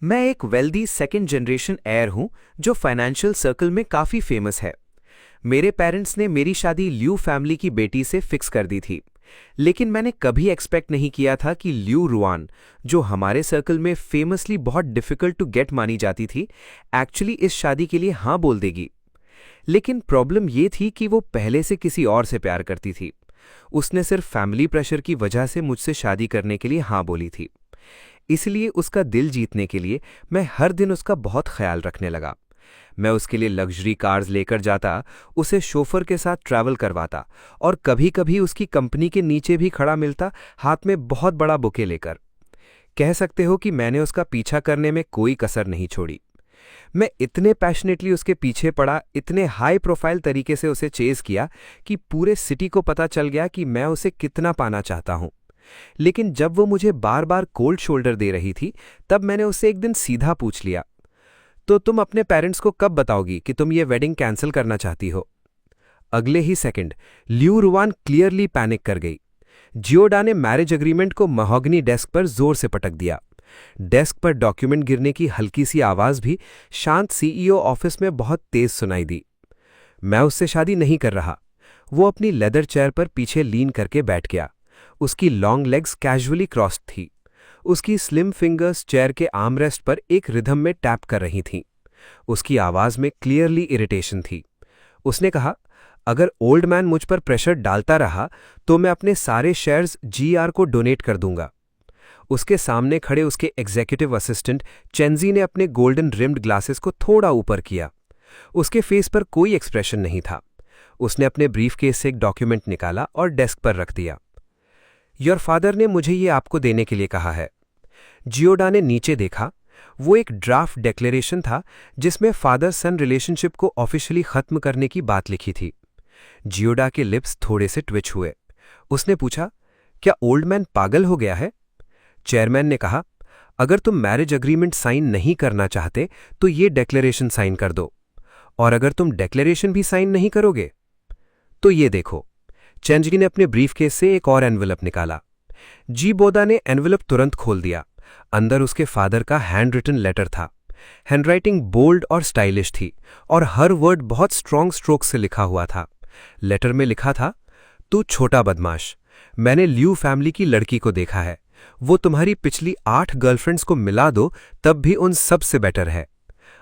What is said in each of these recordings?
मैं एक wealthy second generation hair हूं जो फाइनेंशियल सर्कल में काफ़ी फेमस है। मेरे पेरेंट्स ने मेरी शादी ल्यू फैमिली की बेटी से फिक्स कर दी थी, लेकिन मैंने कभी एक्सपेक्ट नहीं किया था कि ल्यू रुआन, जो हमारे सर्कल में फेमसली बहुत डिफ़िकल्ट टू गेट मानी जाती थी, एक्चुअली इस शादी के लिए हाँ बोल देगी। लेकिन प्रॉब्लम ये थी कि वो पहले से किसी और से प्यार करती थी। उसने सिर्फ फैमिली प्रेशर की वजह से मुझसे शादी करने के लिए हाँ बोली थी। इसलिए उसका दिल जीतने के लिए मैं हर दिन उसका बहुत ख्याल रखने लगा। मैं उसके लिए लग्जरी कार्स लेकर जाता, उसे शोफर के साथ ट्रैवल करवाता और कभी-कभी उसकी कंपनी के नीचे भी खड़ा मिलता, हाथ में बहुत बड़ा बुके लेकर। कह सकते हो कि मैंने उसका पीछा करने में कोई कसर नहीं छोड़ी। मैं इतने पैशनेटली उसके पीछे पड़ा, इतने हाई प्रोफाइल तरीके से उसे चेज किया कि पूरे सिटी को पता चल गया कि मैं उसे कितना पाना चाहता हूं। लेकिन जब वो मुझे बार बार कोल्ड शोल्डर दे रही थी, तब मैंने उससे एक दिन सीधा पूछ लिया, तो तुम अपने पेरेंट्स को कब बताओगी कि तुम ये वेडिंग कैंसिल करना चाहती हो? अगले ही सेकंड ल्यू रुआन क्लियरली पैनिक कर गई। जियोडा ने मैरिज एग्रीमेंट को महोगनी डेस्क पर जोर से पटक दिया। डेस्क पर डॉक्यूमेंट गिरने की हल्की सी आवाज भी शांत सीईओ ऑफिस में बहुत तेज सुनाई दी। मैं उससे शादी नहीं कर रहा। वो अपनी लेदर चेयर पर पीछे लीन करके बैठ गया। उसकी लॉन्ग लेग्स कैजुअली क्रॉस्ड थी। उसकी स्लिम फिंगर्स चेयर के आर्मरेस्ट पर एक रिदम में टैप कर रही थीं। उसकी आवाज में क्लियरली इरिटेशन थी। उसने कहा, अगर ओल्ड मैन मुझ पर प्रेशर डालता रहा तो मैं अपने सारे शेयर्स जीआर को डोनेट कर दूंगा। उसके सामने खड़े उसके एग्जीक्यूटिव असिस्टेंट चेंजी ने अपने गोल्डन रिम्ड ग्लासेस को थोड़ा ऊपर किया। उसके फेस पर कोई एक्सप्रेशन नहीं था। उसने अपने ब्रीफकेस से एक डॉक्यूमेंट निकाला और डेस्क पर रख दिया। योर फादर ने मुझे ये आपको देने के लिए कहा है। जियोडा ने नीचे देखा। वो एक ड्राफ्ट डिक्लेरेशन था जिसमें फादर सन रिलेशनशिप को ऑफिशियली खत्म करने की बात लिखी थी। जियोडा के लिप्स थोड़े से ट्विच हुए। उसने पूछा, क्या ओल्ड मैन पागल हो गया है? चेयरमैन ने कहा, अगर तुम मैरिज एग्रीमेंट साइन नहीं करना चाहते तो ये डिक्लेरेशन साइन कर दो, और अगर तुम डिक्लेरेशन भी साइन नहीं करोगे तो ये देखो। चेंजी ने अपने ब्रीफकेस से एक और एनवेलप निकाला। जीबोदा ने एनवेलप तुरंत खोल दिया। अंदर उसके फादर का हैंड रिटन लेटर था। हैंडराइटिंग बोल्ड और स्टाइलिश थी और हर वर्ड बहुत स्ट्रॉन्ग स्ट्रोक से लिखा हुआ था। लेटर में लिखा था, तू छोटा बदमाश, मैंने ल्यू फैमिली की लड़की को देखा है। वो तुम्हारी पिछली 8 गर्लफ्रेंड्स को मिला दो तब भी उन सब से बेटर है।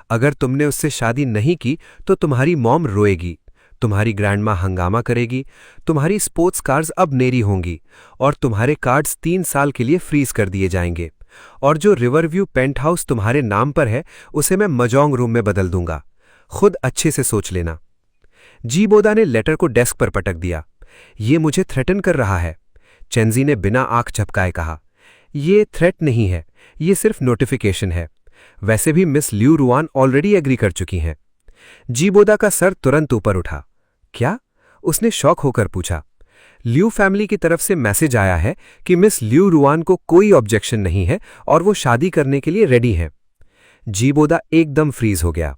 अगर तुमने उससे शादी नहीं की तो तुम्हारी मॉम रोएगी, तुम्हारी ग्रैंडमा हंगामा करेगी, तुम्हारी स्पोर्ट्स कार्स अब नेरी होंगी और तुम्हारे कार्ड्स 3 साल के लिए फ्रीज कर दिए जाएंगे, और जो रिवरव्यू पेंट हाउस तुम्हारे नाम पर है उसे मैं मजोंग रूम में बदल दूंगा। खुद अच्छे से सोच लेना। जीबोदा ने लेटर को डेस्क पर पटक दिया। ये मुझे थ्रेटन कर रहा है। चेंजी ने बिना आंख झपकाए कहा, ये थ्रेट नहीं है, ये सिर्फ नोटिफिकेशन है। वैसे भी मिस ल्यू रुआन ऑलरेडी एग्री कर चुकी हैं। जीबोदा का सर तुरंत ऊपर उठा। क्या? उसने शॉक होकर पूछा। ल्यू फैमिली की तरफ से मैसेज आया है कि मिस ल्यू रुआन को कोई ऑब्जेक्शन नहीं है और वो शादी करने के लिए रेडी हैं। जीबोदा एकदम फ्रीज हो गया।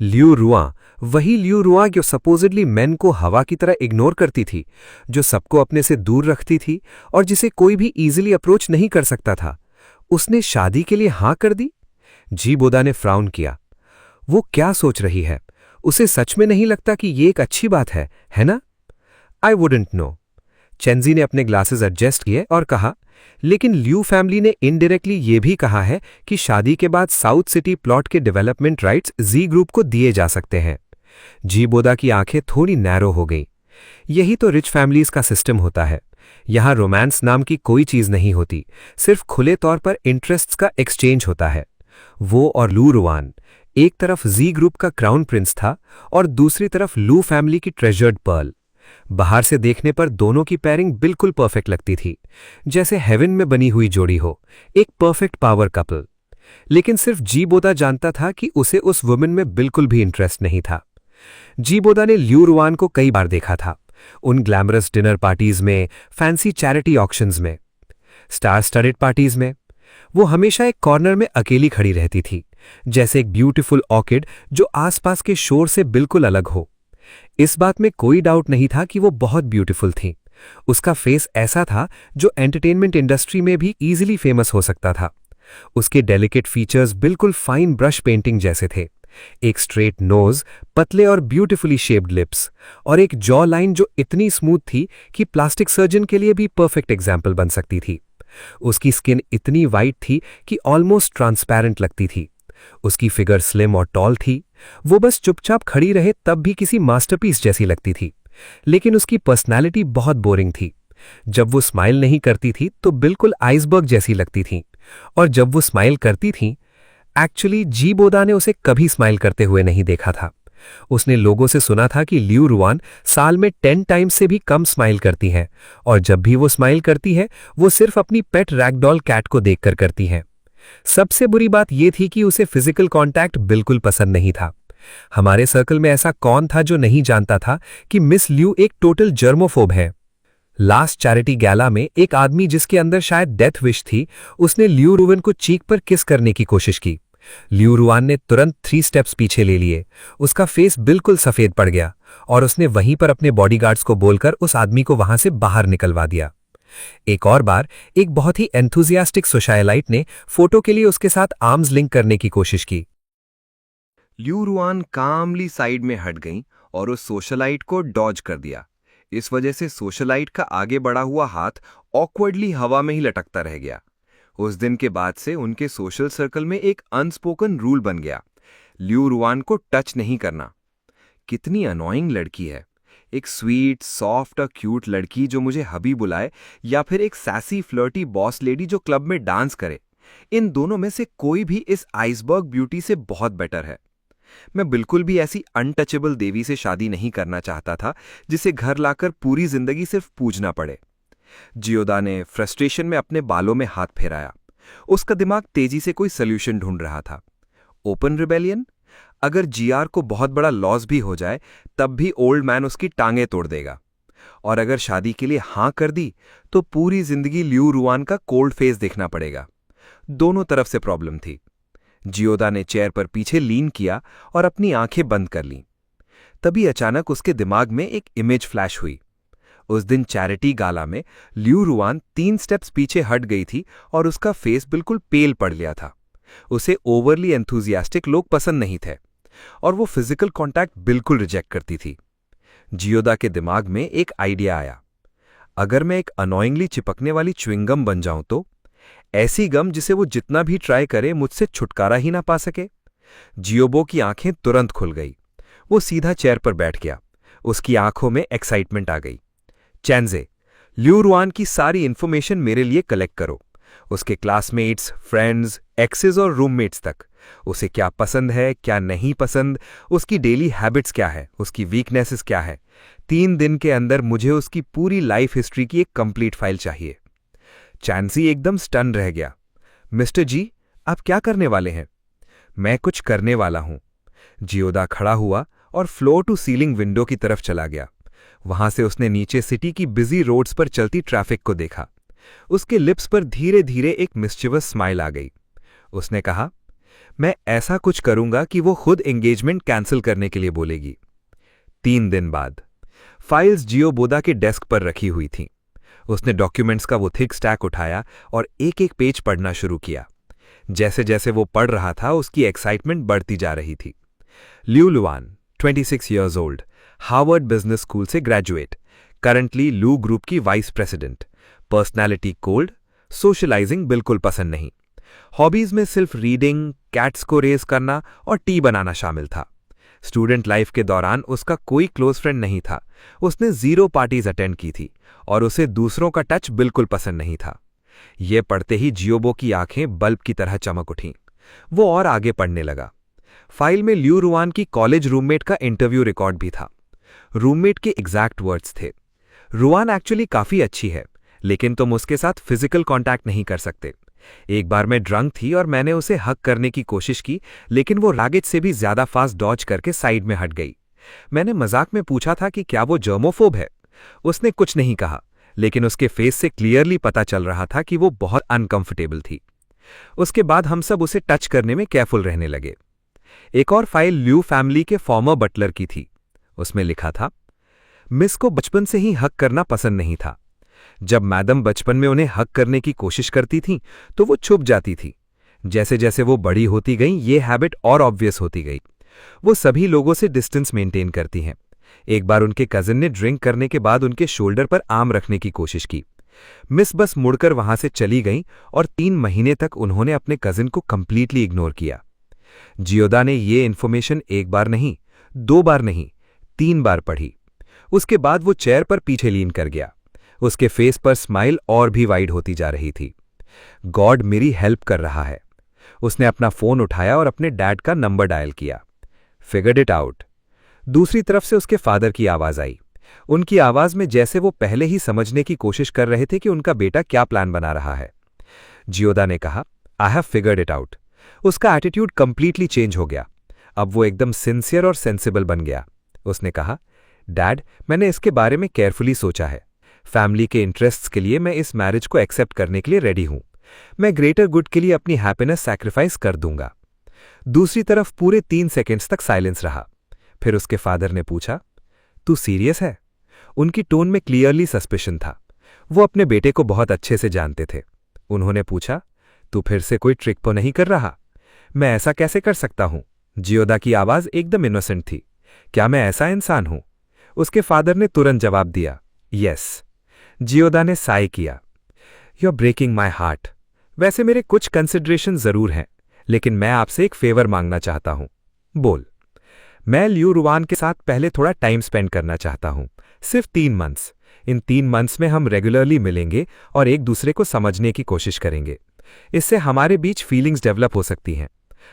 ल्यू रुआं, वही ल्यू रुआं जो सपोजिडली मेन को हवा की तरह इग्नोर करती थी, जो सबको अपने से दूर रखती थी और जिसे कोई भी इजीली अप्रोच नहीं कर सकता था, उसने शादी के लिए हां कर दी? जीबोदा ने फ्राउन किया। वो क्या सोच रही है? उसे सच में नहीं लगता कि ये एक अच्छी बात है ना? I wouldn't know. चेंजी ने अपने ग्लासेस एडजस्ट किए और कहा, लेकिन ल्यू फैमिली ने इनडायरेक्टली ये भी कहा है कि शादी के बाद साउथ सिटी प्लॉट के डेवलपमेंट राइट्स जी ग्रुप को दिए जा सकते हैं। जीबोदा की आंखें थोड़ी नैरो हो गई। यही तो रिच फैमिलीज का सिस्टम होता है। यहां रोमांस नाम की कोई चीज नहीं होती, सिर्फ खुले तौर पर इंटरेस्ट्स का एक्सचेंज होता है। वो और लू रुआन, एक तरफ जी ग्रुप का क्राउन प्रिंस था और दूसरी तरफ लू फैमिली की ट्रेजर्ड पर्ल। बाहर से देखने पर दोनों की पेयरिंग बिल्कुल परफेक्ट लगती थी, जैसे हेवन में बनी हुई जोड़ी हो, एक परफेक्ट पावर कपल। लेकिन सिर्फ जीबोदा जानता था कि उसे उस वुमेन में बिल्कुल भी इंटरेस्ट नहीं था। जीबोदा ने ल्यू रुआन को कई बार देखा था, उन ग्लैमरस डिनर पार्टीज में, फैंसी चैरिटी ऑक्शंस में, स्टार स्टडेड पार्टीज में। वो हमेशा एक कॉर्नर में अकेली खड़ी रहती थी, जैसे एक ब्यूटीफुल ऑर्किड जो आसपास के शोर से बिल्कुल अलग हो। इस बात में कोई डाउट नहीं था कि वो बहुत ब्यूटीफुल थी। उसका फेस ऐसा था जो एंटरटेनमेंट इंडस्ट्री में भी इजीली फेमस हो सकता था। उसके डेलिकेट फीचर्स बिल्कुल फाइन ब्रश पेंटिंग जैसे थे। एक स्ट्रेट नोज, पतले और ब्यूटीफुली शेप्ड लिप्स, और एक जॉ लाइन जो इतनी स्मूथ थी कि प्लास्टिक सर्जन के लिए भी परफेक्ट एग्जाम्पल बन सकती थी। उसकी स्किन इतनी वाइट थी कि ऑलमोस्ट ट्रांसपेरेंट लगती थी। उसकी फिगर स्लिम और टॉल थी। वो बस चुपचाप खड़ी रहे तब भी किसी मास्टरपीस जैसी लगती थी। लेकिन उसकी पर्सनैलिटी बहुत बोरिंग थी। जब वो स्माइल नहीं करती थी तो बिल्कुल आइसबर्ग जैसी लगती थी, और जब वो स्माइल करती थी, एक्चुअली जी बोदा ने उसे कभी स्माइल करते हुए नहीं देखा था। उसने लोगों से सुना था कि लियू रुआन साल में 10 टाइम्स से भी कम स्माइल करती हैं, और जब भी वो स्माइल करती है वो सिर्फ अपनी पेट रैगडॉल कैट को देखकर करती हैं। सबसे बुरी बात यह थी कि उसे फिजिकल कांटेक्ट बिल्कुल पसंद नहीं था। हमारे सर्कल में ऐसा कौन था जो नहीं जानता था कि मिस लियू एक टोटल जर्मोफोब है। लास्ट चैरिटी गैला में एक आदमी जिसके अंदर शायद डेथ विश थी, उसने लियू रुआन को चीक पर किस करने की कोशिश की। लियू रुआन ने तुरंत 3 स्टेप्स पीछे ले लिए। उसका फेस बिल्कुल सफेद पड़ गया और उसने वहीं पर अपने बॉडीगार्ड्स को बोलकर उस आदमी को वहां से बाहर निकलवा दिया। एक और बार एक बहुत ही एंथुजियास्टिक सोशलाइट ने फोटो के लिए उसके साथ आर्म्स लिंक करने की कोशिश की। लियू रुआन कामली साइड में हट गईं और उस सोशलाइट को डॉज कर दिया। इस वजह से सोशलाइट का आगे बढ़ा हुआ हाथ ऑकवर्डली हवा में ही लटकता रह गया। उस दिन के बाद से उनके सोशल सर्कल में एक अनस्पोकन रूल बन गया, लियू रुआन को टच नहीं करना। कितनी अनोइंग लड़की है, एक स्वीट सॉफ्ट और क्यूट लड़की जो मुझे हबी बुलाए, या फिर एक सैसी फ्लर्टी बॉस लेडी जो क्लब में डांस करे। इन दोनों में से कोई भी इस आइसबर्ग ब्यूटी से बहुत बेटर है। मैं बिल्कुल भी ऐसी अनटचेबल देवी से शादी नहीं करना चाहता था जिसे घर लाकर पूरी जिंदगी सिर्फ पूजना पड़े। जियोदा ने फ्रस्ट्रेशन में अपने बालों में हाथ फेराया। उसका दिमाग तेजी से कोई सल्यूशन ढूंढ रहा था। Open rebellion? अगर जीआर को बहुत बड़ा लॉस भी हो जाए तब भी ओल्ड मैन उसकी टांगें तोड़ देगा। और अगर शादी के लिए हां कर दी तो पूरी जिंदगी लियू रुआन का कोल्ड फेस देखना पड़ेगा। दोनों तरफ से प्रॉब्लम थी। जियोदा ने चेयर पर पीछे लीन किया और अपनी आंखें बंद कर लीं। तभी अचानक उसके दिमाग में एक इमेज फ्लैश हुई। उस दिन चैरिटी गाला में लियू रुआन 3 स्टेप्स पीछे हट गई थी और उसका फेस बिल्कुल पेल पड़ गया था। उसे ओवरली एंथुजियास्टिक लोग पसंद नहीं थे और वो फिजिकल कांटेक्ट बिल्कुल रिजेक्ट करती थी। जियोदा के दिमाग में एक आइडिया आया। अगर मैं एक अनोइंगली चिपकने वाली च्युइंगम बन जाऊं तो? ऐसी गम जिसे वो जितना भी ट्राई करे मुझसे छुटकारा ही ना पा सके। जियोबो की आंखें तुरंत खुल गई। वो सीधा चेयर पर बैठ गया। उसकी आंखों में एक्साइटमेंट आ गई। चैनजे, लियू रुआन की सारी इंफॉर्मेशन मेरे लिए कलेक्ट करो। उसके क्लासमेट्स, फ्रेंड्स, एक्सेस और रूममेट्स तक। उसे क्या पसंद है, क्या नहीं पसंद, उसकी डेली हैबिट्स क्या है, उसकी वीकनेसेस क्या है। 3 दिन के अंदर मुझे उसकी पूरी लाइफ हिस्ट्री की एक कंप्लीट फाइल चाहिए। चैंसी एकदम स्टन रह गया। मिस्टर जी, आप क्या करने वाले हैं? मैं कुछ करने वाला हूं। जियोदा खड़ा हुआ और फ्लोर टू सीलिंग विंडो की तरफ चला गया। वहां से उसने नीचे सिटी की बिजी रोड्स पर चलती ट्रैफिक को देखा। उसके लिप्स पर धीरे धीरे एक मिस्चिवस स्माइल आ गई। उसने कहा, मैं ऐसा कुछ करूंगा कि वो खुद एंगेजमेंट कैंसिल करने के लिए बोलेगी। 3 दिन बाद फाइल्स जियो बोदा के डेस्क पर रखी हुई थीं। उसने डॉक्यूमेंट्स का वो थिक स्टैक उठाया और एक एक पेज पढ़ना शुरू किया। जैसे जैसे वो पढ़ रहा था उसकी एक्साइटमेंट बढ़ती जा रही थी। Liu Ruan, 26 years old, Harvard business school से ग्रेजुएट, करंटली लू ग्रुप की vice president. Personality cold, socialising बिल्कुल पसंद नहीं। हॉबीज में सिर्फ रीडिंग, कैट्स को रेस करना और टी बनाना शामिल था। स्टूडेंट लाइफ के दौरान उसका कोई क्लोज फ्रेंड नहीं था। उसने 0 पार्टीज अटेंड की थी और उसे दूसरों का टच बिल्कुल पसंद नहीं था। ये पढ़ते ही जियोबो की आंखें बल्ब की तरह चमक उठीं। वो और आगे पढ़ने लगा। फाइल में लियू रुआन की कॉलेज रूममेट का इंटरव्यू रिकॉर्ड भी था। रूममेट के एग्जैक्ट वर्ड्स थे, रुआन एक्चुअली काफी अच्छी है, लेकिन तुम उसके साथ फिजिकल कांटेक्ट नहीं कर सकते। एक बार मैं ड्रंक थी और मैंने उसे हक करने की कोशिश की, लेकिन वो रागित से भी ज्यादा फास्ट डॉज करके साइड में हट गई। मैंने मजाक में पूछा था कि क्या वो जर्मोफोब है। उसने कुछ नहीं कहा, लेकिन उसके फेस से क्लियरली पता चल रहा था कि वो बहुत अनकंफर्टेबल थी। उसके बाद हम सब उसे टच करने में केयरफुल रहने लगे। एक और फाइल लियू फैमिली के फॉर्मर बटलर की थी। उसमें लिखा था, मिस को बचपन से ही हक करना पसंद नहीं था। जब मैडम बचपन में उन्हें हक करने की कोशिश करती थीं, तो वो छुप जाती थी। जैसे जैसे वो बड़ी होती गई ये हैबिट और ऑब्वियस होती गई। वो सभी लोगों से डिस्टेंस मेंटेन करती हैं। एक बार उनके कजिन ने ड्रिंक करने के बाद उनके शोल्डर पर आर्म रखने की कोशिश की। मिस बस मुड़कर वहां से चली गईं और 3 महीने तक उन्होंने अपने कजिन को कंप्लीटली इग्नोर किया। जियोदा ने ये इन्फॉर्मेशन एक बार नहीं, 2 बार नहीं, 3 बार पढ़ी। उसके बाद वो चेयर पर पीछे लीन कर गया। उसके फेस पर स्माइल और भी वाइड होती जा रही थी। गॉड मेरी हेल्प कर रहा है। उसने अपना फोन उठाया और अपने डैड का नंबर डायल किया। Figured it out. दूसरी तरफ से उसके फादर की आवाज आई। उनकी आवाज में जैसे वो पहले ही समझने की कोशिश कर रहे थे कि उनका बेटा क्या प्लान बना रहा है। जियोदा ने कहा, I have figured it out. उसका एटीट्यूड कंप्लीटली चेंज हो गया। अब वो एकदम सिंसियर और सेंसिबल बन गया। उसने कहा, डैड, मैंने इसके बारे में केयरफुली सोचा है। फैमिली के इंटरेस्ट्स के लिए मैं इस मैरिज को एक्सेप्ट करने के लिए रेडी हूं। मैं ग्रेटर गुड के लिए अपनी हैप्पीनेस सैक्रिफाइस कर दूंगा। दूसरी तरफ पूरे 3 सेकेंड्स तक साइलेंस रहा। फिर उसके फादर ने पूछा, तू सीरियस है? उनकी टोन में क्लियरली सस्पिशन था। वो अपने बेटे को बहुत अच्छे से जानते थे। उन्होंने पूछा, तू फिर से कोई ट्रिक तो नहीं कर रहा? मैं ऐसा कैसे कर सकता हूं? जियोदा की आवाज एकदम इनोसेंट थी। क्या मैं ऐसा इंसान हूं? उसके फादर ने तुरंत जवाब दिया, यस। जियोदा ने साय किया। You are breaking my heart. वैसे मेरे कुछ कंसिडरेशन जरूर हैं, लेकिन मैं आपसे एक फेवर मांगना चाहता हूं। बोल। मैं लियू रुआन के साथ पहले थोड़ा टाइम स्पेंड करना चाहता हूं, सिर्फ 3 मंथ्स। इन 3 मंथ्स में हम रेगुलरली मिलेंगे और एक दूसरे को समझने की कोशिश करेंगे। इससे हमारे बीच फीलिंग्स डेवलप हो सकती हैं।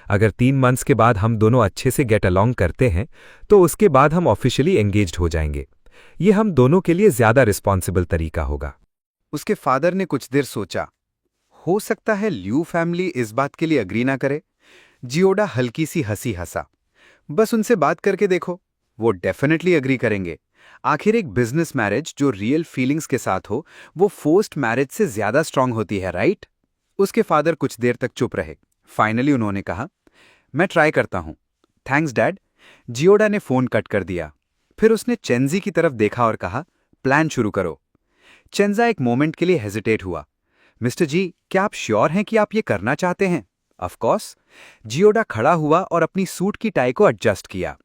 अगर 3 मंथ्स के बाद हम दोनों अच्छे से गेट अलोंग करते हैं तो उसके बाद हम ऑफिशियली एंगेज्ड हो जाएंगे। ये हम दोनों के लिए ज्यादा रिस्पॉन्सिबल तरीका होगा। उसके फादर ने कुछ देर सोचा। हो सकता है लियू फैमिली इस बात के लिए अग्री ना करे। जियोडा हल्की सी हंसी हंसा। बस उनसे बात करके देखो, वो डेफिनेटली अग्री करेंगे। आखिर एक बिजनेस मैरिज जो रियल फीलिंग्स के साथ हो वो फोर्स्ड मैरिज से ज्यादा स्ट्रांग होती है, राइट? उसके फादर कुछ देर तक चुप रहे। फाइनली उन्होंने कहा, मैं ट्राई करता हूं। Thanks dad. जियोडा ने फोन कट कर दिया। फिर उसने चेंजी की तरफ देखा और कहा, प्लान शुरू करो। चेंजा एक मोमेंट के लिए हेजिटेट हुआ। मिस्टर जी, क्या आप श्योर हैं कि आप ये करना चाहते हैं? Of course. जियोडा खड़ा हुआ और अपनी सूट की टाई को एडजस्ट किया।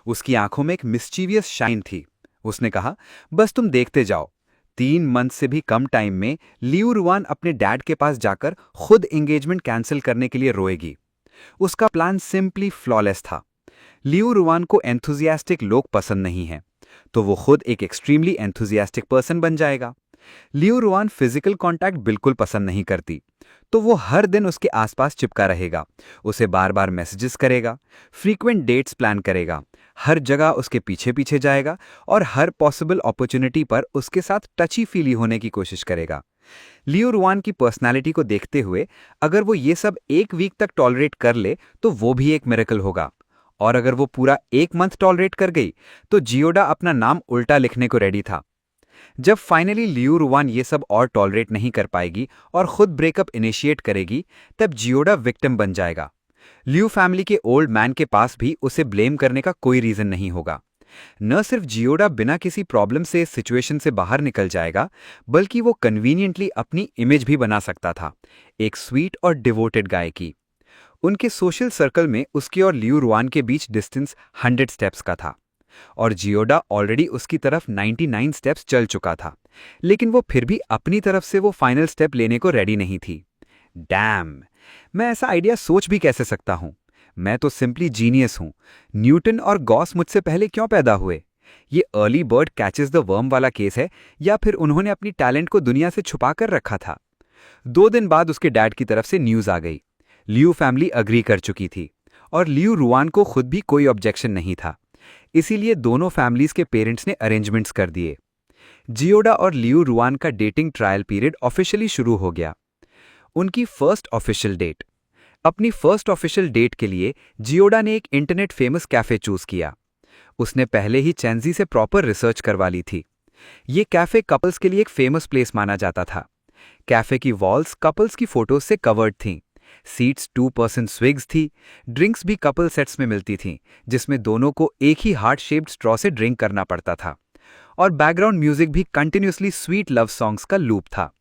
उसकी आंखों में एक मिस्चीवियस शाइन थी। उसने कहा, बस तुम देखते जाओ। 3 मंथ से भी कम टाइम में लियू रुआन अपने डैड के पास जाकर खुद एंगेजमेंट कैंसिल करने के लिए रोएगी। उसका प्लान सिंपली फ्लॉलेस था। लियू रुआन को एंथुजियास्टिक लोग पसंद नहीं हैं, तो वो खुद एक एक्सट्रीमली एंथुजियास्टिक पर्सन बन जाएगा। लियू रुआन फिजिकल कांटेक्ट बिल्कुल पसंद नहीं करती, तो वो हर दिन उसके आसपास चिपका रहेगा, उसे बार बार मैसेजेस करेगा, फ्रीक्वेंट डेट्स प्लान करेगा, हर जगह उसके पीछे पीछे जाएगा और हर पॉसिबल अपॉर्चुनिटी पर उसके साथ टची फीली होने की कोशिश करेगा। लियू रुआन की पर्सनालिटी को देखते हुए अगर वो ये सब 1 वीक तक टॉलरेट कर ले तो वो भी एक मिरेकल होगा, और अगर वो पूरा 1 मंथ टॉलरेट कर गई तो जियोडा अपना नाम उल्टा लिखने को रेडी था। जब फाइनली लियू रुआन ये सब और टॉलरेट नहीं कर पाएगी और खुद ब्रेकअप इनिशिएट करेगी, तब जियोडा विक्टिम बन जाएगा। लियू फैमिली के ओल्ड मैन के पास भी उसे ब्लेम करने का कोई रीजन नहीं होगा। न सिर्फ जियोडा बिना किसी प्रॉब्लम से इस सिचुएशन से बाहर निकल जाएगा, बल्कि वो कन्वीनियंटली अपनी इमेज भी बना सकता था, एक स्वीट और डिवोटेड गाय की। उनके सोशल सर्कल में उसके और लियू रुआन के बीच डिस्टेंस 100 स्टेप्स का था, और जियोडा ऑलरेडी उसकी तरफ 99 स्टेप्स चल चुका था, लेकिन वो फिर भी अपनी तरफ से वो फाइनल स्टेप लेने को रेडी नहीं थी। डैम, मैं ऐसा आइडिया सोच भी कैसे सकता हूं? मैं तो सिंपली जीनियस हूं। न्यूटन और गॉस मुझसे पहले क्यों पैदा हुए? ये early bird catches the worm वाला केस है, या फिर उन्होंने अपनी टैलेंट को दुनिया से छुपा कर रखा था? 2 दिन बाद उसके डैड की तरफ से न्यूज आ गई। लियू फैमिली अग्री कर चुकी थी, और लियू रुआन को खुद भी कोई ऑब्जेक्शन नहीं था। इसीलिए दोनों फैमिलीज के पेरेंट्स ने अरेंजमेंट्स कर दिए। जियोडा और लियू रुआन का डेटिंग ट्रायल पीरियड ऑफिशियली शुरू हो गया। उनकी फर्स्ट ऑफिशियल डेट। अपनी फर्स्ट ऑफिशियल डेट के लिए जियोडा ने एक इंटरनेट फेमस कैफे चूज किया। उसने पहले ही चेंजी से प्रॉपर रिसर्च करवा ली थी। ये कैफे कपल्स के लिए एक फेमस प्लेस माना जाता था। कैफे की वॉल्स कपल्स की फोटोज से कवर्ड थीं। सीट्स 2% स्विग्स थी। ड्रिंक्स भी कपल सेट्स में मिलती थीं, जिसमें दोनों को एक ही हार्ट शेप्ड स्ट्रॉ से ड्रिंक करना पड़ता था, और बैकग्राउंड म्यूजिक भी कंटिन्यूसली स्वीट लव सॉन्ग्स का लूप था।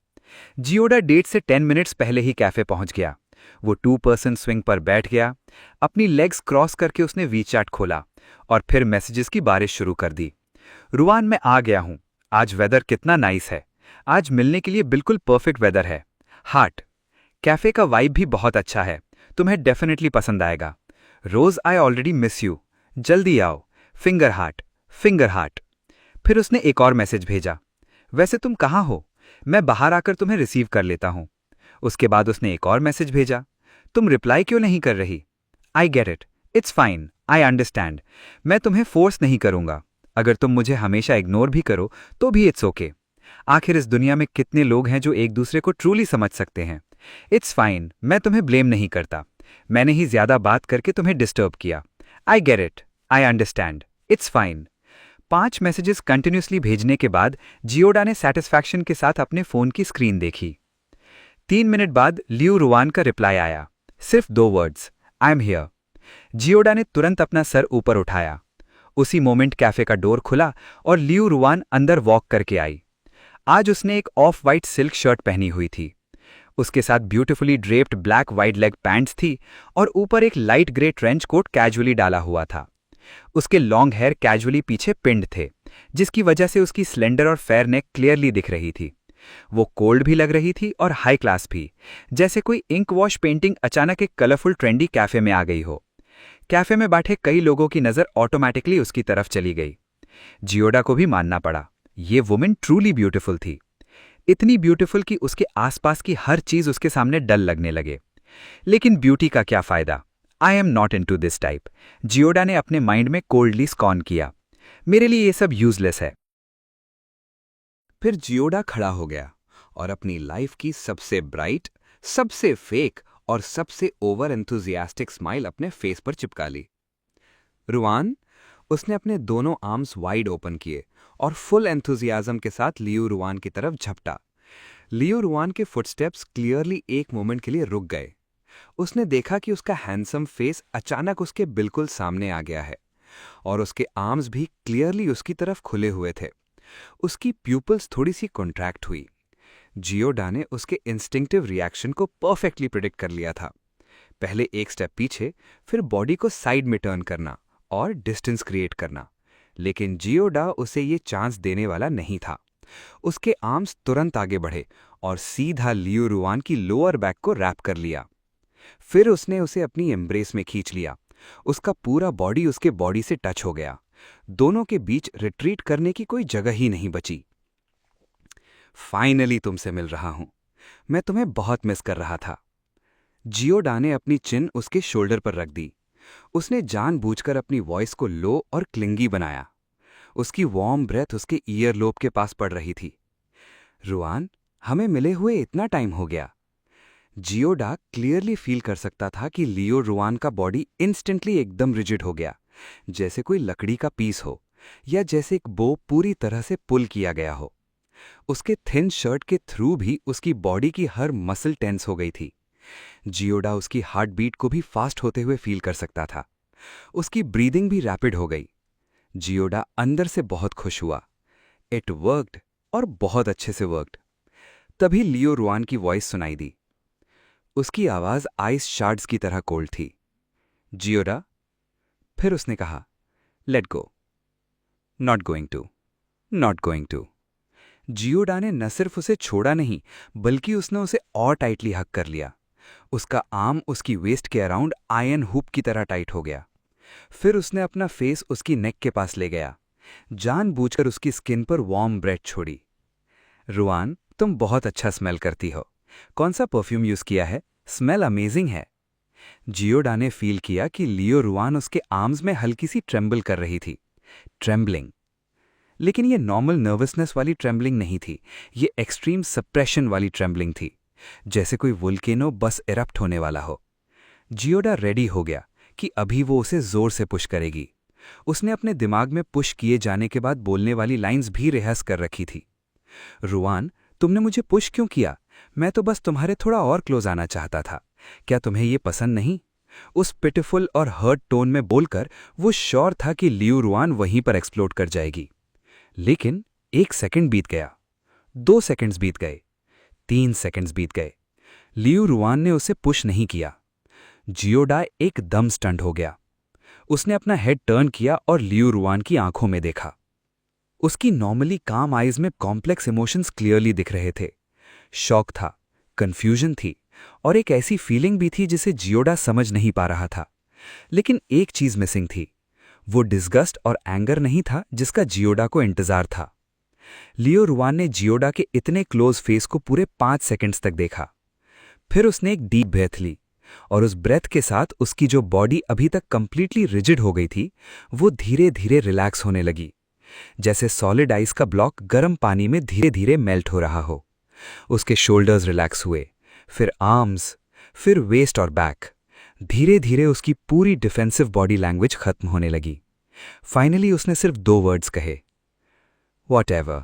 जियोडा डेट से 10 मिनट्स पहले ही कैफे पहुंच गया। वो 2% स्विंग पर बैठ गया, अपनी लेग्स क्रॉस करके उसने वीचैट खोला और फिर मैसेजेस की बारिश शुरू कर दी। रुआन, मैं आ गया हूं। आज वेदर कितना नाइस है। आज मिलने के लिए बिल्कुल परफेक्ट वेदर है। हार्ट, कैफे का वाइब भी बहुत अच्छा है, तुम्हें डेफिनेटली पसंद आएगा। रोज, आई ऑलरेडी मिस यू। जल्दी आओ। Finger heart, finger heart. फिर उसने एक और मैसेज भेजा, वैसे तुम कहाँ हो, मैं बाहर आकर तुम्हें रिसीव कर लेता हूं। उसके बाद उसने एक और मैसेज भेजा, तुम रिप्लाई क्यों नहीं कर रही? I get it, it's fine, I understand. मैं तुम्हें फोर्स नहीं करूंगा। अगर तुम मुझे हमेशा इग्नोर भी करो तो भी इट्स ओके। आखिर इस दुनिया में कितने लोग हैं जो एक दूसरे को ट्रूली समझ सकते हैं। इट्स फाइन, मैं तुम्हें ब्लेम नहीं करता। मैंने ही ज्यादा बात करके तुम्हें डिस्टर्ब किया। I get it, I understand, it's fine. 5 messages continuously भेजने के बाद जियोडा ने सेटिस्फैक्शन के साथ अपने फोन की स्क्रीन देखी। 3 मिनट बाद लियू रुआन का रिप्लाई आया, सिर्फ 2 वर्ड्स, आई एम हियर। जियोडा ने तुरंत अपना सर ऊपर उठाया। उसी मोमेंट कैफे का डोर खुला और लियू रुआन अंदर वॉक करके आई। आज उसने एक ऑफ वाइट सिल्क शर्ट पहनी हुई थी। उसके साथ beautifully draped black wide leg pants थी और ऊपर एक light grey trench coat casually डाला हुआ था। उसके लॉन्ग हेयर कैजुअली पीछे पिंड थे, जिसकी वजह से उसकी स्लेंडर और फेयर नेक क्लियरली दिख रही थी। वो कोल्ड भी लग रही थी और हाई क्लास भी, जैसे कोई इंक वॉश पेंटिंग अचानक एक कलरफुल ट्रेंडी कैफे में आ गई हो। कैफे में बैठे कई लोगों की नजर ऑटोमेटिकली उसकी तरफ चली गई। जियोडा को भी मानना पड़ा, ये वुमेन ट्रूली ब्यूटीफुल थी। इतनी ब्यूटीफुल कि उसके आसपास की हर चीज उसके सामने डल लगने लगे। लेकिन ब्यूटी का क्या फायदा? I am not into this type. Jioda ने अपने माइंड में कोल्डली स्कॉन किया। मेरे लिए ये सब यूजलेस है। फिर जियोडा खड़ा हो गया और अपनी लाइफ की सबसे ब्राइट, सबसे फेक और सबसे ओवर एंथुजियास्टिक स्माइल अपने फेस पर चिपका ली। रुआन, उसने अपने दोनों आर्म्स वाइड ओपन किए और फुल एंथुजियाज्म के साथ लियू रुआन की तरफ झपटा। लियू रुआन के फुटस्टेप्स क्लियरली एक मोमेंट के लिए रुक गए। उसने देखा कि उसका हैंडसम फेस अचानक उसके बिल्कुल सामने आ गया है और उसके आर्म्स भी क्लियरली उसकी तरफ खुले हुए थे। उसकी प्यूपल्स थोड़ी सी कॉन्ट्रैक्ट हुई। जियोडा ने उसके इंस्टिंक्टिव रिएक्शन को परफेक्टली प्रिडिक्ट कर लिया था। पहले एक स्टेप पीछे, फिर बॉडी को साइड में टर्न करना और डिस्टेंस क्रिएट करना। लेकिन जियोडा उसे ये चांस देने वाला नहीं था। उसके आर्म्स तुरंत आगे बढ़े और सीधा लियू रुआन की लोअर बैक को रैप कर लिया। फिर उसने उसे अपनी एम्ब्रेस में खींच लिया। उसका पूरा बॉडी उसके बॉडी से टच हो गया। दोनों के बीच रिट्रीट करने की कोई जगह ही नहीं बची। फाइनली तुमसे मिल रहा हूं। मैं तुम्हें बहुत मिस कर रहा था। जियोडा ने अपनी चिन उसके शोल्डर पर रख दी। उसने जानबूझकर अपनी वॉइस को लो और क्लिंगी बनाया। उसकी वार्म ब्रेथ उसके ईयर लोब के पास पड़ रही थी। रुआन, हमें मिले हुए इतना टाइम हो गया। जियोडा क्लियरली फील कर सकता था कि लियो रुआन का बॉडी इंस्टेंटली एकदम रिजिड हो गया, जैसे कोई लकड़ी का पीस हो या जैसे एक बो पूरी तरह से पुल किया गया हो। उसके थिन शर्ट के थ्रू भी उसकी बॉडी की हर मसल टेंस हो गई थी। जियोडा उसकी हार्ट बीट को भी फास्ट होते हुए फील कर सकता था। उसकी ब्रीदिंग भी रैपिड हो गई। जियोडा अंदर से बहुत खुश हुआ। इट वर्कड, और बहुत अच्छे से वर्कड। तभी लियो रुआन की वॉइस सुनाई दी। उसकी आवाज आइस शार्ड्स की तरह कोल्ड थी। जियोडा। फिर उसने कहा, let go. Not going to, not going to. Jioda ने न सिर्फ उसे छोड़ा नहीं, बल्कि उसने उसे और टाइटली हक कर लिया। उसका आर्म उसकी वेस्ट के अराउंड आयरन हुप की तरह टाइट हो गया। फिर उसने अपना फेस उसकी नेक के पास ले गया, जानबूझकर उसकी स्किन पर वार्म ब्रेथ छोड़ी। रुआन, तुम बहुत अच्छा स्मेल करती हो। कौन सा परफ्यूम यूज किया है? स्मेल अमेजिंग है। जियोडा ने फील किया कि लियो रुआन उसके आर्म्स में हल्की सी ट्रेम्बल कर रही थी। ट्रेम्बलिंग। लेकिन ये नॉर्मल नर्वसनेस वाली ट्रेम्बलिंग नहीं थी, ये एक्सट्रीम सप्रेशन वाली ट्रेम्बलिंग थी, जैसे कोई वुल्केनो बस इरप्ट होने वाला हो। जियोडा रेडी हो गया कि अभी वो उसे जोर से पुश करेगी। उसने अपने दिमाग में पुश किए जाने के बाद बोलने वाली लाइंस भी रिहर्स कर रखी थी। रुआन, तुमने मुझे पुश क्यों किया? मैं तो बस तुम्हारे थोड़ा और क्लोज आना चाहता था। क्या तुम्हें ये पसंद नहीं? उस पिटिफुल और हर्ट टोन में बोलकर वो श्योर था कि लियो रुआन वहीं पर एक्सप्लोड कर जाएगी। लेकिन 1 सेकंड बीत गया, 2 सेकंड्स बीत गए, 3 सेकंड्स बीत गए। लियू रुआन ने उसे पुश नहीं किया। जियोडा एकदम स्टंट हो गया। उसने अपना हेड टर्न किया और लियू रुआन की आंखों में देखा। उसकी नॉर्मली काम आइज में कॉम्प्लेक्स इमोशंस क्लियरली दिख रहे थे। शॉक था, कंफ्यूजन थी और एक ऐसी फीलिंग भी थी जिसे जियोडा समझ नहीं पा रहा था। लेकिन एक चीज मिसिंग थी। वो डिस्गस्ट और एंगर नहीं था जिसका जियोडा को इंतजार था। लियो रुआन ने जियोडा के इतने क्लोज फेस को पूरे 5 सेकंड्स तक देखा। फिर उसने एक डीप ब्रेथ ली और उस ब्रेथ के साथ उसकी जो बॉडी अभी तक कंप्लीटली रिजिड हो गई थी वो धीरे धीरे रिलैक्स होने लगी, जैसे सॉलिड आइस का ब्लॉक गर्म पानी में धीरे धीरे मेल्ट हो रहा हो। उसके शोल्डर्स रिलैक्स हुए, फिर आर्म्स, फिर वेस्ट और बैक। धीरे धीरे उसकी पूरी डिफेंसिव बॉडी लैंग्वेज खत्म होने लगी। फाइनली उसने सिर्फ 2 वर्ड्स कहे, व्हाटएवर।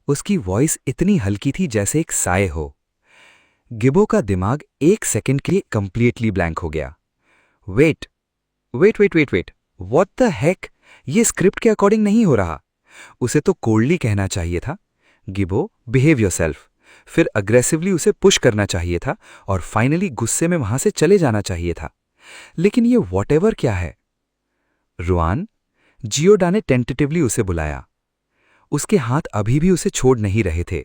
उसकी वॉइस इतनी हल्की थी जैसे एक साए हो। गिबो का दिमाग 1 सेकंड के लिए कंप्लीटली ब्लैंक हो गया। वेट, व्हाट द हेक, ये स्क्रिप्ट के अकॉर्डिंग नहीं हो रहा। उसे तो कोल्डली कहना चाहिए था, गिबो बिहेव योरसेल्फ। फिर अग्रेसिवली उसे पुश करना चाहिए था और फाइनली गुस्से में वहां से चले जाना चाहिए था। लेकिन ये व्हाटएवर क्या है? रुआन, जियोडा ने टेंटेटिवली उसे बुलाया। उसके हाथ अभी भी उसे छोड़ नहीं रहे थे।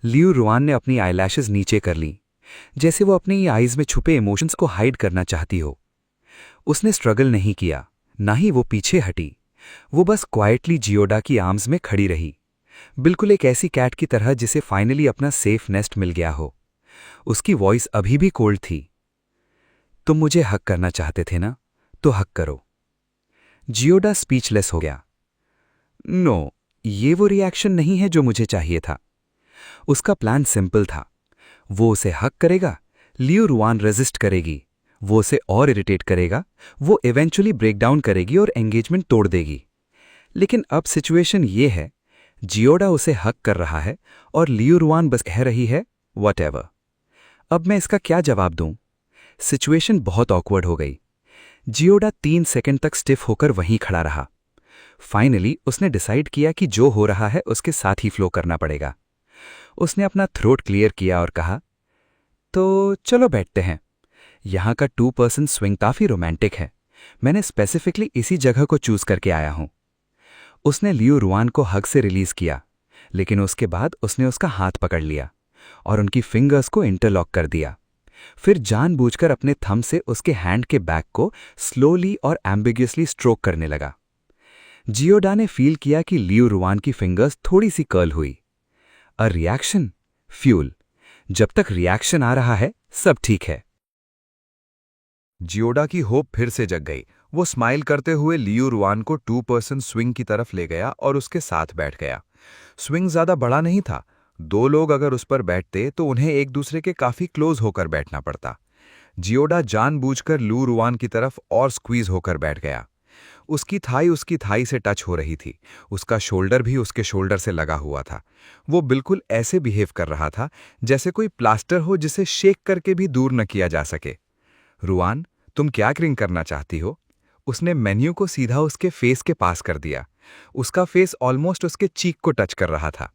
लियू रुआन ने अपनी आईलैशेस नीचे कर ली, जैसे वो अपनी आईज में छुपे इमोशंस को हाइड करना चाहती हो। उसने स्ट्रगल नहीं किया, ना ही वो पीछे हटी। वो बस क्वाइटली जियोडा की आर्म्स में खड़ी रही, बिल्कुल एक ऐसी कैट की तरह जिसे फाइनली अपना सेफ नेस्ट मिल गया हो। उसकी वॉइस अभी भी कोल्ड थी। तुम मुझे हक करना चाहते थे ना, तो हक करो। जियोडा स्पीचलेस हो गया। नो, ये वो रिएक्शन नहीं है जो मुझे चाहिए था। उसका प्लान सिंपल था। वो उसे हक करेगा, लियू रुआन रेजिस्ट करेगी, वो उसे और इरिटेट करेगा, वो इवेंचुअली ब्रेकडाउन करेगी और एंगेजमेंट तोड़ देगी। लेकिन अब सिचुएशन ये है, जियोडा उसे हक कर रहा है और लियू रुआन बस कह रही है व्हाटएवर। अब मैं इसका क्या जवाब दूं? सिचुएशन बहुत ऑकवर्ड हो गई। जियोडा 3 सेकंड तक स्टिफ होकर वहीं खड़ा रहा। फाइनली उसने डिसाइड किया कि जो हो रहा है उसके साथ ही फ्लो करना पड़ेगा। उसने अपना थ्रोट क्लियर किया और कहा, तो चलो बैठते हैं। यहां का 2 पर्सन स्विंग काफी रोमांटिक है। मैंने स्पेसिफिकली इसी जगह को चूज करके आया हूं। उसने लियू रुआन को हग से रिलीज किया, लेकिन उसके बाद उसने उसका हाथ पकड़ लिया और उनकी फिंगर्स को इंटरलॉक कर दिया। फिर जानबूझकर अपने थंब से उसके हैंड के बैक को स्लोली और एम्बिग्युअसली स्ट्रोक करने लगा। जियोडा ने फील किया कि लियू रुआन की फिंगर्स थोड़ी सी कर्ल हुई। A reaction, fuel. जब तक रिएक्शन आ रहा है सब ठीक है। जियोडा की होप फिर से जग गई। वो स्माइल करते हुए लियू रुआन को 2 पर्सन स्विंग की तरफ ले गया और उसके साथ बैठ गया। स्विंग ज्यादा बड़ा नहीं था। 2 लोग अगर उस पर बैठते तो उन्हें एक दूसरे के काफी क्लोज होकर बैठना पड़ता। जियोडा जानबूझकर लियू रुआन की तरफ और स्क्वीज होकर बैठ गया। उसकी थाई से टच हो रही थी। उसका शोल्डर भी उसके शोल्डर से लगा हुआ था। वो बिल्कुल ऐसे बिहेव कर रहा था जैसे कोई प्लास्टर हो जिसे शेक करके भी दूर न किया जा सके। रुआन, तुम क्या क्रिंग करना चाहती हो? उसने मेन्यू को सीधा उसके फेस के पास कर दिया। उसका फेस ऑलमोस्ट उसके चीक को टच कर रहा था।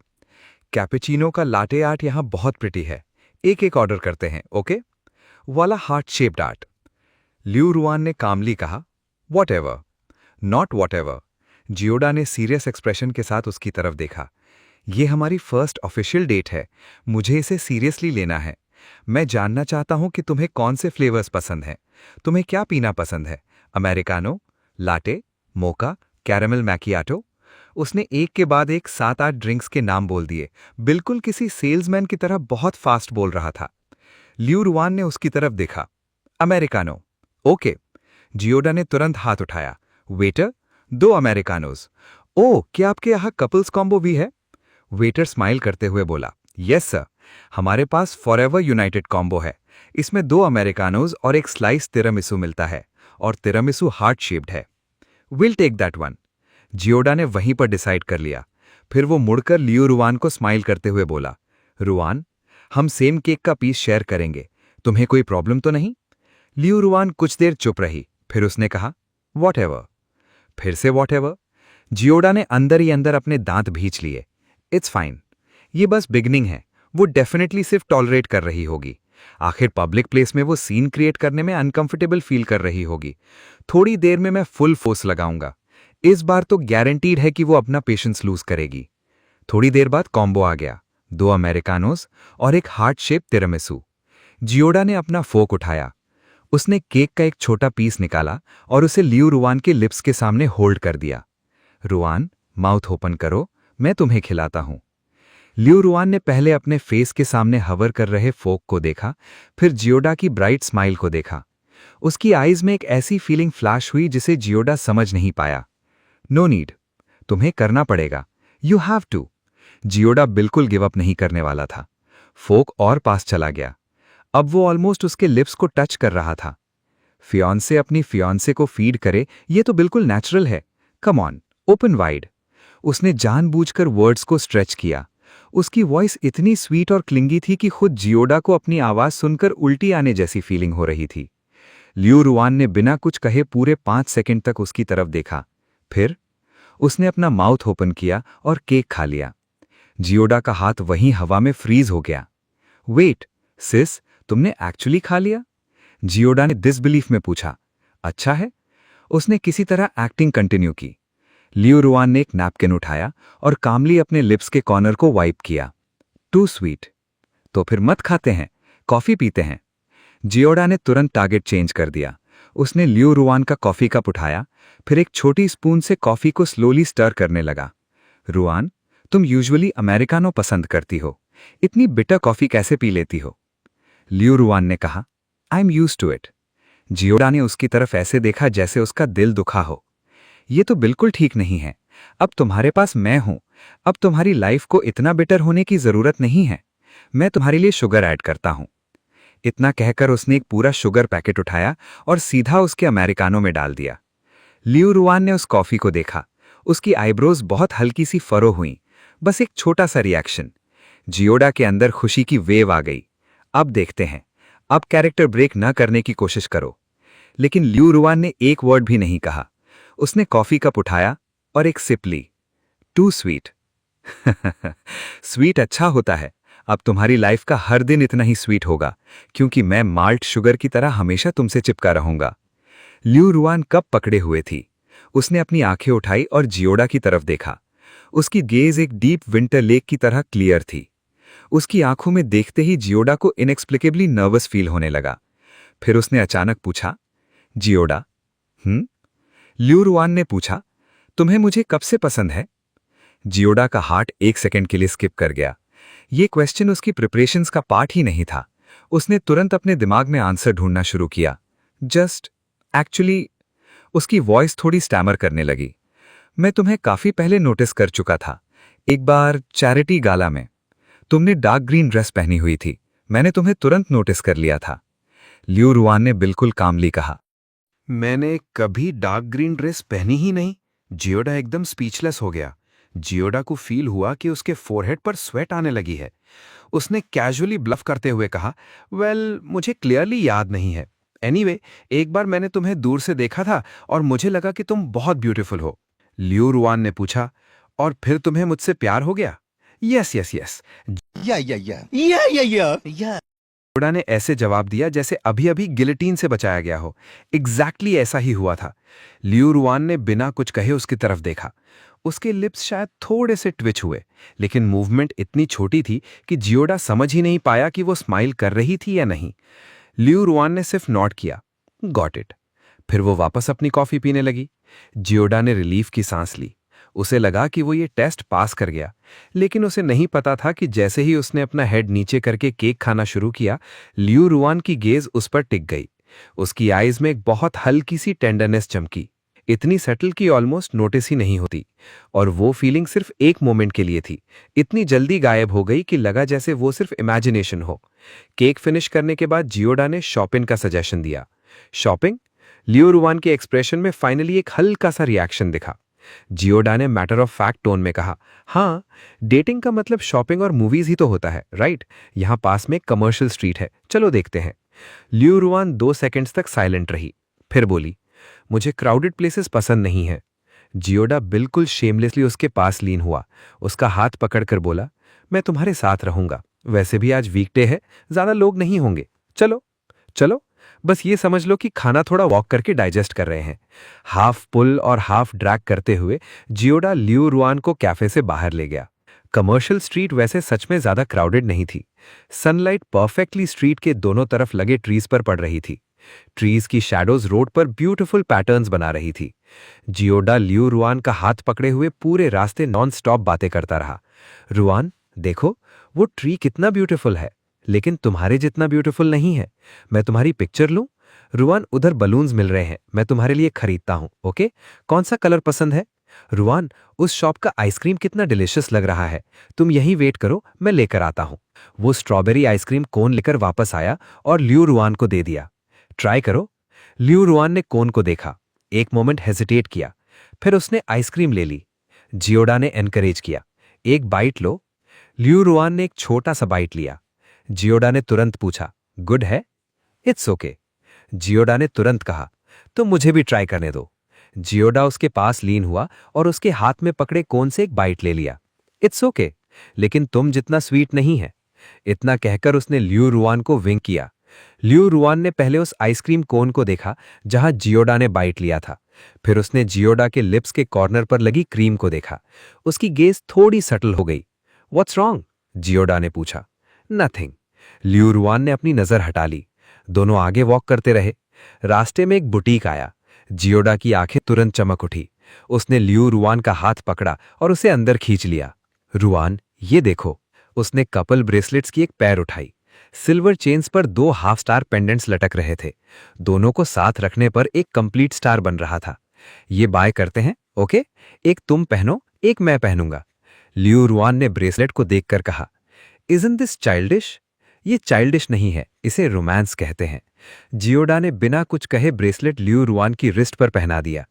कैपेचिनो का लाटे आर्ट यहां बहुत प्रिटी है। एक एक ऑर्डर करते हैं, ओके? वाला heart shaped art. Liu Ruan ने कामली कहा, व्हाटएवर। Not whatever. जियोडा ने सीरियस एक्सप्रेशन के साथ उसकी तरफ देखा। ये हमारी फर्स्ट ऑफिशियल डेट है। मुझे इसे सीरियसली लेना है। मैं जानना चाहता हूं कि तुम्हें कौन से फ्लेवर्स पसंद हैं। तुम्हें क्या पीना पसंद है? अमेरिकानो, लाटे, मोका, कैरामल मैकियाटो? उसने एक के बाद एक 7-8 ड्रिंक्स के नाम बोल दिए, बिल्कुल किसी सेल्समैन की तरह बहुत फास्ट बोल रहा था। लियू रुआन ने उसकी तरफ देखा। Americano, okay. जियोडा ने तुरंत हाथ उठाया। वेटर, 2 अमेरिकानोज। ओह, क्या आपके यहाँ कपल्स कॉम्बो भी है? वेटर स्माइल करते हुए बोला, यस सर, हमारे पास फॉरएवर यूनाइटेड कॉम्बो है। इसमें 2 अमेरिकानोज और एक स्लाइस तिरामिसू मिलता है और तिरामिसू हार्ट शेप्ड है। Will take that one. Jioda ने वहीं पर डिसाइड कर लिया। फिर वो मुड़कर लियू रुआन को स्माइल करते हुए बोला, रुआन, हम सेम केक का पीस शेयर करेंगे। तुम्हें कोई प्रॉब्लम तो नहीं? लियू रुआन कुछ देर चुप रही, फिर उसने कहा, व्हाटएवर। फिर से व्हाटएवर। जियोडा ने अंदर ही अंदर अपने दांत भींच लिए। इट्स फाइन, ये बस बिगनिंग है। वो डेफिनेटली सिर्फ टॉलरेट कर रही होगी। आखिर पब्लिक प्लेस में वो सीन क्रिएट करने में अनकंफर्टेबल फील कर रही होगी। थोड़ी देर में मैं फुल फोर्स लगाऊंगा। इस बार तो गारंटीड है कि वो अपना पेशेंस लूज करेगी। थोड़ी देर बाद कॉम्बो आ गया, 2 अमेरिकानोज और एक हार्ट शेप तिरामिसू। जियोडा ने अपना फोक उठाया। उसने केक का एक छोटा पीस निकाला और उसे लियू रुआन के लिप्स के सामने होल्ड कर दिया। रुआन, माउथ ओपन करो, मैं तुम्हें खिलाता हूं। लियू रुआन ने पहले अपने फेस के सामने हवर कर रहे फोक को देखा, फिर जियोडा की ब्राइट स्माइल को देखा। उसकी आईज में एक ऐसी फीलिंग फ्लैश हुई जिसे जियोडा समझ नहीं पाया। नो नीड, तुम्हें करना पड़ेगा, यू हैव टू। जियोडा बिल्कुल गिव अप नहीं करने वाला था। फोक और पास चला गया। अब वो ऑलमोस्ट उसके लिप्स को टच कर रहा था। फियांसे अपनी फियांसे को फीड करे, ये तो बिल्कुल नेचुरल है। Come on, open wide. उसने जानबूझकर वर्ड्स को स्ट्रेच किया। उसकी वॉइस इतनी स्वीट और क्लिंगी थी कि खुद जियोडा को अपनी आवाज सुनकर उल्टी आने जैसी फीलिंग हो रही थी। लियू रुआन ने बिना कुछ कहे पूरे 5 सेकंड तक उसकी तरफ देखा। फिर उसने अपना माउथ ओपन किया और केक खा लिया। जियोडा का हाथ वहीं हवा में फ्रीज हो गया। वेट सिस, तुमने एक्चुअली खा लिया? जियोडा ने डिसबिलीफ में पूछा। अच्छा है। उसने किसी तरह एक्टिंग कंटिन्यू की। लियू रुआन ने एक नैपकिन उठाया और कामली अपने लिप्स के कॉर्नर को वाइप किया। Too sweet. तो फिर मत खाते हैं, कॉफी पीते हैं। जियोडा ने तुरंत टारगेट चेंज कर दिया। उसने लियू रुआन का कॉफी कप उठाया, फिर एक छोटी स्पून से कॉफी को स्लोली स्टर करने लगा। रुआन, तुम यूजुअली अमेरिकानो पसंद करती हो, इतनी बिटर कॉफी कैसे पी लेती हो? लियू रुआन ने कहा, I am used to it. Jioda ने उसकी तरफ ऐसे देखा जैसे उसका दिल दुखा हो। ये तो बिल्कुल ठीक नहीं है। अब तुम्हारे पास मैं हूं, अब तुम्हारी लाइफ को इतना बेटर होने की जरूरत नहीं है। मैं तुम्हारे लिए शुगर ऐड करता हूं। इतना कहकर उसने एक पूरा शुगर पैकेट उठाया और सीधा उसके अमेरिकानो में डाल दिया। लियू रुआन ने उस कॉफी को देखा। उसकी आईब्रोज बहुत हल्की सी फरो हुई, बस एक छोटा सा रिएक्शन। जियोडा के अंदर खुशी की वेव आ गई। अब देखते हैं, अब कैरेक्टर ब्रेक न करने की कोशिश करो। लेकिन लियू रुआन ने एक वर्ड भी नहीं कहा। उसने कॉफी कप उठाया और एक सिप ली। Too sweet. स्वीट अच्छा होता है। अब तुम्हारी लाइफ का हर दिन इतना ही स्वीट होगा, क्योंकि मैं माल्ट शुगर की तरह हमेशा तुमसे चिपका रहूंगा। लियू रुआन कप पकड़े हुए थी। उसने अपनी आंखें उठाई और जियोडा की तरफ देखा। उसकी गेज एक डीप विंटर लेक की तरह क्लियर थी। उसकी आंखों में देखते ही जियोडा को इनएक्सप्लिकेबली नर्वस फील होने लगा। फिर उसने अचानक पूछा, जियोडा? लियू रुआन ने पूछा, तुम्हें मुझे कब से पसंद है? जियोडा का हार्ट 1 सेकंड के लिए स्किप कर गया। ये क्वेश्चन उसकी प्रिपरेशंस का पार्ट ही नहीं था। उसने तुरंत अपने दिमाग में आंसर ढूंढना शुरू किया। Just actually. उसकी वॉइस थोड़ी स्टैमर करने लगी। मैं तुम्हें काफी पहले नोटिस कर चुका था, एक बार चैरिटी गाला में। तुमने डार्क ग्रीन ड्रेस पहनी हुई थी, मैंने तुम्हें तुरंत नोटिस कर लिया था। लियू रुआन ने बिल्कुल कामली कहा। मैंने कभी डार्क ग्रीन ड्रेस पहनी ही नहीं। जियोडा एकदम स्पीचलेस हो गया। जियोडा को फील हुआ कि उसके फोरहेड पर स्वेट आने लगी है। उसने कैजुअली ब्लफ करते हुए कहा, वेल, मुझे क्लियरली याद नहीं है। एनीवे, एक बार मैंने तुम्हें दूर से देखा था और मुझे लगा कि तुम बहुत ब्यूटीफुल हो। लियू रुआन ने पूछा, और फिर तुम्हें मुझसे प्यार हो गया? Yes yes yes. जियोडा ने ऐसे जवाब दिया जैसे अभी अभी गिलेटिन से बचाया गया हो। एग्जैक्टली ऐसा ही हुआ था। लियू रुआन ने बिना कुछ कहे उसकी तरफ देखा। उसके लिप्स शायद थोड़े से ट्विच हुए, लेकिन मूवमेंट इतनी छोटी थी कि जियोडा समझ ही नहीं पाया कि वो स्माइल कर रही थी या नहीं। लियू रुआन ने सिर्फ नॉट किया, गॉट इट। फिर वो वापस अपनी कॉफी पीने लगी। जियोडा ने रिलीफ की सांस ली। उसे लगा कि वो ये टेस्ट पास कर गया, लेकिन उसे नहीं पता था कि जैसे ही उसने अपना हेड नीचे करके केक खाना शुरू किया, लियू रुआन की गेज उस पर टिक गई। उसकी आईज में एक बहुत हल्की सी टेंडरनेस चमकी, इतनी सटल कि ऑलमोस्ट नोटिस ही नहीं होती। और वो फीलिंग सिर्फ एक मोमेंट के लिए थी, इतनी जल्दी गायब हो गई कि लगा जैसे वो सिर्फ इमेजिनेशन हो। केक फिनिश करने के बाद जियोडा ने शॉपिंग का सजेशन दिया। शॉपिंग? लियू रुआन के एक्सप्रेशन में फाइनली एक हल्का सा रिएक्शन दिखा। जियोडा ने मैटर ऑफ फैक्ट टोन में कहा, हाँ, डेटिंग का मतलब शॉपिंग और मूवीज ही तो होता है, राइट? यहां पास में कमर्शियल स्ट्रीट है, चलो देखते हैं। लियू रुआन 2 सेकंड्स तक साइलेंट रही, फिर बोली, मुझे क्राउडेड प्लेसेस पसंद नहीं है। जियोडा बिल्कुल शेमलेसली उसके पास लीन हुआ, उसका हाथ पकड़कर बोला, मैं तुम्हारे साथ रहूंगा, वैसे भी आज वीकडे है, ज़्यादा लोग नहीं होंगे। चलो चलो, बस ये समझ लो कि खाना थोड़ा वॉक करके डाइजेस्ट कर रहे हैं। हाफ पुल और हाफ ड्रैग करते हुए जियोडा लियू रुआन को कैफे से बाहर ले गया। कमर्शियल स्ट्रीट वैसे सच में ज़्यादा क्राउडेड नहीं थी। सनलाइट परफेक्टली स्ट्रीट के दोनों तरफ लगे ट्रीज पर पड़ रही थी। ट्रीज की शैडोज रोड पर ब्यूटीफुल पैटर्न्स बना रही थी। जियोडा लियू रुआन का हाथ पकड़े हुए पूरे रास्ते नॉन स्टॉप बातें करता रहा। रुआन, देखो, वो ट्री कितना ब्यूटीफुल है, लेकिन तुम्हारे जितना ब्यूटीफुल नहीं है। मैं तुम्हारी पिक्चर लूं? रुआन, उधर बलून्स मिल रहे हैं, मैं तुम्हारे लिए खरीदता हूं, ओके? कौन सा कलर पसंद है? रुआन, उस शॉप का आइसक्रीम कितना डिलिशियस लग रहा है, तुम यहीं वेट करो, मैं लेकर आता हूं। वो स्ट्रॉबेरी आइसक्रीम कोन लेकर वापस आया और लियू रुआन को दे दिया। ट्राई करो। लियू रुआन ने कोन को देखा, एक मोमेंट हेजिटेट किया, फिर उसने आइसक्रीम ले ली। जियोडा ने एनकरेज किया, एक बाइट लो। लियू रुआन ने एक छोटा सा बाइट लिया। जियोडा ने तुरंत पूछा, गुड है? It's okay. जियोडा ने तुरंत कहा, तो मुझे भी ट्राई करने दो। जियोडा उसके पास लीन हुआ और उसके हाथ में पकड़े कोन से एक बाइट ले लिया। इट्स ओके, लेकिन तुम जितना स्वीट नहीं है। इतना कहकर उसने लियू रुआन को विंक किया। लियू रुआन ने पहले उस आइसक्रीम कोन को देखा जहां जियोडा ने बाइट लिया था, फिर उसने जियोडा के लिप्स के कॉर्नर पर लगी क्रीम को देखा। उसकी गेज थोड़ी सटल हो गई। What's wrong? जियोडा ने पूछा। नथिंग। लियू रुआन ने अपनी नजर हटा ली। दोनों आगे वॉक करते रहे। रास्ते में एक बुटीक आया। जियोडा की आंखें तुरंत चमक उठी। उसने लियू रुआन का हाथ पकड़ा और उसे अंदर खींच लिया। रुआन, ये देखो। उसने कपल ब्रेसलेट्स की एक पैर उठाई। सिल्वर चेन्स पर 2 हाफ स्टार पेंडेंट्स लटक रहे थे। दोनों को साथ रखने पर एक कंप्लीट स्टार बन रहा था। ये बाय करते हैं, ओके? एक तुम पहनो, एक मैं पहनूंगा। लियू रुआन ने ब्रेसलेट को देखकर कहा, इज़न्ट दिस चाइल्डिश? ये चाइल्डिश नहीं है, इसे रोमांस कहते हैं। जियोडा ने बिना कुछ कहे ब्रेसलेट लियू रुआन की रिस्ट पर पहना दिया।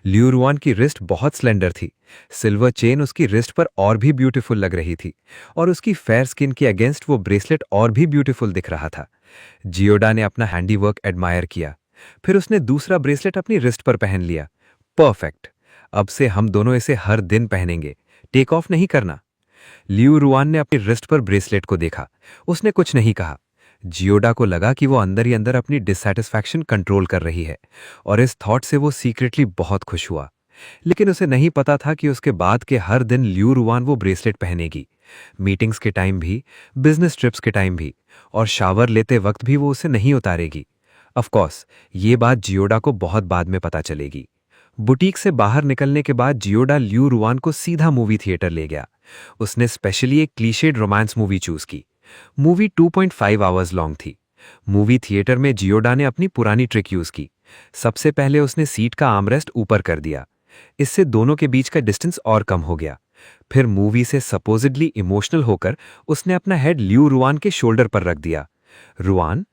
लियू रुआन की रिस्ट बहुत स्लेंडर थी। सिल्वर चेन उसकी रिस्ट पर और भी ब्यूटीफुल लग रही थी और उसकी फेयर स्किन के अगेंस्ट वो ब्रेसलेट और भी ब्यूटीफुल दिख रहा था। जियोडा ने अपना हैंडीवर्क एडमायर किया। फिर उसने दूसरा ब्रेसलेट अपनी रिस्ट पर पहन लिया। परफेक्ट। अब से हम दोनों इसे हर दिन पहनेंगे, टेक ऑफ नहीं करना। लियू रुआन ने अपनी रिस्ट पर ब्रेसलेट को देखा। उसने कुछ नहीं कहा। जियोडा को लगा कि वो अंदर ही अंदर अपनी डिससैटिस्फैक्शन कंट्रोल कर रही है और इस थॉट से वो सीक्रेटली बहुत खुश हुआ। लेकिन उसे नहीं पता था कि उसके बाद के हर दिन लियू रुआन वो ब्रेसलेट पहनेगी। मीटिंग्स के टाइम भी, बिजनेस ट्रिप्स के टाइम भी, और शावर लेते वक्त भी वो उसे नहीं उतारेगी। ऑफकोर्स ये बात जियोडा को बहुत बाद में पता चलेगी। बुटीक से बाहर निकलने के बाद जियोडा लियू रुआन को सीधा मूवी थिएटर ले गया। उसने स्पेशली एक क्लीशेड रोमांस मूवी चूज की। मूवी 2.5 आवर्स लॉन्ग थी। मूवी थिएटर में जियोडा ने अपनी पुरानी ट्रिक यूज की। सबसे पहले उसने सीट का आर्मरेस्ट ऊपर कर दिया। इससे दोनों के बीच का डिस्टेंस और कम हो गया। फिर मूवी से सपोजिडली इमोशनल होकर उसने अपना हेड लियू रुआन के शोल्डर पर रख दिया। रुआन,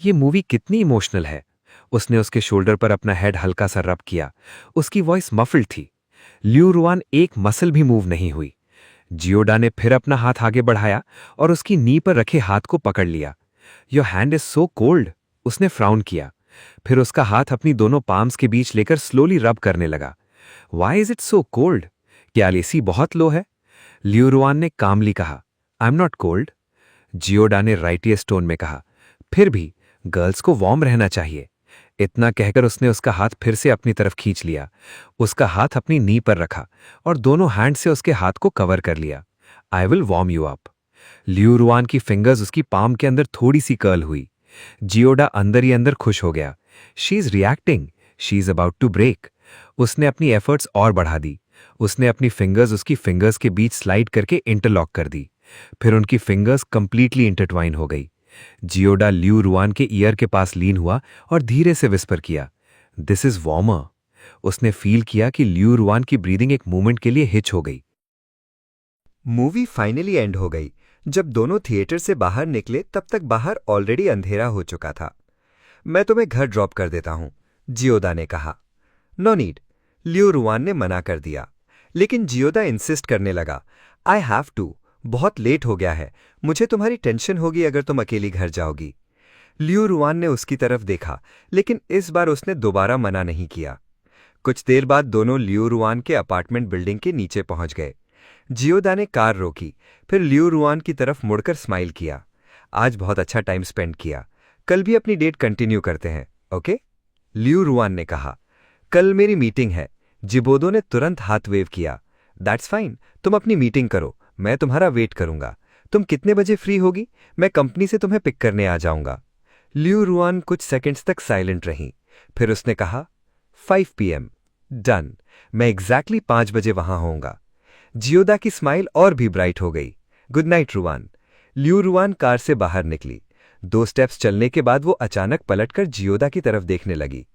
ये मूवी कितनी इमोशनल है। उसने उसके शोल्डर पर अपना हेड हल्का सा रब किया। उसकी वॉइस मफल्ड थी। लियू रुआन एक मसल भी मूव नहीं हुई। जियोडा ने फिर अपना हाथ आगे बढ़ाया और उसकी नी पर रखे हाथ को पकड़ लिया। Your hand is so cold. उसने फ्राउन किया। फिर उसका हाथ अपनी दोनों पाम्स के बीच लेकर स्लोली रब करने लगा। Why is it so cold? क्या एसी बहुत लो है? लियू रुआन ने कामली कहा, आई एम नॉट कोल्ड। जियोडा ने राइटियस टोन में कहा, फिर भी गर्ल्स को वार्म रहना चाहिए। इतना कहकर उसने उसका हाथ फिर से अपनी तरफ खींच लिया। उसका हाथ अपनी नी पर रखा और दोनों हैंड से उसके हाथ को कवर कर लिया। I will warm you up. Liu Ruan की फिंगर्स उसकी पाम के अंदर थोड़ी सी कर्ल हुई। जियोडा अंदर ही अंदर खुश हो गया। She is reacting, she is about to break. उसने अपनी एफर्ट्स और बढ़ा दी। उसने अपनी फिंगर्स उसकी फिंगर्स के बीच स्लाइड करके इंटरलॉक कर दी। फिर उनकी फिंगर्स कंप्लीटली इंटरट्वाइन हो गई। जियोडा लियू रुआन के ईयर के पास लीन हुआ और धीरे से विस्पर किया, दिस इज वार्मर। उसने फील किया कि लियू रुआन की ब्रीदिंग एक मोमेंट के लिए हिच हो गई। मूवी फाइनली एंड हो गई। जब दोनों थिएटर से बाहर निकले तब तक बाहर ऑलरेडी अंधेरा हो चुका था। मैं तुम्हें घर ड्रॉप कर देता हूं, जियोडा ने कहा। नो नीड, लियू रुआन ने मना कर दिया। लेकिन जियोडा इंसिस्ट करने लगा, आई हैव टू, बहुत लेट हो गया है, मुझे तुम्हारी टेंशन होगी अगर तुम अकेली घर जाओगी। लियू रुआन ने उसकी तरफ देखा, लेकिन इस बार उसने दोबारा मना नहीं किया। कुछ देर बाद दोनों लियू रुआन के अपार्टमेंट बिल्डिंग के नीचे पहुंच गए। जियोदा ने कार रोकी, फिर लियू रुआन की तरफ मुड़कर स्माइल किया। आज बहुत अच्छा टाइम स्पेंड किया, कल भी अपनी डेट कंटिन्यू करते हैं, ओके? लियू रुआन ने कहा। कल मेरी मीटिंग है। जिबोदो ने तुरंत हाथ वेव किया। दैट्स फाइन, तुम अपनी मीटिंग करो, मैं तुम्हारा वेट करूंगा। तुम कितने बजे फ्री होगी? मैं कंपनी से तुम्हें पिक करने आ जाऊंगा। लियू रुआन कुछ सेकंड्स तक साइलेंट रही, फिर उसने कहा 5 PM। डन, मैं एग्जैक्टली 5 बजे वहां होऊंगा। जियोदा की स्माइल और भी ब्राइट हो गई। Good night Ruan. Liu Ruan car से बाहर निकली। 2 स्टेप्स चलने के बाद वो अचानक पलटकर जियोदा की तरफ देखने लगी।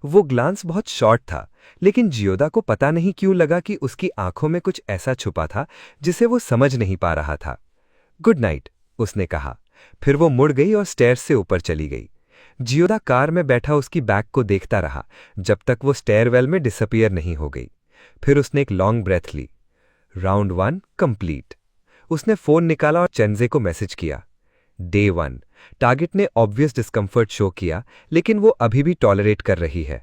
वो ग्लांस बहुत शॉर्ट था, लेकिन जियोदा को पता नहीं क्यों लगा कि उसकी आंखों में कुछ ऐसा छुपा था जिसे वो समझ नहीं पा रहा था। गुड नाइट, उसने कहा। फिर वो मुड़ गई और स्टेयर्स से ऊपर चली गई। जियोदा कार में बैठा उसकी बैग को देखता रहा जब तक वो स्टेयरवेल में डिसअपीयर नहीं हो गई। फिर उसने एक लॉन्ग ब्रेथ ली। Round 1 complete. उसने फोन निकाला और चेंजे को मैसेज किया। डे 1। टारगेट ने ऑब्वियस डिस्कम्फर्ट शो किया, लेकिन वो अभी भी टॉलरेट कर रही है।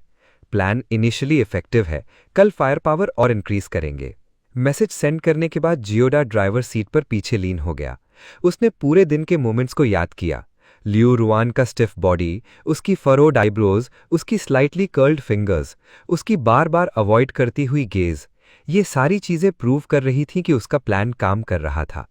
प्लान इनिशियली इफेक्टिव है, कल फायर पावर और इंक्रीज करेंगे। मैसेज सेंड करने के बाद जियोडा ड्राइवर सीट पर पीछे लीन हो गया। उसने पूरे दिन के मोमेंट्स को याद किया। लियू रुआन का स्टिफ बॉडी, उसकी फरोड आईब्रोज, उसकी स्लाइटली कर्ल्ड फिंगर्स, उसकी बार बार अवॉइड करती हुई गेज, ये सारी चीजें प्रूव कर रही थीं कि उसका प्लान काम कर रहा था।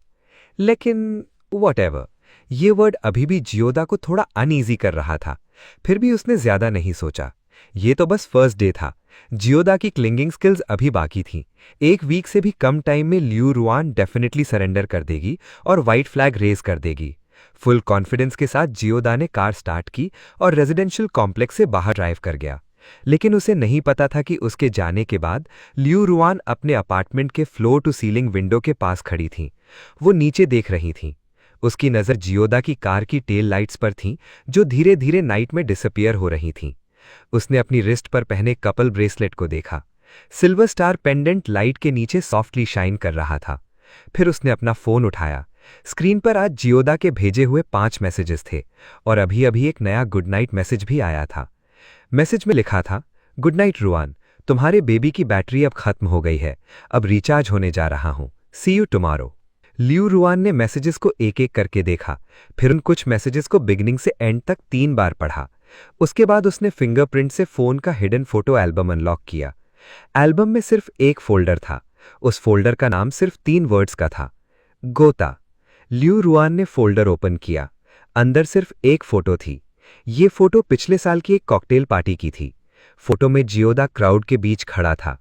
लेकिन व्हाटएवर, ये वर्ड अभी भी जियोदा को थोड़ा अनईजी कर रहा था। फिर भी उसने ज्यादा नहीं सोचा। ये तो बस फर्स्ट डे था। जियोदा की क्लिंगिंग स्किल्स अभी बाकी थीं। 1 वीक से भी कम टाइम में लियू रुआन डेफिनेटली सरेंडर कर देगी और व्हाइट फ्लैग रेज कर देगी। फुल कॉन्फिडेंस के साथ जियोदा ने कार स्टार्ट की और रेजिडेंशियल कॉम्प्लेक्स से बाहर ड्राइव कर गया। लेकिन उसे नहीं पता था कि उसके जाने के बाद लियू रुआन अपने अपार्टमेंट के फ्लोर टू सीलिंग विंडो के पास खड़ी थीं। वो नीचे देख रही थीं। उसकी नज़र जियोदा की कार की टेल लाइट्स पर थीं, जो धीरे धीरे नाइट में डिसअपीयर हो रही थीं। उसने अपनी रिस्ट पर पहने कपल ब्रेसलेट को देखा। सिल्वर स्टार पेंडेंट लाइट के नीचे सॉफ्टली शाइन कर रहा था। फिर उसने अपना फोन उठाया। स्क्रीन पर आज जियोदा के भेजे हुए 5 मैसेजेस थे और अभी अभी एक नया गुड नाइट मैसेज भी आया था। मैसेज में लिखा था, गुड नाइट रुआन, तुम्हारे बेबी की बैटरी अब खत्म हो गई है, अब रिचार्ज होने जा रहा हूं, सी यू टुमारो। लियू रुआन ने मैसेजेस को एक एक करके देखा, फिर उन कुछ मैसेजेस को बिगिनिंग से एंड तक 3 बार पढ़ा। उसके बाद उसने फिंगरप्रिंट से फोन का हिडन फोटो एल्बम अनलॉक किया। एल्बम में सिर्फ एक फोल्डर था। उस फोल्डर का नाम सिर्फ 3 वर्ड्स का था, गोता। लियू रुआन ने फोल्डर ओपन किया। अंदर सिर्फ एक फोटो थी। ये फोटो पिछले साल की एक कॉकटेल पार्टी की थी। फोटो में जियोदा क्राउड के बीच खड़ा था।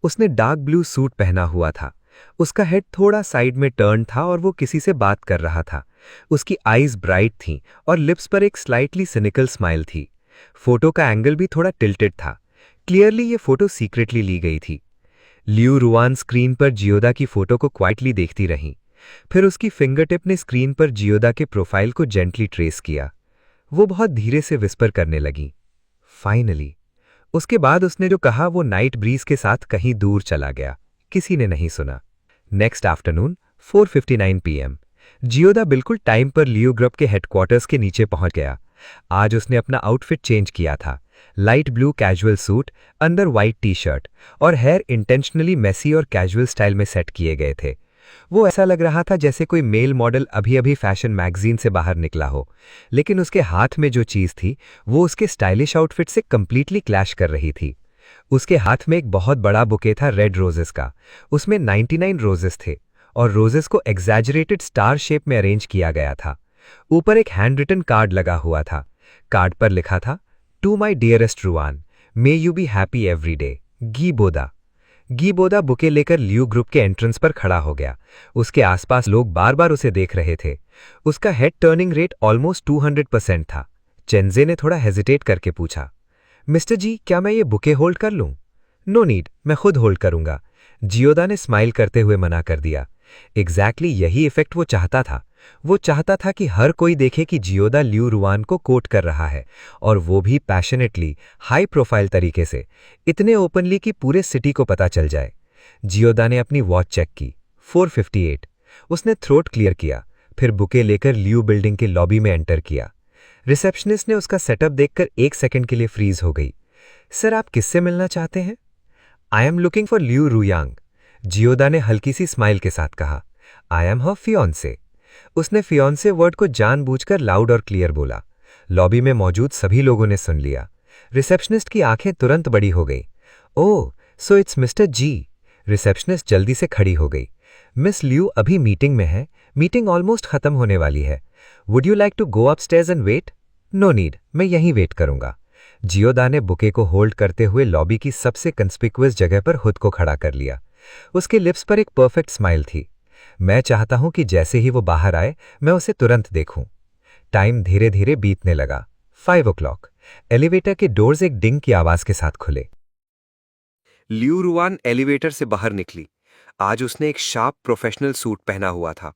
उसने डार्क ब्लू सूट पहना हुआ था। उसका हेड थोड़ा साइड में टर्न था और वो किसी से बात कर रहा था। उसकी आईज ब्राइट थीं और लिप्स पर एक स्लाइटली सिनिकल स्माइल थी। फोटो का एंगल भी थोड़ा टिल्टेड था। क्लियरली ये फोटो सीक्रेटली ली गई थी। लियू रुआन स्क्रीन पर जियोदा की फोटो को क्वाइटली देखती रही। फिर उसकी फिंगरटिप ने स्क्रीन पर जियोदा के प्रोफाइल को जेंटली ट्रेस किया। वो बहुत धीरे से विस्पर करने लगी, फाइनली। उसके बाद उसने जो कहा वो नाइट ब्रीज के साथ कहीं दूर चला गया। किसी ने नहीं सुना। Next afternoon 4:59 PM। जियोदा बिल्कुल टाइम पर लियो ग्रुप के हेडक्वार्टर्स के नीचे पहुंच गया। आज उसने अपना आउटफिट चेंज किया था। लाइट ब्लू कैजुअल सूट, अंदर व्हाइट टी-शर्ट और हेयर इंटेंशनली मेसी और कैजुअल स्टाइल में सेट किए गए थे। वो ऐसा लग रहा था जैसे कोई मेल मॉडल अभी अभी फैशन मैगजीन से बाहर निकला हो। लेकिन उसके हाथ में जो चीज थी वो उसके स्टाइलिश आउटफिट से कंप्लीटली क्लैश कर रही थी। उसके हाथ में एक बहुत बड़ा बुके था रेड रोजेस का। उसमें 99 रोजेस थे और रोजेस को एग्जैजरेटेड स्टार शेप में अरेंज किया गया था। ऊपर एक हैंड रिटन कार्ड लगा हुआ था। कार्ड पर लिखा था, to my dearest Ruan, may you be happy every day, गीबोदा। गीबोदा बुके लेकर लियू ग्रुप के एंट्रेंस पर खड़ा हो गया। उसके आसपास लोग बार बार उसे देख रहे थे। उसका हेड टर्निंग रेट ऑलमोस्ट 200% था। चेंजे ने थोड़ा हेजिटेट करके पूछा, मिस्टर जी, क्या मैं ये बुके होल्ड कर लूं? नो नीड, मैं खुद होल्ड करूंगा। जियोदा ने स्माइल करते हुए मना कर दिया। एग्जैक्टली यही इफेक्ट वो चाहता था। वो चाहता था कि हर कोई देखे कि जियोदा लियू रुआन को कोट कर रहा है, और वो भी पैशनेटली, हाई प्रोफाइल तरीके से, इतने ओपनली कि पूरे सिटी को पता चल जाए। जियोदा ने अपनी वॉच चेक की, 4:58। उसने थ्रोट क्लियर किया, फिर बुके लेकर लियू बिल्डिंग के लॉबी में एंटर किया। रिसेप्शनिस्ट ने उसका सेटअप देखकर 1 सेकंड के लिए फ्रीज हो गई। सर, आप किससे मिलना चाहते हैं? I am looking for Liu Ruyang. Jioda ने हल्की सी स्माइल के साथ कहा, आई एम हर फियोंसे। उसने फियोंसे वर्ड को जानबूझकर लाउड और क्लियर बोला। लॉबी में मौजूद सभी लोगों ने सुन लिया। रिसेप्शनिस्ट की आंखें तुरंत बड़ी हो गई। Oh, so it's mister Ji. Receptionist जल्दी से खड़ी हो गई। मिस ल्यू अभी मीटिंग में है, मीटिंग ऑलमोस्ट खत्म होने वाली है। Would you like to go upstairs and wait? No need, मैं यहीं वेट करूंगा। जियोदा ने बुके को होल्ड करते हुए लॉबी की सबसे कंस्पिक्युअस जगह पर खुद को खड़ा कर लिया। उसके लिप्स पर एक परफेक्ट स्माइल थी। मैं चाहता हूं कि जैसे ही वो बाहर आए मैं उसे तुरंत देखूं। टाइम धीरे धीरे बीतने लगा। 5 o'clock। एलिवेटर के डोर्स एक डिंग की आवाज के साथ खुले। ल्यू रुआन एलिवेटर से बाहर निकली। आज उसने एक शार्प प्रोफेशनल सूट पहना हुआ था,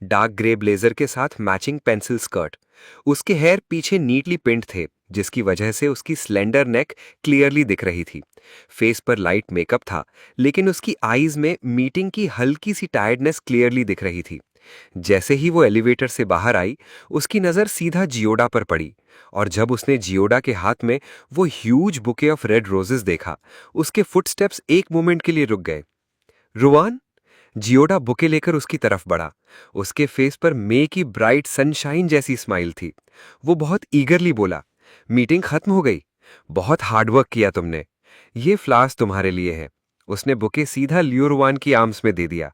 डार्क ग्रे ब्लेजर के साथ मैचिंग पेंसिल स्कर्ट। उसके हेयर पीछे नीटली पिंड थे, जिसकी वजह से उसकी स्लेंडर नेक क्लियरली दिख रही थी। फेस पर लाइट मेकअप था, लेकिन उसकी आईज में मीटिंग की हल्की सी टायर्डनेस क्लियरली दिख रही थी। जैसे ही वो एलिवेटर से बाहर आई, उसकी नज़र सीधा जियोडा पर पड़ी, और जब उसने जियोडा के हाथ में वो huge bouquet of red roses देखा, उसके फुटस्टेप्स एक मोमेंट के लिए रुक गए। रुआन? जियोडा बुके लेकर उसकी तरफ बढ़ा। उसके फेस पर मे की ब्राइट सनशाइन जैसी स्माइल थी। वो बहुत ईगरली बोला, मीटिंग खत्म हो गई। बहुत हार्डवर्क किया तुमने। ये फ्लावर्स तुम्हारे लिए हैं। उसने बुके सीधा लियो रुआन की आर्म्स में दे दिया।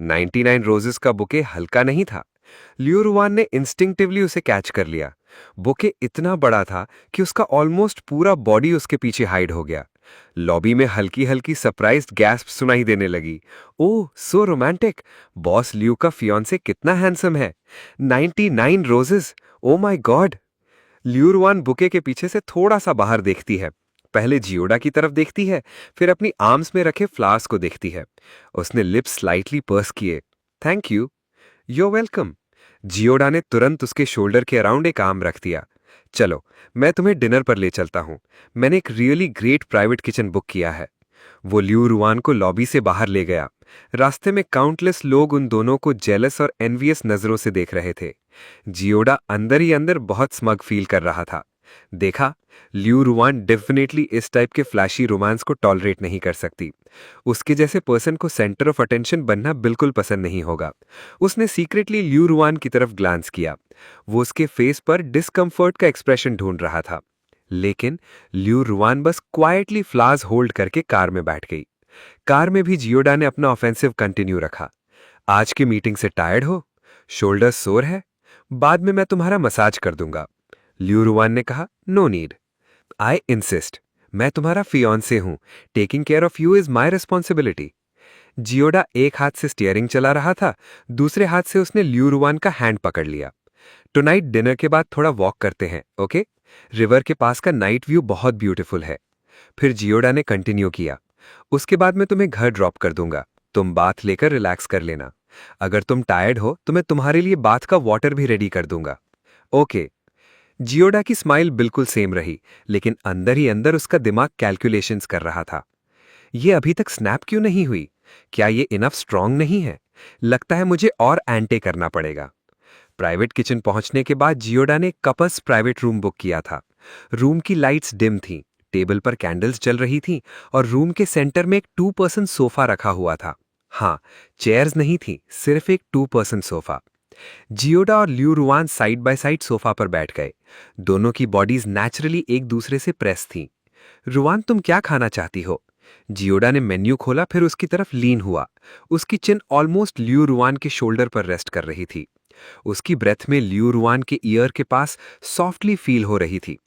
99 रोजेस का बुके हल्का नहीं था। लियो रुआन ने इंस्टिंक्टिवली उसे कैच कर लिया। बुके इतना बड़ा था कि उसका ऑलमोस्ट पूरा बॉडी उसके पीछे हाइड हो गया। लॉबी में हल्की हल्की सरप्राइज्ड गैस्प सुनाई देने लगी। ओह, सो रोमांटिक। बॉस लियो का फियांसे कितना हैंडसम है। 99 roses, oh my God. Leo Ruan bouquet के पीछे से थोड़ा सा बाहर देखती है। पहले जियोडा की तरफ देखती है, फिर अपनी आर्म्स में रखे फ्लावर्स को देखती है। उसने लिप्स स्लाइटली पर्स किए। Thank you. You're welcome. Jioda ने तुरंत उसके शोल्डर के अराउंड एक आर्म रख दिया। चलो, मैं तुम्हें डिनर पर ले चलता हूं। मैंने एक really great private kitchen book किया है। वो लियो रुआन को लॉबी से बाहर ले गया। रास्ते में काउंटलेस लोग उन दोनों को जेलस और एनवियस नजरों से देख रहे थे। जियोडा अंदर ही अंदर बहुत स्मग फील कर रहा था। देखा, लियो रुआन डेफिनेटली इस टाइप के फ्लैशी रोमांस को टॉलरेट नहीं कर सकती। उसके जैसे पर्सन को सेंटर ऑफ अटेंशन बनना बिल्कुल पसंद नहीं होगा। उसने सीक्रेटली लियो रुआन की तरफ ग्लांस किया। वो उसके फेस पर डिस्कम्फर्ट का एक्सप्रेशन ढूंढ रहा था। लेकिन लियो रुआन बस क्वाइटली फ्लावर्स होल्ड करके कार में बैठ गई। कार में भी जियोडा ने अपना ऑफेंसिव कंटिन्यू रखा। आज की मीटिंग से टायर्ड हो? शोल्डर सोर है? बाद में मैं तुम्हारा मसाज कर दूंगा। लियो रुआन ने कहा, नो नीड। I insist. मैं तुम्हारा फियांसे हूं। Taking care of you is my responsibility. Jioda एक हाथ से स्टीयरिंग चला रहा था, दूसरे हाथ से उसने लियो रुआन का हैंड पकड़ लिया। टुनाइट डिनर के बाद थोड़ा वॉक करते हैं, ओके? रिवर के पास का नाइट व्यू बहुत ब्यूटीफुल है। फिर जियोडा ने कंटिन्यू किया, उसके बाद मैं तुम्हें घर ड्रॉप कर दूंगा। तुम बाथ लेकर रिलैक्स कर लेना। अगर तुम टायर्ड हो तो मैं तुम्हारे लिए बाथ का वाटर भी रेडी कर दूंगा। ओके। जियोडा की स्माइल बिल्कुल सेम रही, लेकिन अंदर ही अंदर उसका दिमाग कैलकुलेशंस कर रहा था। ये अभी तक स्नैप क्यों नहीं हुई? क्या ये इनफ स्ट्रांग नहीं है? लगता है मुझे और एंटे करना पड़ेगा। प्राइवेट किचन पहुंचने के बाद जियोडा ने कपल्स प्राइवेट रूम बुक किया था। रूम की लाइट्स डिम थीं, टेबल पर कैंडल्स जल रही थीं और रूम के सेंटर में एक 2 पर्सन सोफा रखा हुआ था। हाँ, चेयर्स नहीं थी, सिर्फ एक 2 पर्सन सोफा। जियोडा और Liu Ruan side by side sofa पर बैठ गए। दोनों की बॉडीज नेचुरली एक दूसरे से प्रेस थीं। रुआन, तुम क्या खाना चाहती हो? जियोडा ने मेन्यू खोला, फिर उसकी तरफ लीन हुआ। उसकी चिन ऑलमोस्ट लियो रुआन के शोल्डर पर रेस्ट कर रही थी। उसकी ब्रेथ में लियो रुआन के ईयर के पास सॉफ्टली फील हो रही थी।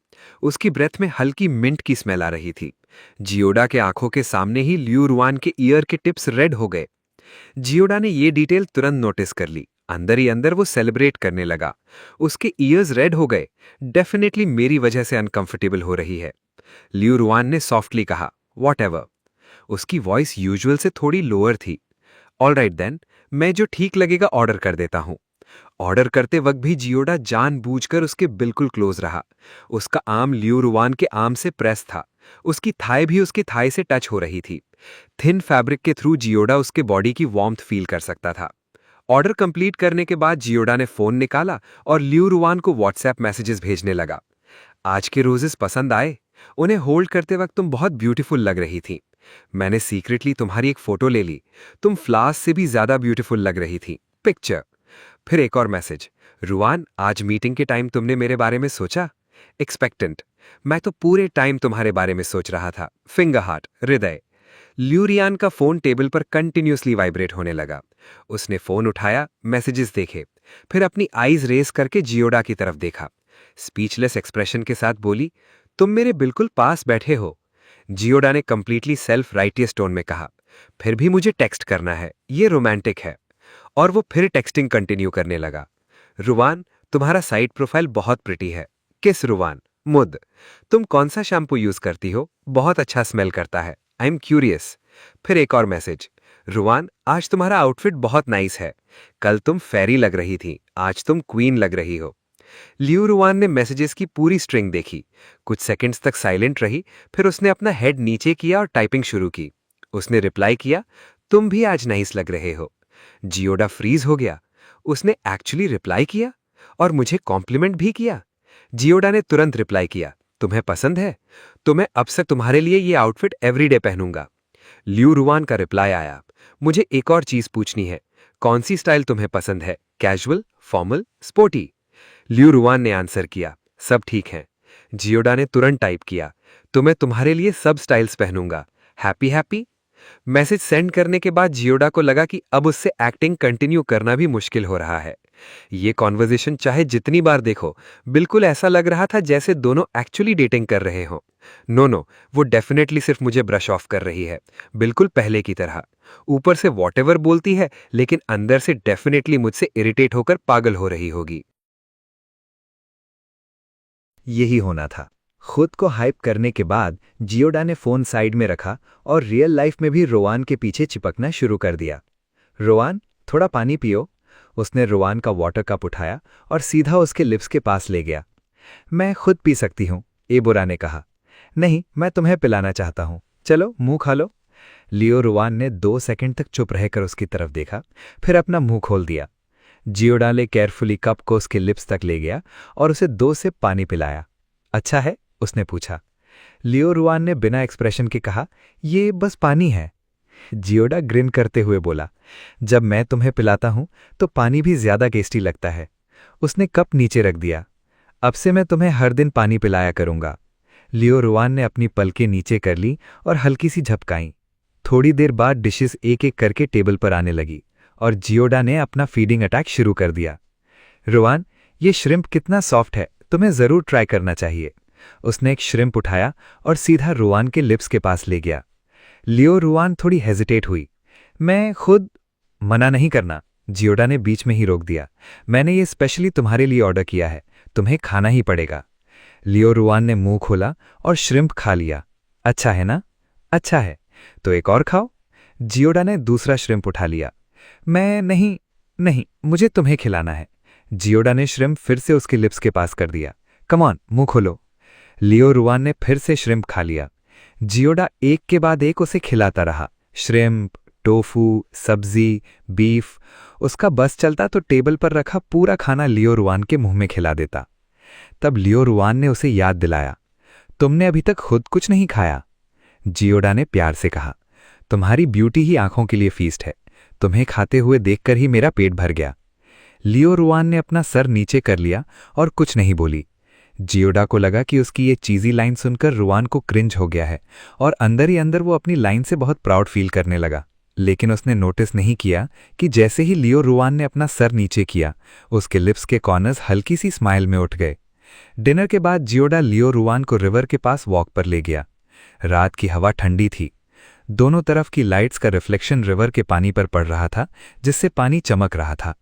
उसकी ब्रेथ में हल्की मिंट की स्मेल आ रही थी। जियोडा के आंखों के सामने ही लियो रुआन के ईयर के टिप्स रेड हो गए। जियोडा ने ये डिटेल तुरंत नोटिस कर ली। अंदर ही अंदर वो सेलिब्रेट करने लगा। उसके ईयर्स रेड हो गए। डेफिनेटली मेरी वजह से अनकंफर्टेबल हो रही है। लियो रुआन ने सॉफ्टली कहा, व्हाटएवर। उसकी वॉइस यूजुअल से थोड़ी लोअर थी। ऑलराइट देन, मैं जो ठीक लगेगा ऑर्डर कर देता हूं। ऑर्डर करते वक्त भी जियोडा जानबूझकर उसके बिल्कुल क्लोज रहा। उसका आर्म लियो रुआन के आर्म से प्रेस था। उसकी थाई भी उसकी थाई से टच हो रही थी। थिन फैब्रिक के थ्रू जियोडा उसके बॉडी की वार्मथ फील कर सकता था। ऑर्डर कंप्लीट करने के बाद जियोडा ने फोन निकाला और लियो रुआन को व्हाट्सएप मैसेजेस भेजने लगा। आज के रोजेस पसंद आए? उन्हें होल्ड करते वक्त तुम बहुत ब्यूटीफुल लग रही थी। मैंने सीक्रेटली तुम्हारी एक फोटो ले ली। तुम फ्लावर्स से भी ज्यादा ब्यूटीफुल लग रही थी। पिक्चर। फिर एक और मैसेज। रुआन, आज मीटिंग के टाइम तुमने मेरे बारे में सोचा? एक्सपेक्टेंट। मैं तो पूरे टाइम तुम्हारे बारे में सोच रहा था। फिंगर हार्ट, हृदय। ल्यूरियान का फोन टेबल पर कंटिन्यूसली वाइब्रेट होने लगा। उसने फोन उठाया, मैसेजेस देखे, फिर अपनी आईज रेस करके जियोडा की तरफ देखा। स्पीचलेस एक्सप्रेशन के साथ बोली, तुम मेरे बिल्कुल पास बैठे हो। जियोडा ने कंप्लीटली सेल्फ राइटियस टोन में कहा, फिर भी मुझे टेक्स्ट करना है, ये रोमांटिक है। और वो फिर टेक्स्टिंग कंटिन्यू करने लगा। रुवान, तुम्हारा साइड प्रोफाइल बहुत प्रिटी है। किस रुवान, मुद। तुम कौन सा शैम्पू यूज करती हो? बहुत अच्छा स्मेल करता है। I am curious. फिर एक और मैसेज। रुवान, आज तुम्हारा आउटफिट बहुत नाइस है। कल तुम फेरी लग रही थी, आज तुम क्वीन लग रही हो। लियू रुआन ने मैसेजेस की पूरी स्ट्रिंग देखी, कुछ सेकंड्स तक साइलेंट रही, फिर उसने अपना हेड नीचे किया और टाइपिंग शुरू की। उसने रिप्लाई किया, तुम भी आज नाइस लग रहे हो। जियोडा फ्रीज हो गया। उसने एक्चुअली रिप्लाई किया और मुझे कॉम्प्लीमेंट भी किया। जियोडा ने तुरंत रिप्लाई किया, तुम्हें पसंद है? तो मैं अब से तुम्हारे लिए ये आउटफिट एवरीडे पहनूंगा। लियू रुआन का रिप्लाई आया, मुझे एक और चीज पूछनी है, कौन सी स्टाइल तुम्हें पसंद है? Casual, formal, sporty? Liu Ruan ने आंसर किया, सब ठीक है। जियोडा ने तुरंत टाइप किया, तो मैं तुम्हारे लिए सब स्टाइल्स पहनूंगा। Happy happy? मैसेज सेंड करने के बाद जियोडा को लगा कि अब उससे एक्टिंग कंटिन्यू करना भी मुश्किल हो रहा है। ये कॉन्वर्जेशन चाहे जितनी बार देखो, बिल्कुल ऐसा लग रहा था जैसे दोनों एक्चुअली डेटिंग कर रहे हों। नो, वो डेफिनेटली सिर्फ मुझे ब्रश ऑफ कर रही है, बिल्कुल पहले की तरह। ऊपर से वॉटेवर बोलती है, लेकिन अंदर से डेफिनेटली मुझसे इरिटेट होकर पागल हो रही होगी। यही होना था। खुद को हाइप करने के बाद जियोडा ने फोन साइड में रखा और रियल लाइफ में भी रोवान के पीछे चिपकना शुरू कर दिया। रोवान, थोड़ा पानी पियो। उसने रोवान का वाटर कप उठाया और सीधा उसके लिप्स के पास ले गया। मैं खुद पी सकती हूँ, एबोरा ने कहा। नहीं, मैं तुम्हें पिलाना चाहता हूँ, चलो मुंह खा लो। लियो रोवान ने 2 सेकंड तक चुप रहकर उसकी तरफ देखा, फिर अपना मुंह खोल दिया। जियोडा ने केयरफुली कप को उसके लिप्स तक ले गया और उसे 2 सिप पानी पिलाया। अच्छा है? उसने पूछा। लियो रुआन ने बिना एक्सप्रेशन के कहा, ये बस पानी है। जियोडा ग्रिन करते हुए बोला, जब मैं तुम्हें पिलाता हूं तो पानी भी ज्यादा टेस्टी लगता है। उसने कप नीचे रख दिया। अब से मैं तुम्हें हर दिन पानी पिलाया करूंगा। लियो रुआन ने अपनी पलकें नीचे कर ली और हल्की सी झपकाई। थोड़ी देर बाद डिशेस एक एक करके टेबल पर आने लगी और जियोडा ने अपना फीडिंग अटैक शुरू कर दिया। रुआन, ये श्रिम्प कितना सॉफ्ट है, तुम्हें जरूर ट्राई करना चाहिए। उसने एक श्रिम्प उठाया और सीधा रुआन के लिप्स के पास ले गया। लियो रुआन थोड़ी हेजिटेट हुई। मैं खुद मना नहीं करना, जियोडा ने बीच में ही रोक दिया। मैंने ये स्पेशली तुम्हारे लिए ऑर्डर किया है, तुम्हें खाना ही पड़ेगा। लियो रुआन ने मुंह खोला और श्रिम्प खा लिया। अच्छा है ना? अच्छा है, तो एक और खाओ। जियोडा ने दूसरा श्रिम्प उठा लिया। मैं नहीं, मुझे तुम्हें खिलाना है। जियोडा ने श्रिम्प फिर से उसके लिप्स के पास कर दिया। कम ऑन, मुंह खोलो। लियो रुआन ने फिर से श्रिम्प खा लिया। जियोडा एक के बाद एक उसे खिलाता रहा। श्रिम्प, टोफू, सब्जी, बीफ। उसका बस चलता तो टेबल पर रखा पूरा खाना लियो रुआन के मुंह में खिला देता। तब लियो रुआन ने उसे याद दिलाया, तुमने अभी तक खुद कुछ नहीं खाया। जियोडा ने प्यार से कहा, तुम्हारी ब्यूटी ही आंखों के लिए फीस्ट है, तुम्हें खाते हुए देखकर ही मेरा पेट भर गया। लियो रुआन ने अपना सर नीचे कर लिया और कुछ नहीं बोली। जियोडा को लगा कि उसकी ये चीज़ी लाइन सुनकर रुआन को क्रिंज हो गया है और अंदर ही अंदर वो अपनी लाइन से बहुत प्राउड फील करने लगा। लेकिन उसने नोटिस नहीं किया कि जैसे ही लियो रुआन ने अपना सर नीचे किया, उसके लिप्स के कॉर्नर्स हल्की सी स्माइल में उठ गए। डिनर के बाद जियोडा लियो रुआन को रिवर के पास वॉक पर ले गया। रात की हवा ठंडी थी। दोनों तरफ की लाइट्स का रिफ्लेक्शन रिवर के पानी पर पड़ रहा था, जिससे पानी चमक रहा था।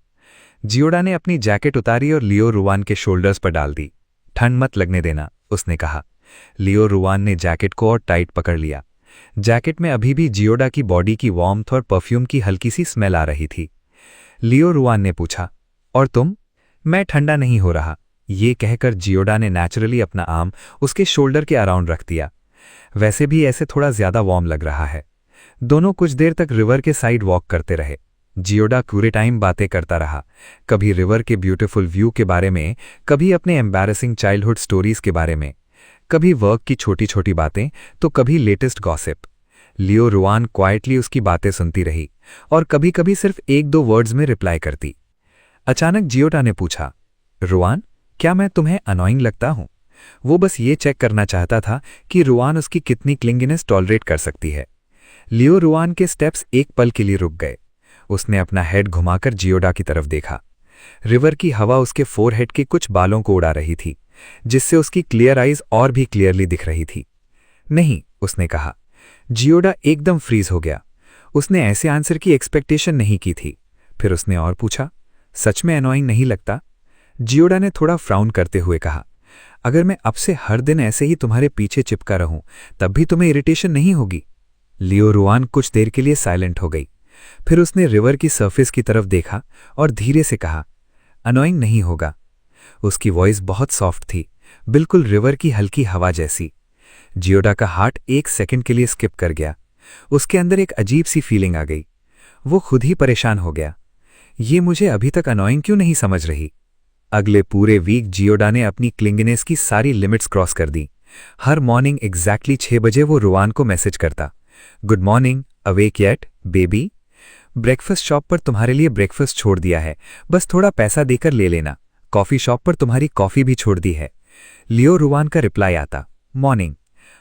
जियोडा ने अपनी जैकेट उतारी और लियो रुआन के शोल्डर्स पर डाल दी। ठंड मत लगने देना, उसने कहा। लियो रुआन ने जैकेट को और टाइट पकड़ लिया। जैकेट में अभी भी जियोडा की बॉडी की वार्मथ और परफ्यूम की हल्की सी स्मेल आ रही थी। लियो रुआन ने पूछा, और तुम? मैं ठंडा नहीं हो रहा, ये कहकर जियोडा ने नेचुरली अपना आर्म उसके शोल्डर के अराउंड रख दिया। वैसे भी ऐसे थोड़ा ज्यादा वार्म लग रहा है। दोनों कुछ देर तक रिवर के साइड वॉक करते रहे। जियोडा पूरे टाइम बातें करता रहा, कभी रिवर के ब्यूटीफुल व्यू के बारे में, कभी अपने एम्बैरेसिंग चाइल्डहुड स्टोरीज के बारे में, कभी वर्क की छोटी छोटी बातें, तो कभी लेटेस्ट गॉसिप। लियो रुआन क्वाइटली उसकी बातें सुनती रही और कभी-कभी सिर्फ एक दो वर्ड्स में रिप्लाई करती। अचानक जियोडा ने पूछा, रुआन, क्या मैं तुम्हें अनोइंग लगता हूं? वो बस ये चेक करना चाहता था कि रुआन उसकी कितनी क्लिंगिनेस टॉलरेट कर सकती है। लियो रुआन के स्टेप्स एक पल के लिए रुक गए। उसने अपना हेड घुमाकर जियोडा की तरफ देखा। रिवर की हवा उसके फोरहेड के कुछ बालों को उड़ा रही थी, जिससे उसकी क्लियर आइज और भी क्लियरली दिख रही थी। नहीं, उसने कहा। जियोडा एकदम फ्रीज हो गया। उसने ऐसे आंसर की एक्सपेक्टेशन नहीं की थी। फिर उसने और पूछा, सच में अनोइंग नहीं लगता? जियोडा ने थोड़ा फ्राउन करते हुए कहा, अगर मैं अब से हर दिन ऐसे ही तुम्हारे पीछे चिपका रहूं तब भी तुम्हें इरिटेशन नहीं होगी? लियो रुआन कुछ देर के लिए साइलेंट हो गई। फिर उसने रिवर की सरफेस की तरफ देखा और धीरे से कहा, अनोइंग नहीं होगा। उसकी वॉइस बहुत सॉफ्ट थी, बिल्कुल रिवर की हल्की हवा जैसी। जियोडा का हार्ट एक सेकंड के लिए स्किप कर गया। उसके अंदर एक अजीब सी फीलिंग आ गई। वो खुद ही परेशान हो गया। ये मुझे अभी तक अनोइंग क्यों नहीं समझ रही? अगले पूरे वीक जियोडा ने अपनी क्लिंगिनेस की सारी लिमिट्स क्रॉस कर दी। हर मॉर्निंग एग्जैक्टली 6 बजे वो रुआन को मैसेज करता, good morning, awake yet baby? Breakfast shop पर तुम्हारे लिए ब्रेकफास्ट छोड़ दिया है, बस थोड़ा पैसा देकर ले लेना। कॉफी शॉप पर तुम्हारी कॉफी भी छोड़ दी है। लियो रुआन का रिप्लाई आता, मॉर्निंग।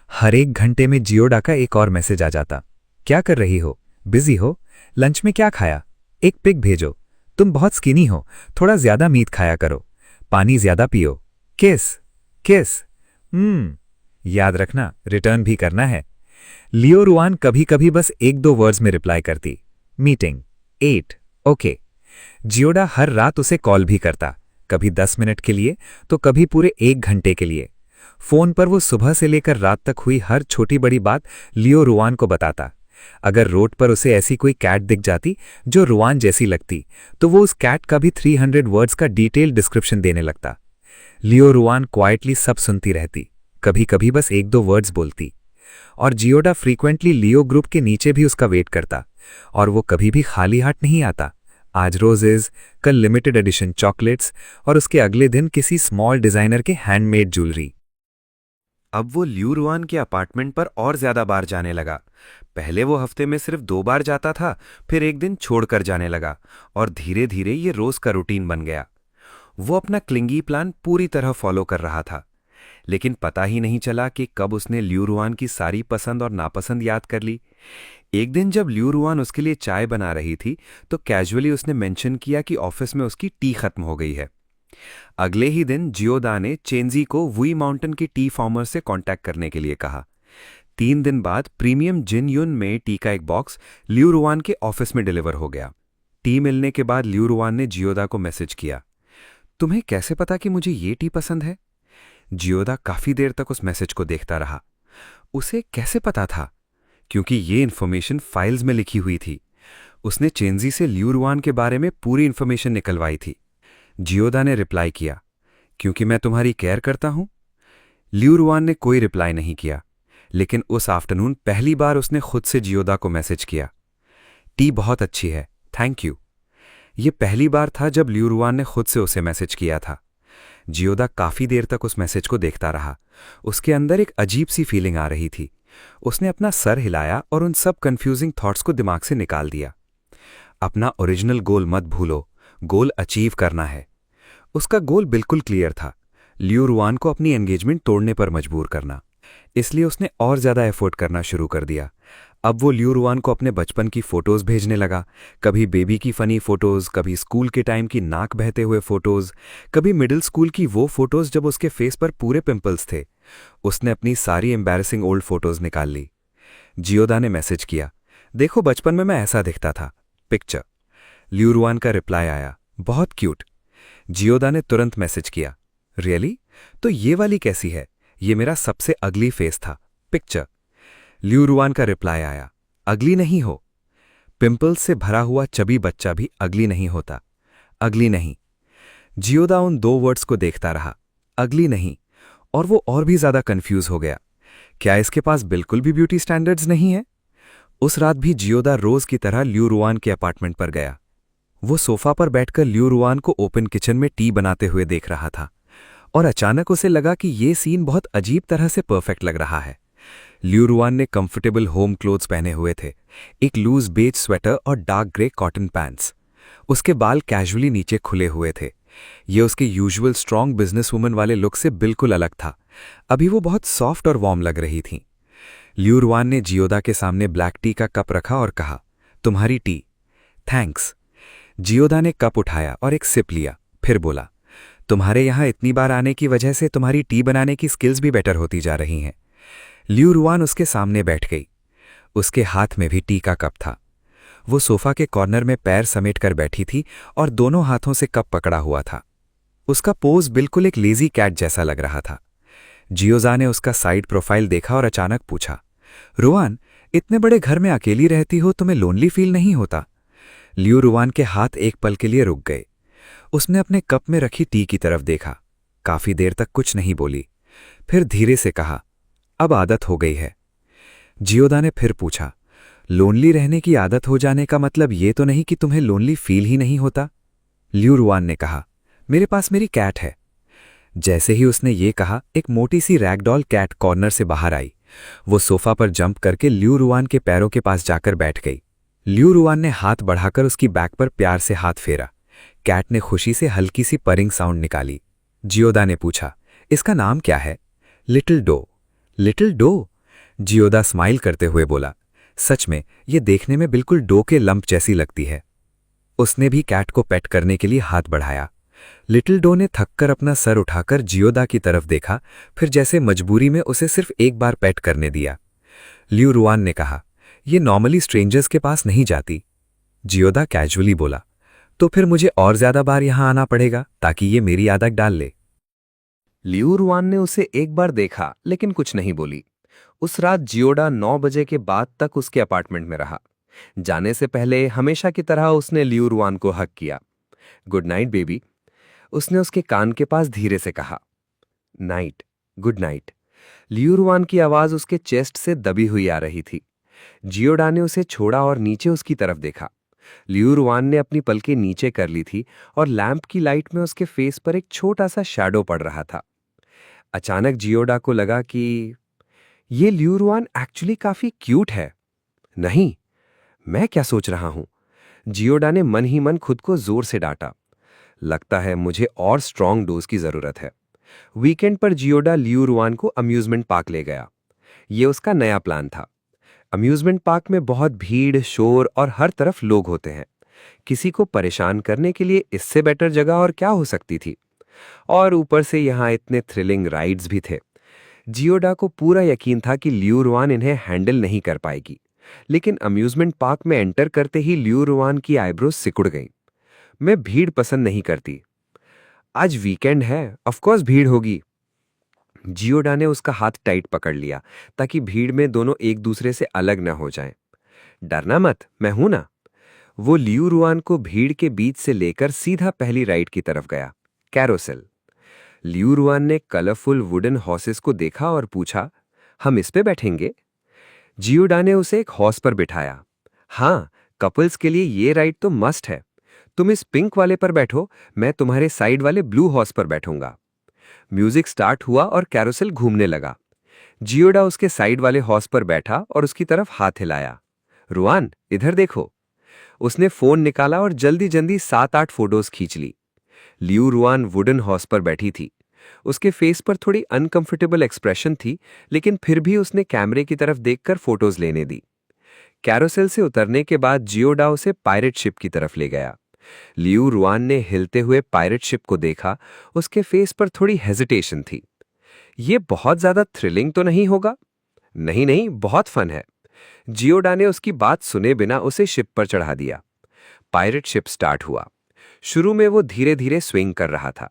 हर एक घंटे में जियोडा का एक और मैसेज आ जाता, क्या कर रही हो? बिजी हो? लंच में क्या खाया? एक पिक भेजो। तुम बहुत स्किनी हो, थोड़ा ज्यादा मीट खाया करो। पानी ज्यादा पियो। किस किस। याद रखना, रिटर्न भी करना है। लियो रुआन कभी कभी बस एक दो वर्ड्स में रिप्लाई करती, मीटिंग 8 ओके। जियोडा हर रात उसे कॉल भी करता, कभी 10 मिनट के लिए तो कभी पूरे 1 घंटे के लिए। फोन पर वो सुबह से लेकर रात तक हुई हर छोटी बड़ी बात लियो रुआन को बताता। अगर रोड पर उसे ऐसी कोई कैट दिख जाती जो रुआन जैसी लगती तो वो उस कैट का भी 300 वर्ड्स का डिटेल डिस्क्रिप्शन देने लगता। लियो रुआन क्वाइटली सब सुनती रहती, कभी कभी बस एक दो वर्ड्स बोलती। और जियोडा फ्रीक्वेंटली लियो ग्रुप के नीचे भी उसका वेट करता, और वो कभी भी खाली हाथ नहीं आता। आज रोजेज, कल लिमिटेड एडिशन चॉकलेट्स और उसके अगले दिन किसी स्मॉल डिजाइनर के हैंडमेड ज्वेलरी। अब वो लियो रुआन के अपार्टमेंट पर और ज्यादा बार जाने लगा। पहले वो हफ्ते में सिर्फ 2 बार जाता था, फिर एक दिन छोड़कर जाने लगा, और धीरे धीरे ये रोज का रूटीन बन गया। वो अपना क्लिंगी प्लान पूरी तरह फॉलो कर रहा था, लेकिन पता ही नहीं चला कि कब उसने लियो रुआन की सारी पसंद और नापसंद याद कर ली। एक दिन जब लियो रुआन उसके लिए चाय बना रही थी तो कैजुअली उसने मेंशन किया कि ऑफिस में उसकी टी खत्म हो गई है। अगले ही दिन जियोडा ने चेंजी को वुई माउंटेन के टी फार्मर से कांटेक्ट करने के लिए कहा। 3 दिन बाद प्रीमियम जिन युन में टी का एक बॉक्स लियो रुआन के ऑफिस में डिलीवर हो गया। टी मिलने के बाद लियो रुआन ने जियोडा को मैसेज किया, तुम्हें कैसे पता कि मुझे ये टी पसंद है? जियोडा काफी देर तक उस मैसेज को देखता रहा। उसे कैसे पता था? क्योंकि ये इन्फॉर्मेशन फाइल्स में लिखी हुई थी। उसने चेंजी से लियो रुआन के बारे में पूरी इन्फॉर्मेशन निकलवाई थी। जियोडा ने रिप्लाई किया, क्योंकि मैं तुम्हारी केयर करता हूं। लियो रुआन ने कोई रिप्लाई नहीं किया, लेकिन उस आफ्टरनून पहली बार उसने खुद से जियोडा को मैसेज किया, टी बहुत अच्छी है, थैंक यू। ये पहली बार था जब लियो रुआन ने खुद से उसे मैसेज किया था। जियोडा काफी देर तक उस मैसेज को देखता रहा। उसके अंदर एक अजीब सी फीलिंग आ रही थी। उसने अपना सर हिलाया और उन सब कंफ्यूजिंग थॉट्स को दिमाग से निकाल दिया। अपना ओरिजिनल गोल मत भूलो, गोल अचीव करना है। उसका गोल बिल्कुल क्लियर था, लियो रुआन को अपनी एंगेजमेंट तोड़ने पर मजबूर करना। इसलिए उसने और ज्यादा एफर्ट करना शुरू कर दिया। अब वो लियो रुआन को अपने बचपन की फोटोज भेजने लगा, कभी बेबी की फनी फोटोज, कभी स्कूल के टाइम की नाक बहते हुए फोटोज, कभी मिडिल स्कूल की वो फोटोज जब उसके फेस पर पूरे पिंपल्स थे। उसने अपनी सारी एम्बैरेसिंग ओल्ड फोटोज निकाल ली। जियोडा ने मैसेज किया, देखो बचपन में मैं ऐसा दिखता था, पिक्चर। लियो रुआन का रिप्लाई आया, बहुत क्यूट। जियोडा ने तुरंत मैसेज किया, रियली? तो ये वाली कैसी है? ये मेरा सबसे अगली फेस था, पिक्चर। लियो रुआन का रिप्लाई आया, अगली नहीं हो। पिंपल्स से भरा हुआ चबी बच्चा भी अगली नहीं होता, अगली नहीं। जियोडा उन 2 वर्ड्स को देखता रहा, अगली नहीं, और वो और भी ज्यादा कंफ्यूज हो गया। क्या इसके पास बिल्कुल भी ब्यूटी स्टैंडर्ड्स नहीं है? उस रात भी जियोडा रोज की तरह लियो रुआन के अपार्टमेंट पर गया। वो सोफा पर बैठकर लियो रुआन को ओपन किचन में टी बनाते हुए देख रहा था, और अचानक उसे लगा कि ये सीन बहुत अजीब तरह से परफेक्ट लग रहा है। लियू रुआन ने कंफर्टेबल होम क्लोथ्स पहने हुए थे, एक लूज बेज स्वेटर और डार्क ग्रे कॉटन पैंट्स। उसके बाल कैजुअली नीचे खुले हुए थे। ये उसके यूजुअल स्ट्रॉन्ग बिजनेस वुमन वाले लुक से बिल्कुल अलग था। अभी वो बहुत सॉफ्ट और वार्म लग रही थीं। लियू रुआन ने जियोदा के सामने ब्लैक टी का कप रखा और कहा, तुम्हारी टी। थैंक्स। जियोदा ने कप उठाया और एक सिप लिया, फिर बोला, तुम्हारे यहाँ इतनी बार आने की वजह से तुम्हारी टी बनाने की स्किल्स भी बेटर होती जा रही हैं। लियू रुआन उसके सामने बैठ गई। उसके हाथ में भी टी का कप था। वो सोफा के कॉर्नर में पैर समेटकर बैठी थी और दोनों हाथों से कप पकड़ा हुआ था। उसका पोज बिल्कुल एक लेजी कैट जैसा लग रहा था। जियोजा ने उसका साइड प्रोफाइल देखा और अचानक पूछा, रुआन, इतने बड़े घर में अकेली रहती हो, तुम्हें लोनली फील नहीं होता? लियू रुआन के हाथ एक पल के लिए रुक गए। उसने अपने कप में रखी टी की तरफ देखा। काफी देर तक कुछ नहीं बोली, फिर धीरे से कहा, अब आदत हो गई है। जियोदा ने फिर पूछा, लोनली रहने की आदत हो जाने का मतलब ये तो नहीं कि तुम्हें लोनली फील ही नहीं होता? लियू रुआन ने कहा, मेरे पास मेरी कैट है। जैसे ही उसने ये कहा, एक मोटी सी रैगडॉल कैट कॉर्नर से बाहर आई। वो सोफा पर जंप करके लियू रुआन के पैरों के पास जाकर बैठ गई। लियू रुआन ने हाथ बढ़ाकर उसकी बैक पर प्यार से हाथ फेरा। कैट ने खुशी से हल्की सी परिंग साउंड निकाली। जियोदा ने पूछा, इसका नाम क्या है? Little doe. Little doe? Jioda smile करते हुए बोला, सच में ये देखने में बिल्कुल डो के लंप जैसी लगती है। उसने भी कैट को पेट करने के लिए हाथ बढ़ाया। लिटिल डो ने थककर अपना सर उठाकर जियोदा की तरफ देखा, फिर जैसे मजबूरी में उसे सिर्फ एक बार पेट करने दिया। लियू रुआन ने कहा, ये नॉर्मली स्ट्रेंजर्स के पास नहीं जाती। जियोदा कैजुअली बोला, तो फिर मुझे और ज्यादा बार यहां आना पड़ेगा ताकि ये मेरी आदत डाल ले। लियू रुआन ने उसे एक बार देखा लेकिन कुछ नहीं बोली। उस रात जियोडा 9 बजे के बाद तक उसके अपार्टमेंट में रहा। जाने से पहले हमेशा की तरह उसने लियू रुआन को हक किया। गुड नाइट बेबी, उसने उसके कान के पास धीरे से कहा। Night, good night. Liu Ruan की आवाज उसके चेस्ट से दबी हुई आ रही थी। जियोडा ने उसे छोड़ा और नीचे उसकी तरफ देखा। लियू रुआन ने अपनी पलकें नीचे कर ली थी और लैंप की लाइट में उसके फेस पर एक छोटा सा शैडो पड़ रहा था। अचानक जियोडा को लगा कि ये लियू रुआन एक्चुअली काफी क्यूट है। नहीं, मैं क्या सोच रहा हूं? जियोडा ने मन ही मन खुद को जोर से डांटा। लगता है मुझे और स्ट्रॉन्ग डोज की जरूरत है। वीकेंड पर जियोडा लियू रुआन को अम्यूजमेंट पार्क ले गया। ये उसका नया प्लान था। अम्यूजमेंट पार्क में बहुत भीड़, शोर और हर तरफ लोग होते हैं। किसी को परेशान करने के लिए इससे बेटर जगह और क्या हो सकती थी? और ऊपर से यहाँ इतने थ्रिलिंग राइड्स भी थे। जियोडा को पूरा यकीन था कि लियू रुआन इन्हें हैंडल नहीं कर पाएगी, लेकिन अम्यूजमेंट पार्क में एंटर करते ही लियू रुआन की आईब्रोज सिकुड़ गईं। मैं भीड़ पसंद नहीं करती। आज वीकेंड है, ऑफ कोर्स भीड़ होगी। जियोडा ने उसका हाथ टाइट पकड़ लिया ताकि भीड़ में दोनों एक दूसरे से अलग न हो जाएं। डरना मत, मैं हूं ना। वो लियू रुआन को भीड़ के बीच से लेकर सीधा पहली राइड की तरफ गया, कैरोसेल। लियू रुआन ने कलरफुल वुडन हॉर्सेस को देखा और पूछा, हम इस पे बैठेंगे? जियोडा ने उसे एक हॉर्स पर बिठाया। हाँ, कपल्स के लिए ये राइड तो मस्ट है। तुम इस पिंक वाले पर बैठो, मैं तुम्हारे साइड वाले ब्लू हॉर्स पर बैठूंगा। म्यूजिक स्टार्ट हुआ और कैरोसेल घूमने लगा। जियोडा उसके साइड वाले हॉर्स पर बैठा और उसकी तरफ हाथ हिलाया। रुआन, इधर देखो। उसने फोन निकाला और जल्दी जल्दी 7-8 फोटोज खींच ली। लियू रुआन वुडन हॉर्स पर बैठी थी। उसके फेस पर थोड़ी अनकंफर्टेबल एक्सप्रेशन थी, लेकिन फिर भी उसने कैमरे की तरफ देखकर फोटोज लेने दी। कैरोसेल से उतरने के बाद जियोडा उसे पायरेट शिप की तरफ ले गया। लियू रुआन ने हिलते हुए पायरेट शिप को देखा। उसके फेस पर थोड़ी हेजिटेशन थी। ये बहुत ज्यादा थ्रिलिंग तो नहीं होगा? नहीं नहीं, बहुत फन है। जियोडा ने उसकी बात सुने बिना उसे शिप पर चढ़ा दिया। पायरेट शिप स्टार्ट हुआ। शुरू में वो धीरे धीरे स्विंग कर रहा था।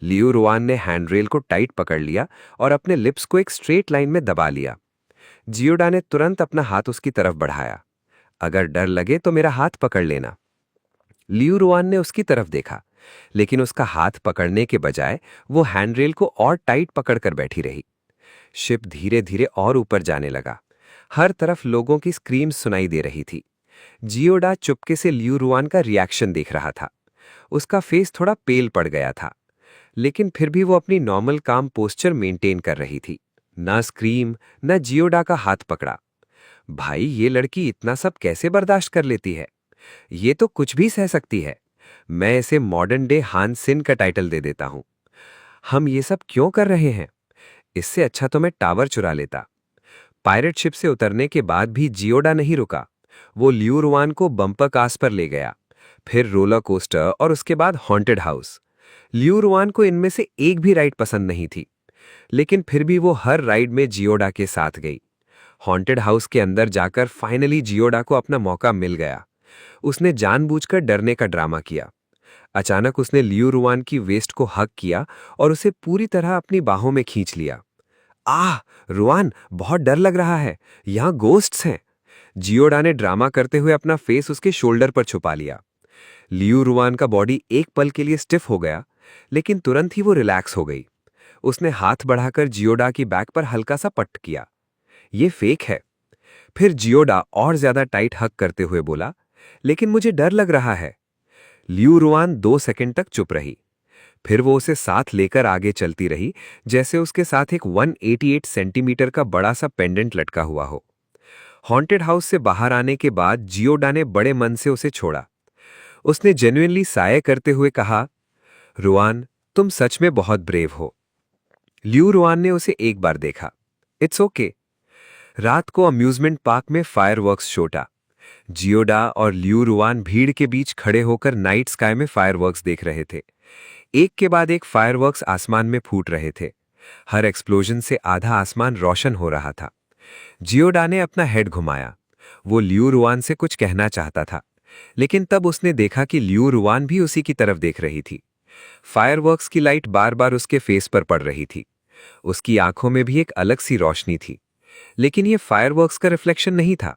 लियू रुआन ने हैंडरेल को टाइट पकड़ लिया और अपने लिप्स को एक स्ट्रेट लाइन में दबा लिया। जियोडा ने तुरंत अपना हाथ उसकी तरफ बढ़ाया। अगर डर लगे तो मेरा हाथ पकड़ लेना। लियू रुआन ने उसकी तरफ देखा, लेकिन उसका हाथ पकड़ने के बजाय वो हैंडरेल को और टाइट पकड़कर बैठी रही। शिप धीरे धीरे और ऊपर जाने लगा। हर तरफ लोगों की स्क्रीम्स सुनाई दे रही थी। जियोडा चुपके से लियू रुआन का रिएक्शन देख रहा था। उसका फेस थोड़ा पेल पड़ गया था, लेकिन फिर भी वो अपनी नॉर्मल काम पोस्चर मेंटेन कर रही थी। ना स्क्रीम, ना जियोडा का हाथ पकड़ा। भाई, ये लड़की इतना सब कैसे बर्दाश्त कर लेती है? ये तो कुछ भी सह सकती है। मैं इसे मॉडर्न डे हान सिन का टाइटल दे देता हूं। हम ये सब क्यों कर रहे हैं? इससे अच्छा तो मैं टावर चुरा लेता। पायरेट शिप से उतरने के बाद भी जियोडा नहीं रुका। वो लियू रुआन को बम्पर कास पर ले गया, फिर रोलर कोस्टर और उसके बाद हॉन्टेड हाउस। लियू रुआन को इनमें से एक भी राइड पसंद नहीं थी, लेकिन फिर भी वो हर राइड में जियोडा के साथ गई। हॉन्टेड हाउस के अंदर जाकर फाइनली जियोडा को अपना मौका मिल गया। उसने जानबूझकर डरने का ड्रामा किया। अचानक उसने लियू रुआन की वेस्ट को हग किया और उसे पूरी तरह अपनी बाहों में खींच लिया। आह रुआन, बहुत डर लग रहा है, यहां गोस्ट्स हैं। जियोडा ने ड्रामा करते हुए अपना फेस उसके शोल्डर पर छुपा लिया। लियू रुआन का बॉडी एक पल के लिए स्टिफ हो गया, लेकिन तुरंत ही वो रिलैक्स हो गई। उसने हाथ बढ़ाकर जियोडा की बैक पर हल्का सा पट किया। ये फेक है। फिर जियोडा और ज्यादा टाइट हग करते हुए बोला, लेकिन मुझे डर लग रहा है। लियू रुआन 2 सेकंड तक चुप रही। फिर वो उसे साथ लेकर आगे चलती रही, जैसे उसके साथ एक 188 सेंटीमीटर का बड़ा सा पेंडेंट लटका हुआ हो। हॉन्टेड हाउस से बाहर आने के बाद जियोडा ने बड़े मन से उसे छोड़ा। उसने जेन्युइनली साय करते हुए कहा, रुआन, तुम सच में बहुत ब्रेव हो। लियू रुआन ने उसे एक बार देखा। It's okay. रात को अम्यूजमेंट पार्क में फायरवर्क्स शो था। जियोडा और लियू रुआन भीड़ के बीच खड़े होकर नाइट स्काई में फायरवर्क्स देख रहे थे। एक के बाद एक फायरवर्क्स आसमान में फूट रहे थे। हर एक्सप्लोजन से आधा आसमान रोशन हो रहा था। जियोडा ने अपना हेड घुमाया। वो लियू रुआन से कुछ कहना चाहता था, लेकिन तब उसने देखा कि लियू रुआन भी उसी की तरफ देख रही थी। फायरवर्क्स की लाइट बार बार उसके फेस पर पड़ रही थी। उसकी आंखों में भी एक अलग सी रोशनी थी, लेकिन ये फायरवर्क्स का रिफ्लेक्शन नहीं था।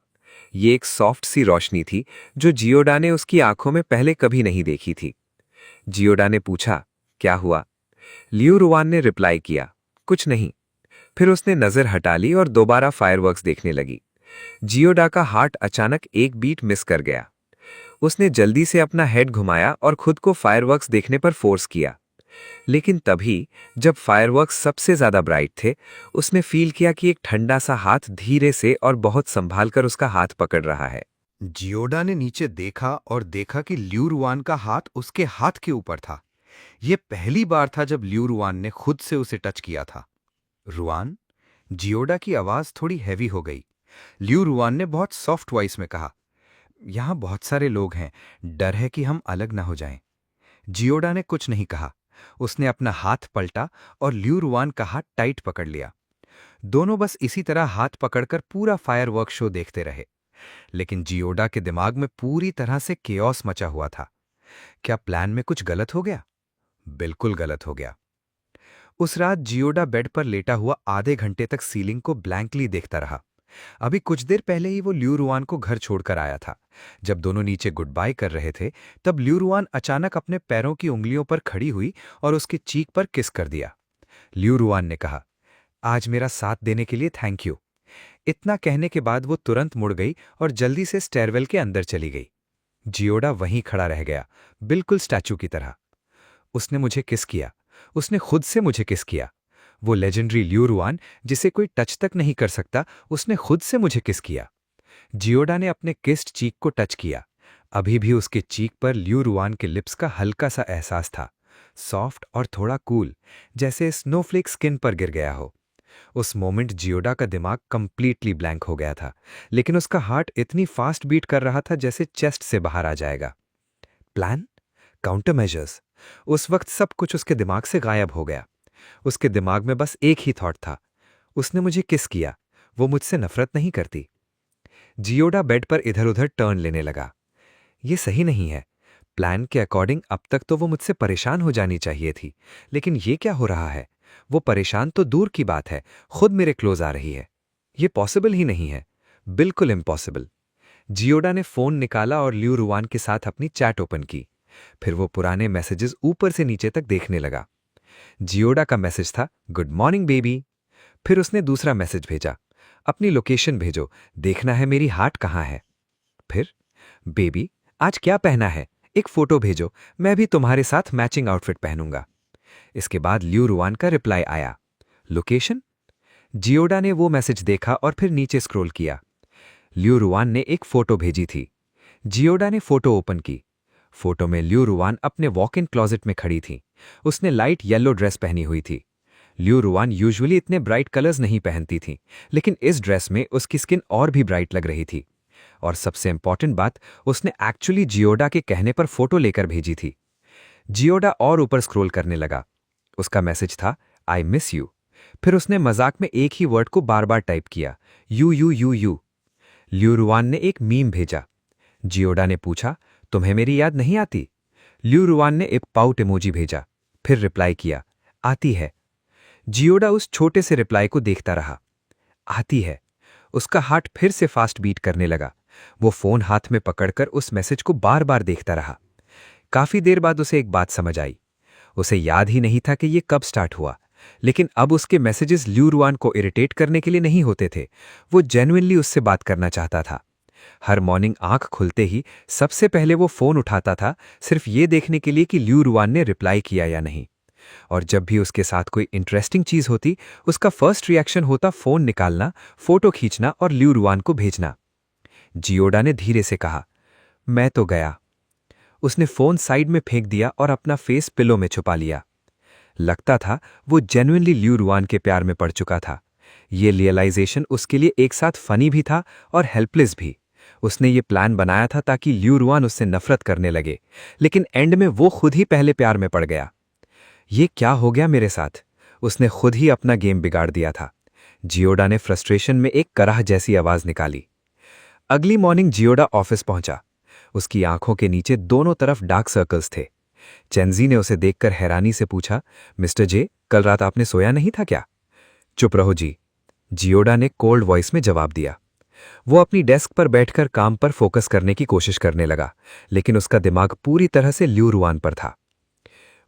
ये एक सॉफ्ट सी रोशनी थी जो जियोडा ने उसकी आंखों में पहले कभी नहीं देखी थी। जियोडा ने पूछा, क्या हुआ? लियू रुआन ने रिप्लाई किया, कुछ नहीं। फिर उसने नजर हटा ली और दोबारा फायरवर्क्स देखने लगी। जियोडा का हार्ट अचानक एक बीट मिस कर गया। उसने जल्दी से अपना हेड घुमाया और खुद को फायरवर्क्स देखने पर फोर्स किया। लेकिन तभी, जब फायरवर्क्स सबसे ज्यादा ब्राइट थे, उसने फील किया कि एक ठंडा सा हाथ धीरे से और बहुत संभाल कर उसका हाथ पकड़ रहा है। जियोडा ने नीचे देखा और देखा कि लियू रुआन का हाथ उसके हाथ के ऊपर था। यह पहली बार था जब लियू रुआन ने खुद से उसे टच किया था। रुआन? जियोडा की आवाज थोड़ी हैवी हो गई। लियू रुआन ने बहुत सॉफ्ट वॉइस में कहा, यहां बहुत सारे लोग हैं, डर है कि हम अलग ना हो जाएं। जियोडा ने कुछ नहीं कहा। उसने अपना हाथ पलटा और लियू रुआन का हाथ टाइट पकड़ लिया। दोनों बस इसी तरह हाथ पकड़कर पूरा फायरवर्क शो देखते रहे। लेकिन जियोडा के दिमाग में पूरी तरह से केओस मचा हुआ था। क्या प्लान में कुछ गलत हो गया? बिल्कुल गलत हो गया। उस रात जियोडा बेड पर लेटा हुआ आधे घंटे तक सीलिंग को ब्लैंकली देखता रहा। अभी कुछ देर पहले ही वो लियू रुआन को घर छोड़कर आया था। जब दोनों नीचे गुड बाय कर रहे थे, तब लियू रुआन अचानक अपने पैरों की उंगलियों पर खड़ी हुई और उसके चीक पर किस कर दिया। लियू रुआन ने कहा, आज मेरा साथ देने के लिए थैंक यू। इतना कहने के बाद वो तुरंत मुड़ गई और जल्दी से स्टेयरवेल के अंदर चली गई। जियोडा वहीं खड़ा रह गया, बिल्कुल स्टैचू की तरह। उसने मुझे किस किया। उसने खुद से मुझे किस किया। वो लेजेंडरी लियू रुआन, जिसे कोई टच तक नहीं कर सकता, उसने खुद से मुझे किस किया। जियोडा ने अपने किस्ड चीक को टच किया। अभी भी उसके चीक पर लियू रुआन के लिप्स का हल्का सा एहसास था, सॉफ्ट और थोड़ा कूल, जैसे स्नोफ्लेक स्किन पर गिर गया हो। उस मोमेंट जियोडा का दिमाग कंप्लीटली ब्लैंक हो गया था, लेकिन उसका हार्ट इतनी फास्ट बीट कर रहा था जैसे चेस्ट से बाहर आ जाएगा। प्लान? Counter measures? उस वक्त सब कुछ उसके दिमाग से गायब हो गया। उसके दिमाग में बस एक ही थॉट था, उसने मुझे किस किया, वो मुझसे नफरत नहीं करती। जियोडा बेड पर इधर उधर टर्न लेने लगा। ये सही नहीं है। प्लान के अकॉर्डिंग अब तक तो वो मुझसे परेशान हो जानी चाहिए थी, लेकिन ये क्या हो रहा है? वो परेशान तो दूर की बात है, खुद मेरे क्लोज आ रही है। ये पॉसिबल ही नहीं है, बिल्कुल इम्पॉसिबल। जियोडा ने फोन निकाला और लियू रुआन के साथ अपनी चैट ओपन की। फिर वो पुराने मैसेजेस ऊपर से नीचे तक देखने लगा। जियोडा का मैसेज था, गुड मॉर्निंग बेबी। फिर उसने दूसरा मैसेज भेजा, अपनी लोकेशन भेजो, देखना है मेरी हार्ट कहाँ है। फिर, बेबी आज क्या पहना है, एक फोटो भेजो, मैं भी तुम्हारे साथ मैचिंग आउटफिट पहनूंगा। इसके बाद लियू रुआन का रिप्लाई आया, लोकेशन? जियोडा ने वो मैसेज देखा और फिर नीचे स्क्रॉल किया। लियू रुआन ने एक फोटो भेजी थी। जियोडा ने फोटो ओपन की। फोटो में लियू रुआन अपने वॉक इन क्लॉजेट में खड़ी थी। उसने लाइट येलो ड्रेस पहनी हुई थी। लियू रुआन यूजुअली इतने ब्राइट कलर्स नहीं पहनती थी, लेकिन इस ड्रेस में उसकी स्किन और भी ब्राइट लग रही थी। और सबसे इंपॉर्टेंट बात, उसने एक्चुअली जियोडा के कहने पर फोटो लेकर भेजी थी। जियोडा और ऊपर स्क्रॉल करने लगा। उसका मैसेज था, आई मिस यू। फिर उसने मजाक में एक ही वर्ड को बार बार टाइप किया, you you you you. Liu Ruan ने एक मीम भेजा। जियोडा ने पूछा, तुम्हें मेरी याद नहीं आती? लियू रुआन ने एक पाउट इमोजी भेजा, फिर रिप्लाई किया, आती है। जियोडा उस छोटे से रिप्लाई को देखता रहा। आती है। उसका हार्ट फिर से फास्ट बीट करने लगा। वो फोन हाथ में पकड़कर उस मैसेज को बार बार देखता रहा। काफी देर बाद उसे एक बात समझ आई। उसे याद ही नहीं था कि ये कब स्टार्ट हुआ, लेकिन अब उसके मैसेजेस लियू रुआन को इरिटेट करने के लिए नहीं होते थे। वो जेन्युइनली उससे बात करना चाहता था। हर मॉर्निंग आंख खुलते ही सबसे पहले वो फोन उठाता था, सिर्फ ये देखने के लिए कि लियू रुआन ने रिप्लाई किया या नहीं। और जब भी उसके साथ कोई इंटरेस्टिंग चीज होती, उसका फर्स्ट रिएक्शन होता फोन निकालना, फोटो खींचना और लियू रुआन को भेजना। जियोडा ने धीरे से कहा, मैं तो गया। उसने फोन साइड में फेंक दिया और अपना फेस पिलो में छुपा लिया। लगता था वो जेन्युइनली लियू रुआन के प्यार में पड़ चुका था। ये रियलाइजेशन उसके लिए एक साथ फनी भी था और हेल्पलेस भी। उसने ये प्लान बनाया था ताकि लियू रुआन उससे नफरत करने लगे, लेकिन एंड में वो खुद ही पहले प्यार में पड़ गया। ये क्या हो गया मेरे साथ? उसने खुद ही अपना गेम बिगाड़ दिया था। जियोडा ने फ्रस्ट्रेशन में एक कराह जैसी आवाज निकाली। अगली मॉर्निंग जियोडा ऑफिस पहुंचा। उसकी आंखों के नीचे दोनों तरफ डार्क सर्कल्स थे। चेंजी ने उसे देखकर हैरानी से पूछा, मिस्टर जे, कल रात आपने सोया नहीं था क्या? चुप रहो जी, जियोडा ने कोल्ड वॉइस में जवाब दिया। वो अपनी डेस्क पर बैठकर काम पर फोकस करने की कोशिश करने लगा, लेकिन उसका दिमाग पूरी तरह से लियू रुआन पर था।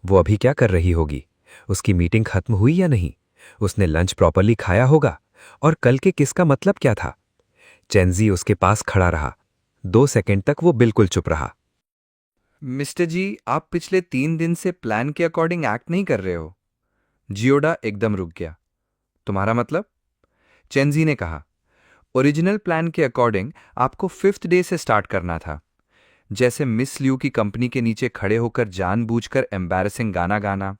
वो अभी क्या कर रही होगी? उसकी मीटिंग खत्म हुई या नहीं? उसने लंच प्रॉपरली खाया होगा? और कल के किस का मतलब क्या था? चेंजी उसके पास खड़ा रहा। 2 सेकंड तक वो बिल्कुल चुप रहा। मिस्टर जी, आप पिछले 3 दिन से प्लान के अकॉर्डिंग एक्ट नहीं कर रहे हो। जियोडा एकदम रुक गया। तुम्हारा मतलब? चेंजी ने कहा, ओरिजिनल प्लान के अकॉर्डिंग आपको 5th डे से स्टार्ट करना था। जैसे मिस लियू की कंपनी के नीचे खड़े होकर जानबूझकर एम्बैरेसिंग गाना गाना,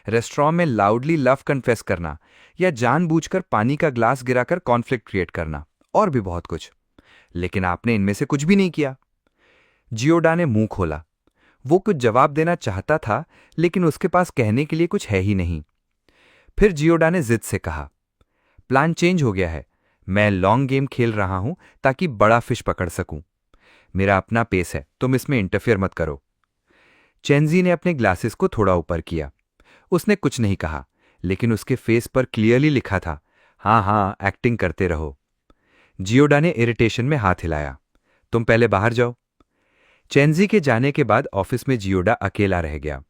रेस्टोरेंट में लाउडली लव कन्फेस करना, या जानबूझकर पानी का ग्लास गिराकर कॉन्फ्लिक्ट क्रिएट करना, और भी बहुत कुछ। लेकिन आपने इनमें से कुछ भी नहीं किया। जियोडा ने मुंह खोला। वो कुछ जवाब देना चाहता था, लेकिन उसके पास कहने के लिए कुछ है ही नहीं। फिर जियोडा ने जिद से कहा, प्लान चेंज हो गया है। मैं लॉन्ग गेम खेल रहा हूं ताकि बड़ा फिश पकड़ सकूं। मेरा अपना पेस है, तुम इसमें इंटरफेयर मत करो। चेंजी ने अपने ग्लासेस को थोड़ा ऊपर किया। उसने कुछ नहीं कहा, लेकिन उसके फेस पर क्लियरली लिखा था, हाँ हाँ, एक्टिंग करते रहो। जियोडा ने इरिटेशन में हाथ हिलाया। तुम पहले बाहर जाओ। चेंजी के जाने के बाद ऑफिस में जियोडा अकेला रह गया।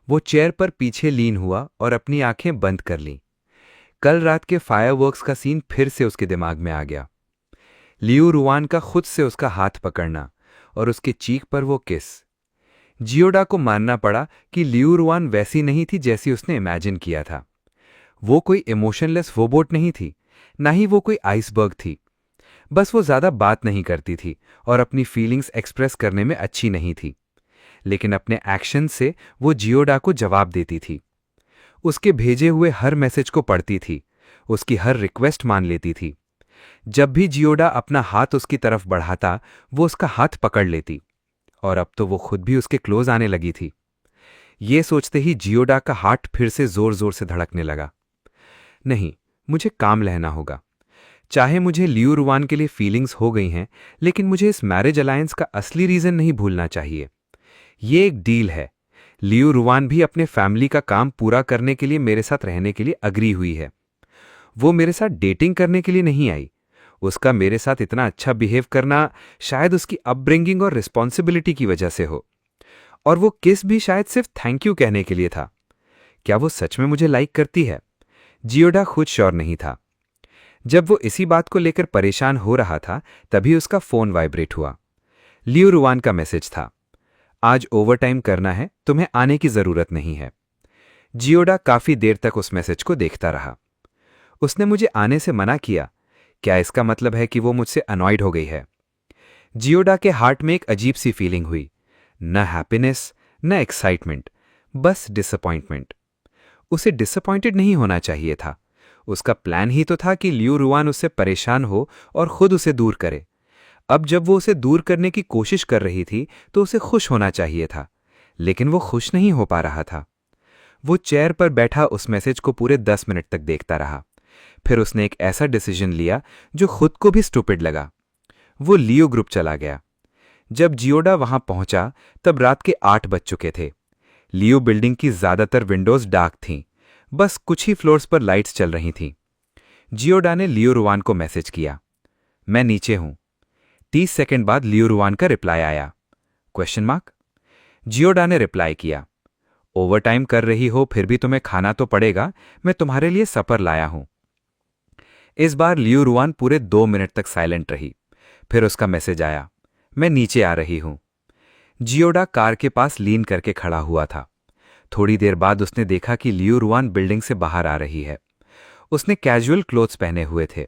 वो चेयर पर पीछे लीन हुआ और अपनी आंखें बंद कर लीं। कल रात के फायरवर्क्स का सीन फिर से उसके दिमाग में आ गया। लियू रुआन का खुद से उसका हाथ पकड़ना और उसके चीक पर वो किस। जियोडा को मानना पड़ा कि लियू रुआन वैसी नहीं थी जैसी उसने इमेजिन किया था। वो कोई इमोशनलेस रोबोट नहीं थी, ना ही वो कोई आइसबर्ग थी। बस वो ज्यादा बात नहीं करती थी और अपनी फीलिंग्स एक्सप्रेस करने में अच्छी नहीं थी, लेकिन अपने एक्शन से वो जियोडा को जवाब देती थी। उसके भेजे हुए हर मैसेज को पढ़ती थी, उसकी हर रिक्वेस्ट मान लेती थी। जब भी जियोडा अपना हाथ उसकी तरफ बढ़ाता, वो उसका हाथ पकड़ लेती, और अब तो वो खुद भी उसके क्लोज आने लगी थी। ये सोचते ही जियोडा का हार्ट फिर से जोर जोर से धड़कने लगा। नहीं, मुझे काम रहना होगा। चाहे मुझे लियू रुआन के लिए फीलिंग्स हो गई हैं, लेकिन मुझे इस मैरिज अलायंस का असली रीजन नहीं भूलना चाहिए। ये एक डील है। लियू रुआन भी अपने फैमिली का काम पूरा करने के लिए मेरे साथ रहने के लिए अग्री हुई है। वो मेरे साथ डेटिंग करने के लिए नहीं आई। उसका मेरे साथ इतना अच्छा बिहेव करना शायद उसकी अपब्रिंगिंग और रिस्पॉन्सिबिलिटी की वजह से हो, और वो किस भी शायद सिर्फ थैंक यू कहने के लिए था। क्या वो सच में मुझे लाइक करती है? जियोडा खुद श्योर नहीं था। जब वो इसी बात को लेकर परेशान हो रहा था, तभी उसका फोन वाइब्रेट हुआ। लियू रुआन का मैसेज था, आज ओवरटाइम करना है, तुम्हें आने की जरूरत नहीं है। जियोडा काफी देर तक उस मैसेज को देखता रहा। उसने मुझे आने से मना किया। क्या इसका मतलब है कि वो मुझसे अनॉयड हो गई है? जियोडा के हार्ट में एक अजीब सी फीलिंग हुई। न हैप्पीनेस, न एक्साइटमेंट, बस डिसअपॉइंटमेंट। उसे डिसअपॉइंटेड नहीं होना चाहिए था। उसका प्लान ही तो था कि लियू रुआन उससे परेशान हो और खुद उसे दूर करे। अब जब वो उसे दूर करने की कोशिश कर रही थी तो उसे खुश होना चाहिए था, लेकिन वो खुश नहीं हो पा रहा था। वो चेयर पर बैठा उस मैसेज को पूरे 10 मिनट तक देखता रहा। फिर उसने एक ऐसा डिसीजन लिया जो खुद को भी स्टूपिड लगा। वो लियो ग्रुप चला गया। जब जियोडा वहां पहुंचा तब रात के 8 बज चुके थे। लियो बिल्डिंग की ज्यादातर विंडोज डार्क थीं, बस कुछ ही फ्लोर्स पर लाइट्स चल रही थीं। जियोडा ने लियो रुआन को मैसेज किया, मैं नीचे हूं। 30 सेकंड बाद लियो रुआन का रिप्लाई आया, क्वेश्चन मार्क। जियोडा ने रिप्लाई किया, ओवर टाइम कर रही हो फिर भी तुम्हें खाना तो पड़ेगा, मैं तुम्हारे लिए सपर लाया हूं। इस बार लियो रुआन पूरे 2 मिनट तक साइलेंट रही। फिर उसका मैसेज आया, मैं नीचे आ रही हूं। जियोडा कार के पास लीन करके खड़ा हुआ था। थोड़ी देर बाद उसने देखा कि लियो रुआन बिल्डिंग से बाहर आ रही है। उसने कैजुअल क्लोथ्स पहने हुए थे,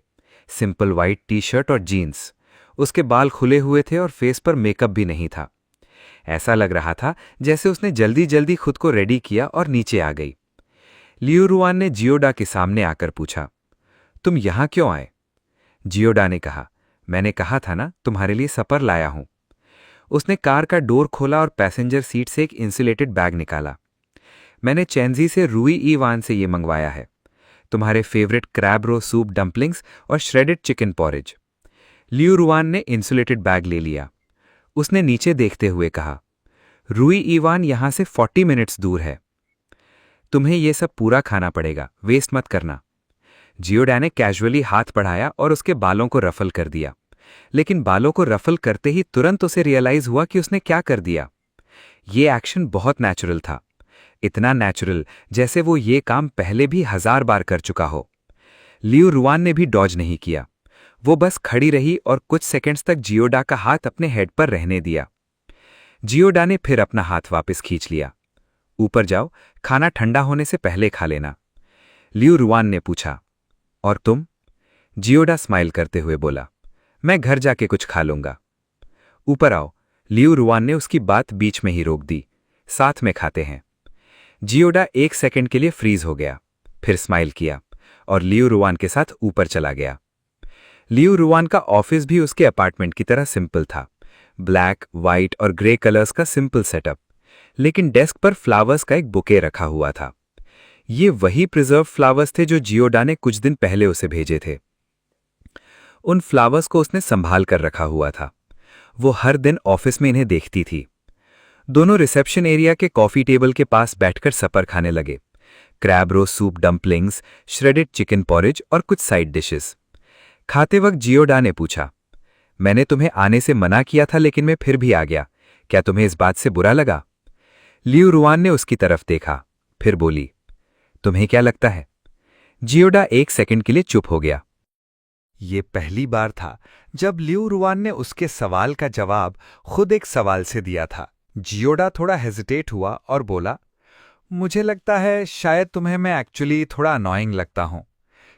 सिंपल वाइट टी शर्ट और जीन्स। उसके बाल खुले हुए थे और फेस पर मेकअप भी नहीं था। ऐसा लग रहा था जैसे उसने जल्दी जल्दी खुद को रेडी किया और नीचे आ गई। लियो रुआन ने जियोडा के सामने आकर पूछा, तुम यहां क्यों आए? जियोडा ने कहा, मैंने कहा था ना तुम्हारे लिए सपर लाया हूं। उसने कार का डोर खोला और पैसेंजर सीट से एक इंसुलेटेड बैग निकाला। मैंने चेंजी से रूई ईवान से ये मंगवाया है, तुम्हारे favourite crab roe soup dumplings और श्रेडेड चिकन पॉरेज। लियो रुआन ने इंसुलेटेड बैग ले लिया। उसने नीचे देखते हुए कहा, रूई ईवान यहां से 40 मिनट्स दूर है। तुम्हें यह सब पूरा खाना पड़ेगा, वेस्ट मत करना। जियोडा ने कैजुअली हाथ बढ़ाया और उसके बालों को रफल कर दिया, लेकिन बालों को रफल करते ही तुरंत उसे रियलाइज हुआ कि उसने क्या कर दिया। ये एक्शन बहुत नेचुरल था, इतना नेचुरल जैसे वो ये काम पहले भी 1000 बार कर चुका हो। लियो रुआन ने भी डॉज नहीं किया। वो बस खड़ी रही और कुछ सेकंड्स तक जियोडा का हाथ अपने हेड पर रहने दिया। जियोडा ने फिर अपना हाथ वापस खींच लिया। ऊपर जाओ, खाना ठंडा होने से पहले खा लेना। लियो रुआन ने पूछा, और तुम? जियोडा स्माइल करते हुए बोला, मैं घर जाके कुछ खा लूंगा। ऊपर आओ, लियो रुआन ने उसकी बात बीच में ही रोक दी, साथ में खाते हैं। जियोडा 1 सेकंड के लिए फ्रीज हो गया, फिर स्माइल किया और लियो रुआन के साथ ऊपर चला गया। लियो रुआन का ऑफिस भी उसके अपार्टमेंट की तरह सिंपल था, ब्लैक, व्हाइट और ग्रे कलर्स का सिंपल सेटअप, लेकिन डेस्क पर फ्लावर्स का एक बुके रखा हुआ था। ये वही प्रिजर्व फ्लावर्स थे जो जियोडा ने कुछ दिन पहले उसे भेजे थे। उन फ्लावर्स को उसने संभाल कर रखा हुआ था। वो हर दिन ऑफिस में इन्हें देखती थी। दोनों रिसेप्शन एरिया के कॉफी टेबल के पास बैठकर सपर खाने लगे, crab roe soup dumplings, shredded chicken porridge और कुछ साइड डिशेस। खाते वक्त जियोडा ने पूछा, मैंने तुम्हें आने से मना किया था लेकिन मैं फिर भी आ गया, क्या तुम्हें इस बात से बुरा लगा? लियो रुआन ने उसकी तरफ देखा, फिर बोली, तुम्हें क्या लगता है? जियोडा 1 सेकंड के लिए चुप हो गया। ये पहली बार था जब लियो रुआन ने उसके सवाल का जवाब खुद एक सवाल से दिया था। जियोडा थोड़ा हेजिटेट हुआ और बोला, मुझे लगता है शायद तुम्हें मैं एक्चुअली थोड़ा अनॉइंग लगता हूं,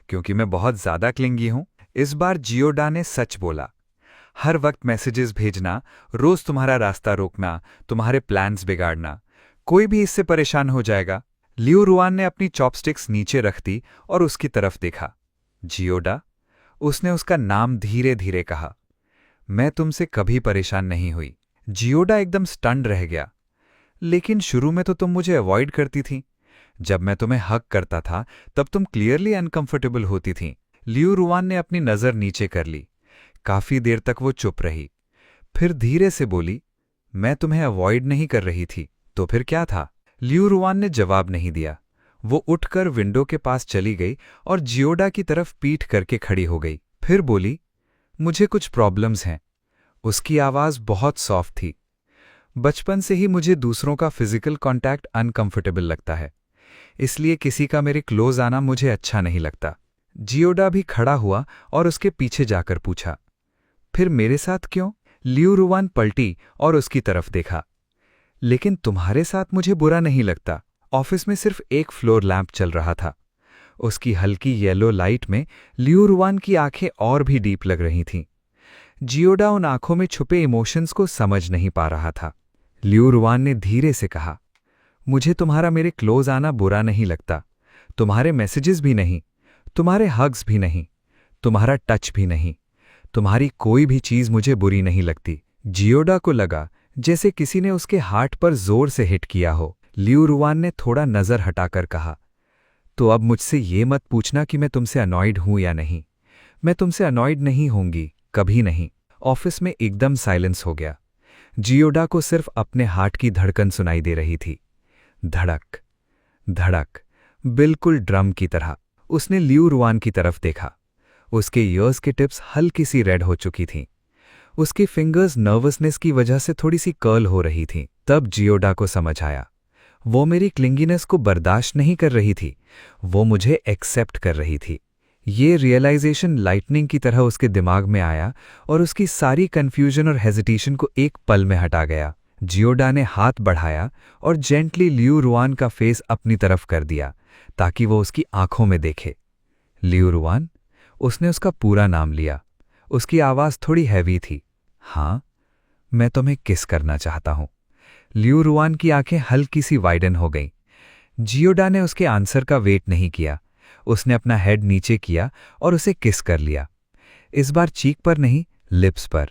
क्योंकि मैं बहुत ज्यादा क्लिंगी हूं। इस बार जियोडा ने सच बोला, हर वक्त मैसेजेस भेजना, रोज तुम्हारा रास्ता रोकना, तुम्हारे प्लान्स बिगाड़ना, कोई भी इससे परेशान हो जाएगा। लियो रुआन ने अपनी चॉपस्टिक्स नीचे रख दी और उसकी तरफ देखा। जियोडा, उसने उसका नाम धीरे धीरे कहा, मैं तुमसे कभी परेशान नहीं हुई। जियोडा एकदम स्टन्ड रह गया, लेकिन शुरू में तो तुम मुझे अवॉइड करती थी। जब मैं तुम्हें हक करता था तब तुम क्लियरली अनकंफर्टेबल होती थीं। लियो रुआन ने अपनी नजर नीचे कर ली। काफी देर तक वो चुप रही, फिर धीरे से बोली, मैं तुम्हें अवॉइड नहीं कर रही थी, तो फिर क्या था? लियो रुआन ने जवाब नहीं दिया। वो उठकर विंडो के पास चली गई और जियोडा की तरफ पीठ करके खड़ी हो गई। फिर बोली, मुझे कुछ प्रॉब्लम्स हैं। उसकी आवाज बहुत सॉफ्ट थी। बचपन से ही मुझे दूसरों का फिजिकल कांटेक्ट अनकंफर्टेबल लगता है, इसलिए किसी का मेरे क्लोज आना मुझे अच्छा नहीं लगता। जियोडा भी खड़ा हुआ और उसके पीछे जाकर पूछा, फिर मेरे साथ क्यों? लियो रुआन पलटी और उसकी तरफ देखा, लेकिन तुम्हारे साथ मुझे बुरा नहीं लगता। ऑफिस में सिर्फ एक फ्लोर लैंप चल रहा था। उसकी हल्की येलो लाइट में लियू रुआन की आंखें और भी डीप लग रही थीं। जियोडा उन आंखों में छुपे इमोशंस को समझ नहीं पा रहा था। लियू रुआन ने धीरे से कहा, मुझे तुम्हारा मेरे क्लोज आना बुरा नहीं लगता, तुम्हारे मैसेजेस भी नहीं, तुम्हारे हग्स भी नहीं, तुम्हारा टच भी नहीं, तुम्हारी कोई भी चीज मुझे बुरी नहीं लगती। जियोडा को लगा जैसे किसी ने उसके हार्ट पर जोर से हिट किया हो। लियू रुआन ने थोड़ा नजर हटाकर कहा, तो अब मुझसे ये मत पूछना कि मैं तुमसे अनॉयड हूं या नहीं। मैं तुमसे अनॉयड नहीं होंगी, कभी नहीं। ऑफिस में एकदम साइलेंस हो गया। जियोडा को सिर्फ अपने हार्ट की धड़कन सुनाई दे रही थी। धड़क धड़क, बिल्कुल ड्रम की तरह। उसने लियू रुआन की तरफ देखा। उसके ईयर्स के टिप्स हल्की सी रेड हो चुकी थीं। उसके फिंगर्स नर्वसनेस की वजह से थोड़ी सी कर्ल हो रही थीं। तब जियोडा को समझ आया, वो मेरी क्लिंगीनेस को बर्दाश्त नहीं कर रही थी, वो मुझे एक्सेप्ट कर रही थी। ये रियलाइजेशन लाइटनिंग की तरह उसके दिमाग में आया और उसकी सारी कन्फ्यूजन और हेजिटेशन को एक पल में हटा गया। जियोडा ने हाथ बढ़ाया और जेंटली लियू रुआन का फेस अपनी तरफ कर दिया ताकि वो उसकी आंखों में देखे। लियू रुआन, उसने उसका पूरा नाम लिया। उसकी आवाज थोड़ी हैवी थी। हाँ, मैं तुम्हें किस करना चाहता हूं। लियू रुआन की आंखें हल्की सी वाइडन हो गईं। जियोडा ने उसके आंसर का वेट नहीं किया। उसने अपना हेड नीचे किया और उसे किस कर लिया। इस बार चीक पर नहीं, लिप्स पर।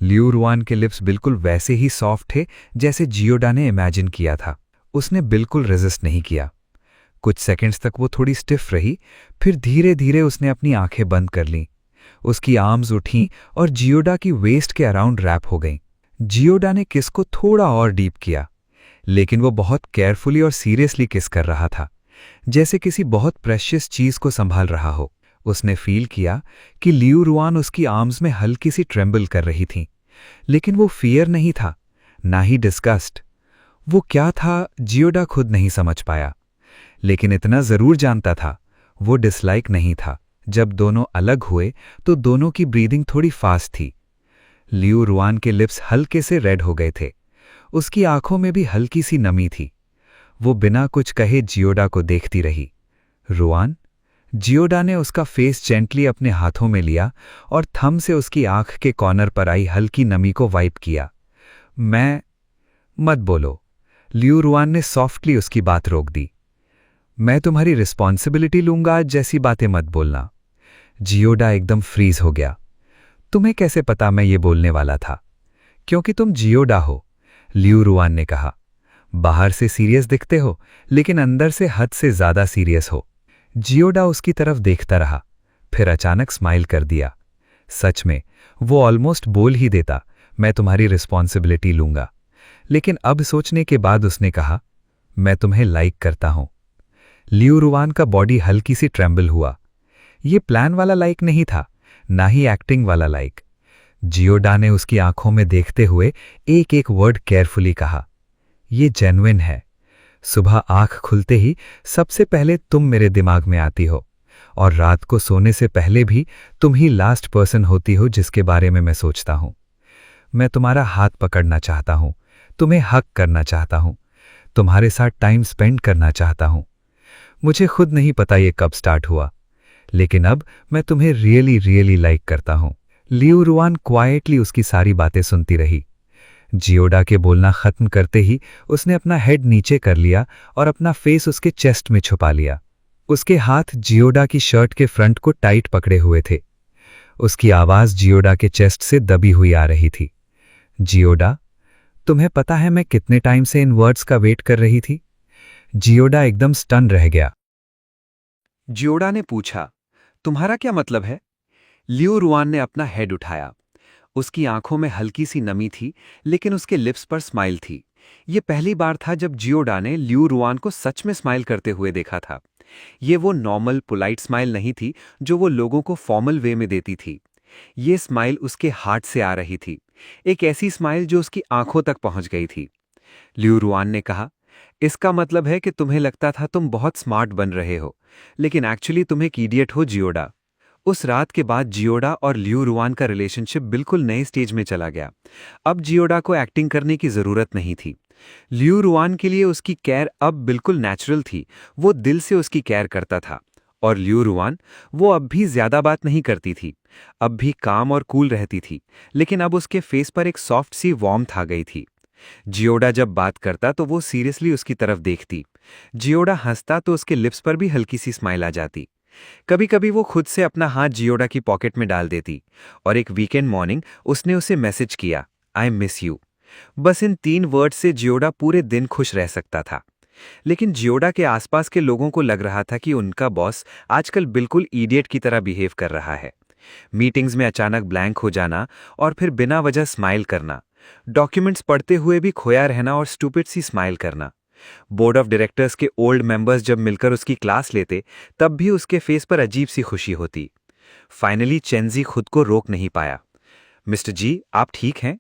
लियू रुआन के लिप्स बिल्कुल वैसे ही सॉफ्ट थे जैसे जियोडा ने इमेजिन किया था। उसने बिल्कुल रेजिस्ट नहीं किया। कुछ सेकंड्स तक वो थोड़ी स्टिफ रही, फिर धीरे धीरे उसने अपनी आंखें बंद कर लीं। उसकी आर्म्स उठीं और जियोडा की वेस्ट के अराउंड रैप हो गईं। जियोडा ने किस को थोड़ा और डीप किया, लेकिन वो बहुत केयरफुली और सीरियसली किस कर रहा था, जैसे किसी बहुत प्रेशियस चीज को संभाल रहा हो। उसने फील किया कि लियू रुआन उसकी आर्म्स में हल्की सी ट्रेम्बल कर रही थीं, लेकिन वो फियर नहीं था, ना ही डिस्गस्ट। वो क्या था, जियोडा खुद नहीं समझ पाया, लेकिन इतना जरूर जानता था, वो डिसलाइक नहीं था। जब दोनों अलग हुए तो दोनों की ब्रीदिंग थोड़ी फास्ट थी। लियू रुआन के लिप्स हल्के से रेड हो गए थे। उसकी आंखों में भी हल्की सी नमी थी। वो बिना कुछ कहे जियोडा को देखती रही। रुआन? जियोडा ने उसका फेस जेंटली अपने हाथों में लिया और थंब से उसकी आंख के कॉर्नर पर आई हल्की नमी को वाइप किया। मत बोलो। लियू रुआन ने सॉफ्टली उसकी बात रोक दी। मैं तुम्हारी रिस्पॉन्सिबिलिटी लूंगा आज जैसी बातें मत बोलना। जियोडा एकदम फ्रीज हो गया। तुम्हें कैसे पता मैं ये बोलने वाला था? क्योंकि तुम जियोडा हो, लियू रुआन ने कहा। बाहर से सीरियस दिखते हो, लेकिन अंदर से हद से ज्यादा सीरियस हो। जियोडा उसकी तरफ देखता रहा, फिर अचानक स्माइल कर दिया। सच में, वो ऑलमोस्ट बोल ही देता, मैं तुम्हारी रिस्पॉन्सिबिलिटी लूंगा। लेकिन अब सोचने के बाद उसने कहा, मैं तुम्हें लाइक करता हूं। लियू रुआन का बॉडी हल्की सी ट्रेम्बल हुआ। ये प्लान वाला लाइक नहीं था, ना ही एक्टिंग वाला लाइक। जियोडा ने उसकी आंखों में देखते हुए एक एक वर्ड केयरफुली कहा, ये जेन्युइन है। सुबह आंख खुलते ही सबसे पहले तुम मेरे दिमाग में आती हो, और रात को सोने से पहले भी तुम ही लास्ट पर्सन होती हो जिसके बारे में मैं सोचता हूं। मैं तुम्हारा हाथ पकड़ना चाहता हूं, तुम्हें हक करना चाहता हूं, तुम्हारे साथ टाइम स्पेंड करना चाहता हूं। मुझे खुद नहीं पता ये कब स्टार्ट हुआ, लेकिन अब मैं तुम्हें रियली लाइक करता हूं। लियू रुआन क्वाइटली उसकी सारी बातें सुनती रही। जियोडा के बोलना खत्म करते ही उसने अपना हेड नीचे कर लिया और अपना फेस उसके चेस्ट में छुपा लिया। उसके हाथ जियोडा की शर्ट के फ्रंट को टाइट पकड़े हुए थे। उसकी आवाज जियोडा के चेस्ट से दबी हुई आ रही थी। जियोडा, तुम्हें पता है मैं कितने टाइम से इन वर्ड्स का वेट कर रही थी? जियोडा एकदम स्टन रह गया। जियोडा ने पूछा, तुम्हारा क्या मतलब है? लियू रुआन ने अपना हेड उठाया। उसकी आंखों में हल्की सी नमी थी, लेकिन उसके लिप्स पर स्माइल थी। ये पहली बार था जब जियोडा ने लियू रुआन को सच में स्माइल करते हुए देखा था। ये वो नॉर्मल पोलाइट स्माइल नहीं थी जो वो लोगों को फॉर्मल वे में देती थी। ये स्माइल उसके हार्ट से आ रही थी, एक ऐसी स्माइल जो उसकी आंखों तक पहुंच गई थी। लियू रुआन ने कहा, इसका मतलब है कि तुम्हें लगता था तुम बहुत स्मार्ट बन रहे हो, लेकिन एक्चुअली तुम एक इडियट हो जियोडा। उस रात के बाद जियोडा और लियू रुआन का रिलेशनशिप बिल्कुल नए स्टेज में चला गया। अब जियोडा को एक्टिंग करने की जरूरत नहीं थी। लियू रुआन के लिए उसकी केयर अब बिल्कुल नेचुरल थी। वो दिल से उसकी केयर करता था, और लियू रुआन, वो अब भी ज्यादा बात नहीं करती थी, अब भी काम और कूल रहती थी, लेकिन अब उसके फेस पर एक सॉफ्ट सी वार्मथ आ गई थी। जियोडा जब बात करता तो वो सीरियसली उसकी तरफ देखती। जियोडा हंसता तो उसके लिप्स पर भी हल्की सी स्माइल आ जाती। कभी कभी वो खुद से अपना हाथ जियोडा की पॉकेट में डाल देती। और एक वीकेंड मॉर्निंग उसने उसे मैसेज किया, आई मिस यू। बस इन 3 वर्ड से जियोडा पूरे दिन खुश रह सकता था। लेकिन जियोडा के आसपास के लोगों को लग रहा था कि उनका बॉस आजकल बिल्कुल इडियट की तरह बिहेव कर रहा है। मीटिंग्स में अचानक ब्लैंक हो जाना और फिर बिना वजह स्माइल करना, डॉक्यूमेंट्स पढ़ते हुए भी खोया रहना और स्टूपिड सी स्माइल करना। बोर्ड ऑफ डायरेक्टर्स के ओल्ड मेंबर्स जब मिलकर उसकी क्लास लेते तब भी उसके फेस पर अजीब सी खुशी होती। फाइनली चेंजी खुद को रोक नहीं पाया। मिस्टर जी, आप ठीक हैं?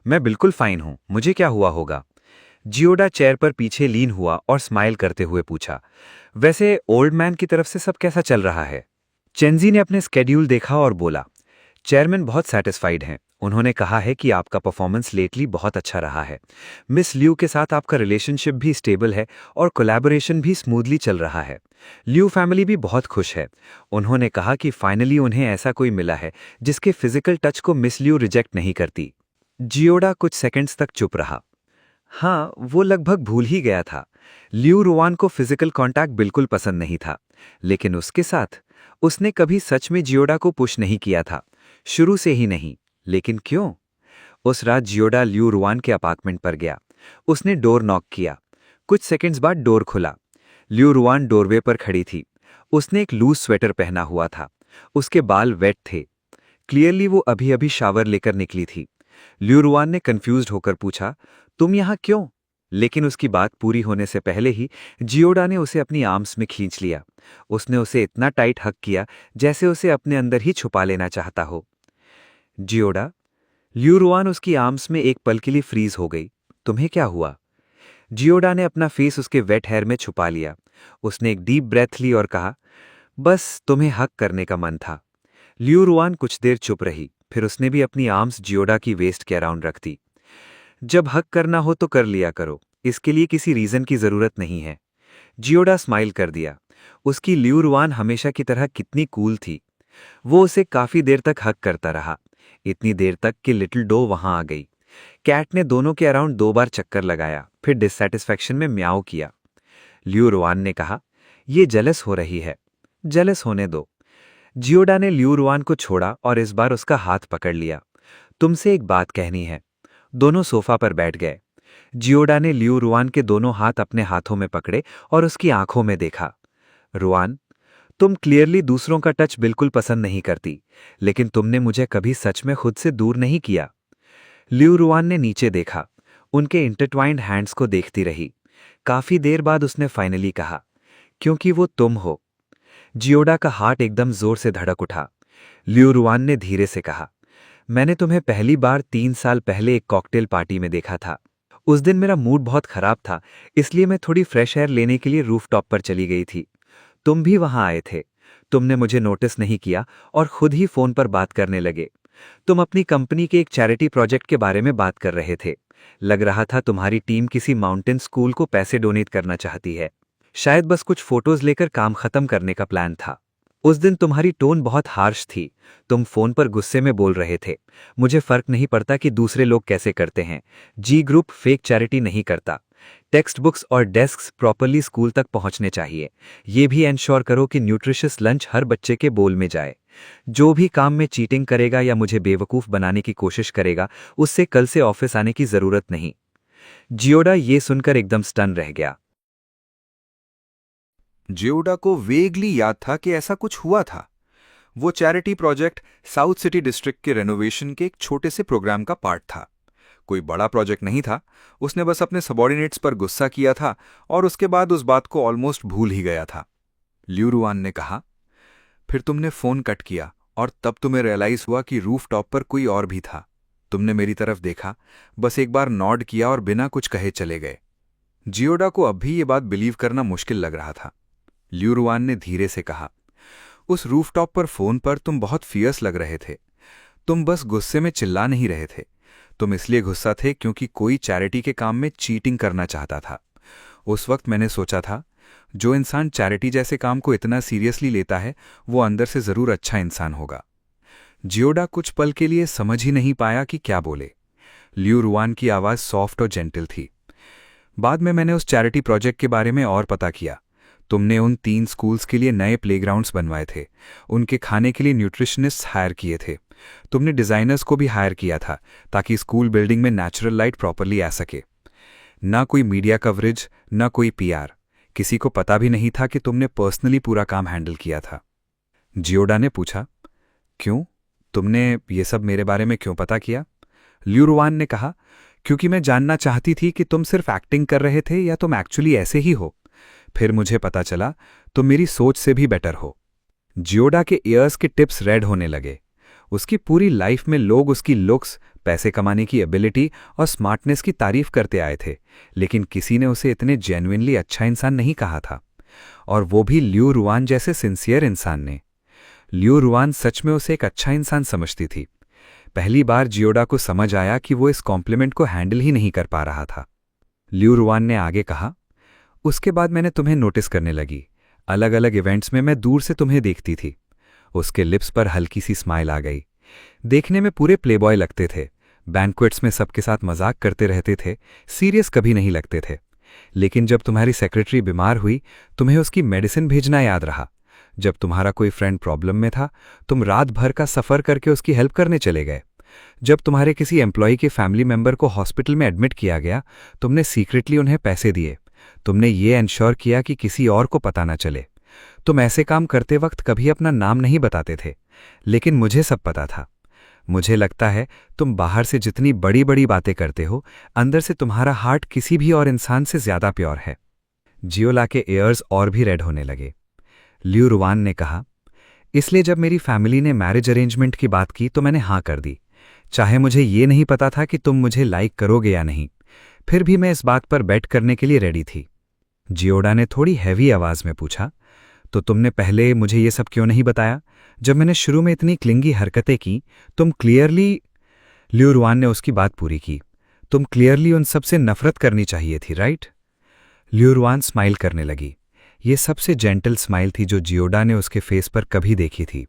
मैं बिल्कुल फाइन हूं, मुझे क्या हुआ होगा? जियोडा चेयर पर पीछे लीन हुआ और स्माइल करते हुए पूछा, वैसे ओल्ड मैन की तरफ से सब कैसा चल रहा है? चेंजी ने अपने स्केड्यूल देखा और बोला, चेयरमैन बहुत सेटिस्फाइड हैं। उन्होंने कहा है कि आपका परफॉर्मेंस लेटली बहुत अच्छा रहा है। मिस ल्यू के साथ आपका रिलेशनशिप भी स्टेबल है और कोलैबोरेशन भी स्मूथली चल रहा है। ल्यू फैमिली भी बहुत खुश है। उन्होंने कहा कि फाइनली उन्हें ऐसा कोई मिला है जिसके फिजिकल टच को मिस ल्यू रिजेक्ट नहीं करती। जियोडा कुछ सेकंड्स तक चुप रहा। हाँ, वो लगभग भूल ही गया था। ल्यू रुआन को फिजिकल कांटेक्ट बिल्कुल पसंद नहीं था, लेकिन उसके साथ उसने कभी सच में जियोडा को पुश नहीं किया था, शुरू से ही नहीं। लेकिन क्यों? उस रात जियोडा ल्यू रुआन के अपार्टमेंट पर गया। उसने डोर नॉक किया। कुछ सेकंड्स बाद डोर खुला। ल्यू रुआन डोरवे पर खड़ी थी। उसने एक लूज स्वेटर पहना हुआ था। उसके बाल वेट थे। क्लियरली वो अभी अभी शावर लेकर निकली थी। ल्यू रुआन ने कंफ्यूज्ड होकर पूछा, तुम यहां क्यों? लेकिन उसकी बात पूरी होने से पहले ही जियोडा ने उसे अपनी आर्म्स में खींच लिया। उसने उसे इतना टाइट हग किया जैसे उसे अपने अंदर ही छुपा लेना चाहता हो। जियोडा, ल्यू रुआन उसकी आर्म्स में एक पल के लिए फ्रीज हो गई। तुम्हें क्या हुआ? जियोडा ने अपना फेस उसके वेट हेयर में छुपा लिया। उसने एक डीप ब्रेथ ली और कहा, बस तुम्हें हक करने का मन था। ल्यू रुआन कुछ देर चुप रही, फिर उसने भी अपनी आर्म्स जियोडा की वेस्ट के अराउंड रख दी। जब हक करना हो तो कर लिया करो, इसके लिए किसी रीजन की जरूरत नहीं है। जियोडा स्माइल कर दिया। उसकी ल्यू रुआन हमेशा की तरह कितनी कूल थी। वो उसे काफी देर तक हक करता रहा, इतनी देर तक कि लिटिल डो वहां आ गई। कैट ने दोनों के अराउंड 2 बार चक्कर लगाया, फिर डिससेटिस्फैक्शन में म्याऊ किया। ल्यू रुआन ने कहा, ये जेलस हो रही है। जेलस होने दो। जियोडा ने ल्यू रुआन को छोड़ा और इस बार उसका हाथ पकड़ लिया। तुमसे एक बात कहनी है। दोनों सोफा पर बैठ गए। जियोडा ने ल्यू रुआन के दोनों हाथ अपने हाथों में पकड़े और उसकी आंखों में देखा। रुआन, तुम क्लियरली दूसरों का टच बिल्कुल पसंद नहीं करती, लेकिन तुमने मुझे कभी सच में खुद से दूर नहीं किया। ल्यू रुआन ने नीचे देखा, उनके इंटरट्वाइंड हैंड्स को देखती रही। काफी देर बाद उसने फाइनली कहा, क्योंकि वो तुम हो। जियोडा का हार्ट एकदम जोर से धड़क उठा। ल्यू रुआन ने धीरे से कहा, मैंने तुम्हें पहली बार 3 साल पहले एक कॉकटेल पार्टी में देखा था। उस दिन मेरा मूड बहुत खराब था, इसलिए मैं थोड़ी फ्रेश एयर लेने के लिए रूफटॉप पर चली गई थी। तुम भी वहां आए थे। तुमने मुझे नोटिस नहीं किया और खुद ही फोन पर बात करने लगे। तुम अपनी कंपनी के एक चैरिटी प्रोजेक्ट के बारे में बात कर रहे थे। लग रहा था तुम्हारी टीम किसी माउंटेन स्कूल को पैसे डोनेट करना चाहती है। शायद बस कुछ फोटोज लेकर काम खत्म करने का प्लान था। उस दिन तुम्हारी टोन बहुत हार्श थी। तुम फोन पर गुस्से में बोल रहे थे, मुझे फर्क नहीं पड़ता कि दूसरे लोग कैसे करते हैं। जी ग्रुप फेक चैरिटी नहीं करता। टेक्स्ट बुक्स और डेस्क्स प्रॉपरली स्कूल तक पहुंचने चाहिए। ये भी एंश्योर करो कि न्यूट्रिशियस लंच हर बच्चे के बोल में जाए। जो भी काम में चीटिंग करेगा या मुझे बेवकूफ बनाने की कोशिश करेगा, उससे कल से ऑफिस आने की जरूरत नहीं। जियोडा ये सुनकर एकदम स्टन रह गया। जियोडा को वेगली याद था कि ऐसा कुछ हुआ था। वो charity project south city district के रेनोवेशन के एक छोटे से प्रोग्राम का पार्ट था। कोई बड़ा प्रोजेक्ट नहीं था। उसने बस अपने सबॉर्डिनेट्स पर गुस्सा किया था और उसके बाद उस बात को ऑलमोस्ट भूल ही गया था। ल्यू रुआन ने कहा, फिर तुमने फोन कट किया और तब तुम्हें रियलाइज हुआ कि रूफ टॉप पर कोई और भी था। तुमने मेरी तरफ देखा, बस एक बार नॉड किया और बिना कुछ कहे चले गए। जियोडा को अब भी ये बात बिलीव करना मुश्किल लग रहा था। ल्यू रुआन ने धीरे से कहा, उस रूफटॉप पर फोन पर तुम बहुत फियर्स लग रहे थे। तुम बस गुस्से में चिल्ला नहीं रहे थे। तुम इसलिए गुस्सा थे क्योंकि कोई चैरिटी के काम में चीटिंग करना चाहता था। उस वक्त मैंने सोचा था, जो इंसान चैरिटी जैसे काम को इतना सीरियसली लेता है वो अंदर से जरूर अच्छा इंसान होगा। जियोडा कुछ पल के लिए समझ ही नहीं पाया कि क्या बोले। लियू रुआन की आवाज़ सॉफ्ट और जेंटल थी। बाद में मैंने उस चैरिटी प्रोजेक्ट के बारे में और पता किया। तुमने उन 3 स्कूल्स के लिए नए प्लेग्राउंड्स बनवाए थे, उनके खाने के लिए न्यूट्रिशनिस्ट्स हायर किए थे, तुमने डिज़ाइनर्स को भी हायर किया था ताकि स्कूल बिल्डिंग में नेचुरल लाइट प्रॉपरली आ सके। ना कोई मीडिया कवरेज, ना कोई पीआर, किसी को पता भी नहीं था कि तुमने पर्सनली पूरा काम हैंडल किया था। जियोडा ने पूछा, क्यों? तुमने ये सब मेरे बारे में क्यों पता किया? लियू रुआन ने कहा, क्योंकि मैं जानना चाहती थी कि तुम सिर्फ एक्टिंग कर रहे थे या तुम एक्चुअली ऐसे ही हो। फिर मुझे पता चला तुम मेरी सोच से भी बेटर हो। जियोडा के ईयर्स के टिप्स रेड होने लगे। उसकी पूरी लाइफ में लोग उसकी लुक्स, पैसे कमाने की एबिलिटी और स्मार्टनेस की तारीफ करते आए थे, लेकिन किसी ने उसे इतने जेन्युइनली अच्छा इंसान नहीं कहा था, और वो भी लियू रुआन जैसे सिंसियर इंसान ने। लियू रुआन सच में उसे एक अच्छा इंसान समझती थी। पहली बार जियोडा को समझ आया कि वो इस कॉम्प्लीमेंट को हैंडल ही नहीं कर पा रहा था। लियू रुआन ने आगे कहा, उसके बाद मैंने तुम्हें नोटिस करने लगी। अलग अलग इवेंट्स में मैं दूर से तुम्हें देखती थी। उसके लिप्स पर हल्की सी स्माइल आ गई। देखने में पूरे प्लेबॉय लगते थे, बैंक्वेट्स में सबके साथ मजाक करते रहते थे, सीरियस कभी नहीं लगते थे। लेकिन जब तुम्हारी सेक्रेटरी बीमार हुई, तुम्हें उसकी मेडिसिन भेजना याद रहा। जब तुम्हारा कोई फ्रेंड प्रॉब्लम में था, तुम रात भर का सफ़र करके उसकी हेल्प करने चले गए। जब तुम्हारे किसी एम्प्लॉई के फैमिली मेंबर को हॉस्पिटल में एडमिट किया गया, तुमने सीक्रेटली उन्हें पैसे दिए। तुमने ये एंश्योर किया कि किसी और को पता न चले। तुम ऐसे काम करते वक्त कभी अपना नाम नहीं बताते थे, लेकिन मुझे सब पता था। मुझे लगता है तुम बाहर से जितनी बड़ी बड़ी बातें करते हो, अंदर से तुम्हारा हार्ट किसी भी और इंसान से ज्यादा प्योर है। जियोला के एयर्स और भी रेड होने लगे। लियू रुआन ने कहा, इसलिए जब मेरी फैमिली ने मैरिज अरेंजमेंट की बात की तो मैंने हाँ कर दी, चाहे मुझे ये नहीं पता था कि तुम मुझे लाइक करोगे या नहीं। फिर भी मैं इस बात पर बेट करने के लिए रेडी थी। जियोडा ने थोड़ी हैवी आवाज में पूछा, तो तुमने पहले मुझे ये सब क्यों नहीं बताया? जब मैंने शुरू में इतनी क्लिंगी हरकतें की, तुम क्लियरली। लियू रुआन ने उसकी बात पूरी की, तुम क्लियरली उन सब से नफरत करनी चाहिए थी, राइट? लियू रुआन स्माइल करने लगी। ये सबसे जेंटल स्माइल थी जो जियोडा ने उसके फेस पर कभी देखी थी।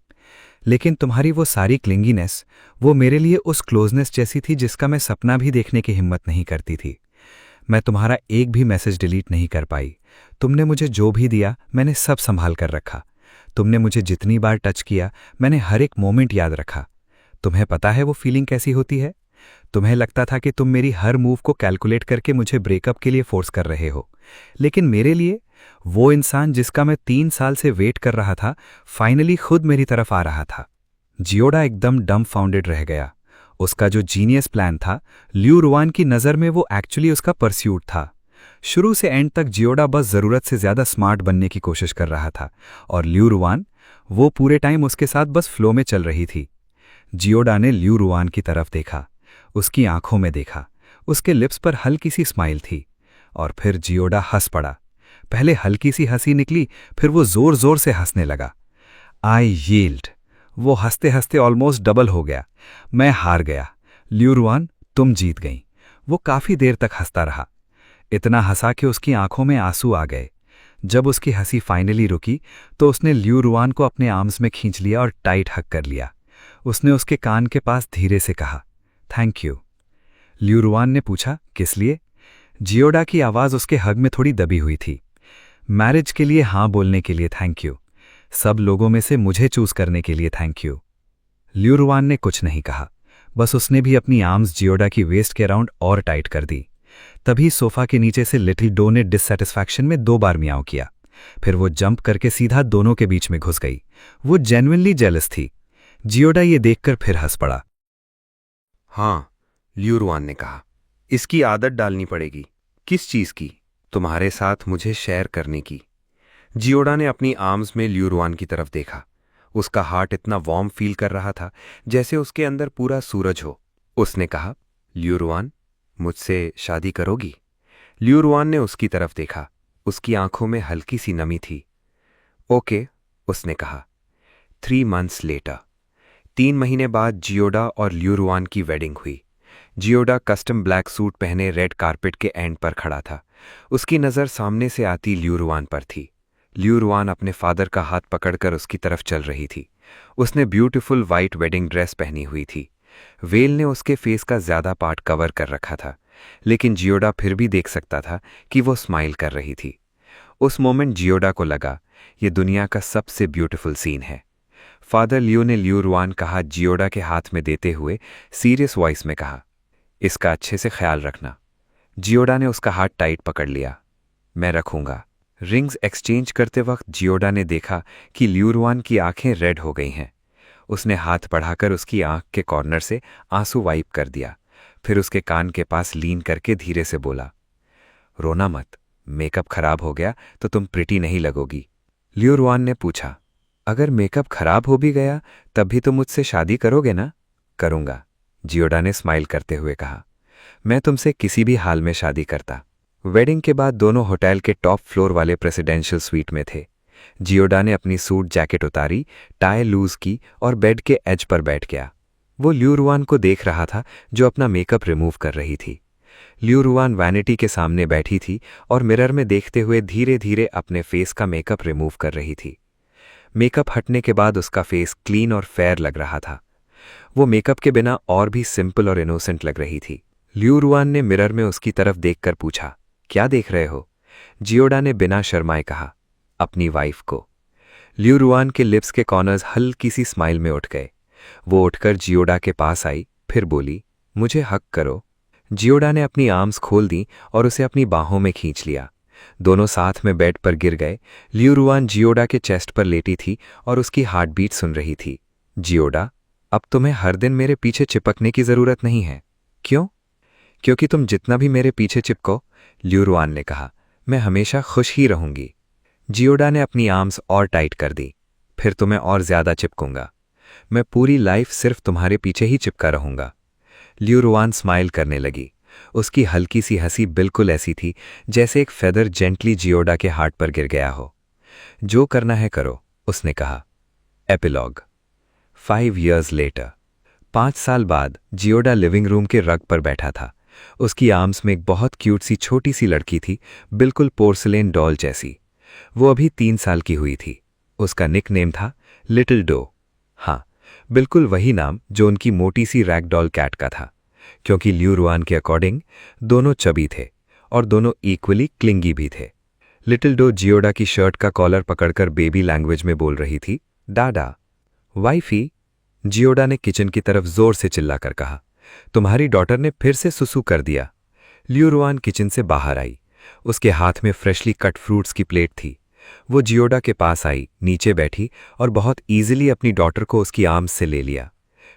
लेकिन तुम्हारी वो सारी क्लिंगीनेस, वो मेरे लिए उस क्लोजनेस जैसी थी जिसका मैं सपना भी देखने की हिम्मत नहीं करती थी। मैं तुम्हारा एक भी मैसेज डिलीट नहीं कर पाई। तुमने मुझे जो भी दिया मैंने सब संभाल कर रखा। तुमने मुझे जितनी बार टच किया मैंने हर एक मोमेंट याद रखा। तुम्हें पता है वो फीलिंग कैसी होती है? तुम्हें लगता था कि तुम मेरी हर मूव को कैलकुलेट करके मुझे ब्रेकअप के लिए फोर्स कर रहे हो, लेकिन मेरे लिए वो इंसान जिसका मैं 3 साल से वेट कर रहा था, फाइनली खुद मेरी तरफ आ रहा था। जियोडा एकदम डम्बफाउंडेड रह गया। उसका जो जीनियस प्लान था, लियू रुआन की नज़र में वो एक्चुअली उसका परस्यूट था। शुरू से एंड तक जियोडा बस ज़रूरत से ज़्यादा स्मार्ट बनने की कोशिश कर रहा था, और लियू रुआन, वो पूरे टाइम उसके साथ बस फ्लो में चल रही थी। जियोडा ने लियू रुआन की तरफ देखा, उसकी आंखों में देखा, उसके लिप्स पर हल्की सी स्माइल थी, और फिर जियोडा हंस पड़ा। पहले हल्की सी हंसी निकली, फिर वो जोर जोर से हंसने लगा। आई यील्ड। वो हंसते हंसते ऑलमोस्ट डबल हो गया। मैं हार गया। लियू रुआन, तुम जीत गई। वो काफी देर तक हंसता रहा, इतना हंसा कि उसकी आंखों में आंसू आ गए। जब उसकी हंसी फाइनली रुकी तो उसने लियू रुआन को अपने आर्म्स में खींच लिया और टाइट हग कर लिया। उसने उसके कान के पास धीरे से कहा, थैंक यू। लियू रुआन ने पूछा, किस लिए? जियोडा की आवाज उसके हग में थोड़ी दबी हुई थी। मैरिज के लिए हाँ बोलने के लिए थैंक यू। सब लोगों में से मुझे चूज करने के लिए थैंक यू। लियू रुआन ने कुछ नहीं कहा, बस उसने भी अपनी आर्म्स जियोडा की वेस्ट के अराउंड और टाइट कर दी। तभी सोफा के नीचे से लिटिल डो ने डिससैटिस्फैक्शन में 2 बार मियाओ किया। फिर वो जंप करके सीधा दोनों के बीच में घुस गई। वो जेन्युइनली जेलस थी। जियोडा ये देखकर फिर हंस पड़ा। हाँ, लियू रुआन ने कहा, इसकी आदत डालनी पड़ेगी। किस चीज की? तुम्हारे साथ मुझे शेयर करने की। जियोडा ने अपनी आर्म्स में लियू रुआन की तरफ देखा। उसका हार्ट इतना वार्म फील कर रहा था जैसे उसके अंदर पूरा सूरज हो। उसने कहा, लियू रुआन, मुझसे शादी करोगी? लियू रुआन ने उसकी तरफ देखा। उसकी आंखों में हल्की सी नमी थी। ओके, उसने कहा। 3 months लेटर, 3 महीने बाद जियोडा और लियू रुआन की वेडिंग हुई। जियोडा कस्टम ब्लैक सूट पहने रेड कारपेट के एंड पर खड़ा था। उसकी नज़र सामने से आती लियू रुआन पर थी। लियू रुआन अपने फादर का हाथ पकड़कर उसकी तरफ चल रही थी। उसने ब्यूटीफुल वाइट वेडिंग ड्रेस पहनी हुई थी। वेल ने उसके फेस का ज्यादा पार्ट कवर कर रखा था, लेकिन जियोडा फिर भी देख सकता था कि वो स्माइल कर रही थी। उस मोमेंट जियोडा को लगा, ये दुनिया का सबसे ब्यूटीफुल सीन है। फादर लियो ने लियू रुआन का हाथ जियोडा के हाथ में देते हुए सीरियस वॉइस में कहा, इसका अच्छे से ख्याल रखना। जियोडा ने उसका हाथ टाइट पकड़ लिया। मैं रखूंगा। रिंग्स एक्सचेंज करते वक्त जियोडा ने देखा कि लियू रुआन की आंखें रेड हो गई हैं। उसने हाथ बढ़ाकर उसकी आंख के कॉर्नर से आंसू वाइप कर दिया, फिर उसके कान के पास लीन करके धीरे से बोला, रोना मत, मेकअप खराब हो गया तो तुम प्रिटी नहीं लगोगी। लियू रुआन ने पूछा, अगर मेकअप खराब हो भी गया तब भी तुम मुझसे शादी करोगे ना? करूंगा, जियोडा ने स्माइल करते हुए कहा। मैं तुमसे किसी भी हाल में शादी करता। वेडिंग के बाद दोनों होटल के टॉप फ्लोर वाले प्रेसिडेंशियल स्वीट में थे। जियोडा ने अपनी सूट जैकेट उतारी, टाई लूज की और बेड के एज पर बैठ गया। वो लियू रुआन को देख रहा था जो अपना मेकअप रिमूव कर रही थी। लियू रुआन वैनिटी के सामने बैठी थी और मिरर में देखते हुए धीरे धीरे अपने फेस का मेकअप रिमूव कर रही थी। मेकअप हटने के बाद उसका फेस क्लीन और फेयर लग रहा था। वो मेकअप के बिना और भी सिंपल और इनोसेंट लग रही थी। लियू रुआन ने मिरर में उसकी तरफ देखकर पूछा, क्या देख रहे हो? जियोडा ने बिना शर्माए कहा, अपनी वाइफ को। लियू रुआन के लिप्स के कॉर्नर्स हल्की सी स्माइल में उठ गए। वो उठकर जियोडा के पास आई, फिर बोली, मुझे हक करो। जियोडा ने अपनी आर्म्स खोल दी और उसे अपनी बाहों में खींच लिया। दोनों साथ में बेड पर गिर गए। लियू रुआन जियोडा के चेस्ट पर लेटी थी और उसकी हार्ट बीट सुन रही थी। जियोडा, अब तुम्हें हर दिन मेरे पीछे चिपकने की जरूरत नहीं है। क्यों? क्योंकि तुम जितना भी मेरे पीछे चिपको, लियू रुआन ने कहा, मैं हमेशा खुश ही रहूंगी। जियोडा ने अपनी आर्म्स और टाइट कर दी। फिर तुम्हें और ज्यादा चिपकूंगा। मैं पूरी लाइफ सिर्फ तुम्हारे पीछे ही चिपका रहूंगा। लियू रुआन स्माइल करने लगी। उसकी हल्की सी हंसी बिल्कुल ऐसी थी जैसे एक फेदर जेंटली जियोडा के हार्ट पर गिर गया हो। जो करना है करो, उसने कहा। एपिलॉग। 5 years later। 5 साल बाद जियोडा लिविंग रूम के रग पर बैठा था। उसकी आर्म्स में एक बहुत क्यूट सी छोटी सी लड़की थी, बिल्कुल पोर्सलेन डॉल जैसी। वो अभी 3 साल की हुई थी। उसका निकनेम था लिटिल डो। हाँ, बिल्कुल वही नाम जो उनकी मोटी सी रैग डॉल कैट का था, क्योंकि लियू रुआन के अकॉर्डिंग दोनों चबी थे और दोनों इक्वली क्लिंगी भी थे। लिटिल डो जियोडा की शर्ट का कॉलर पकड़कर बेबी लैंग्वेज में बोल रही थी, डाडा। वाइफी, जियोडा ने किचन की तरफ जोर से चिल्लाकर कहा, तुम्हारी डॉटर ने फिर से सुसु कर दिया। लियू रुआन किचन से बाहर आई। उसके हाथ में फ्रेशली कट फ्रूट्स की प्लेट थी। वो जियोडा के पास आई, नीचे बैठी और बहुत ईजिली अपनी डॉटर को उसकी आर्म्स से ले लिया।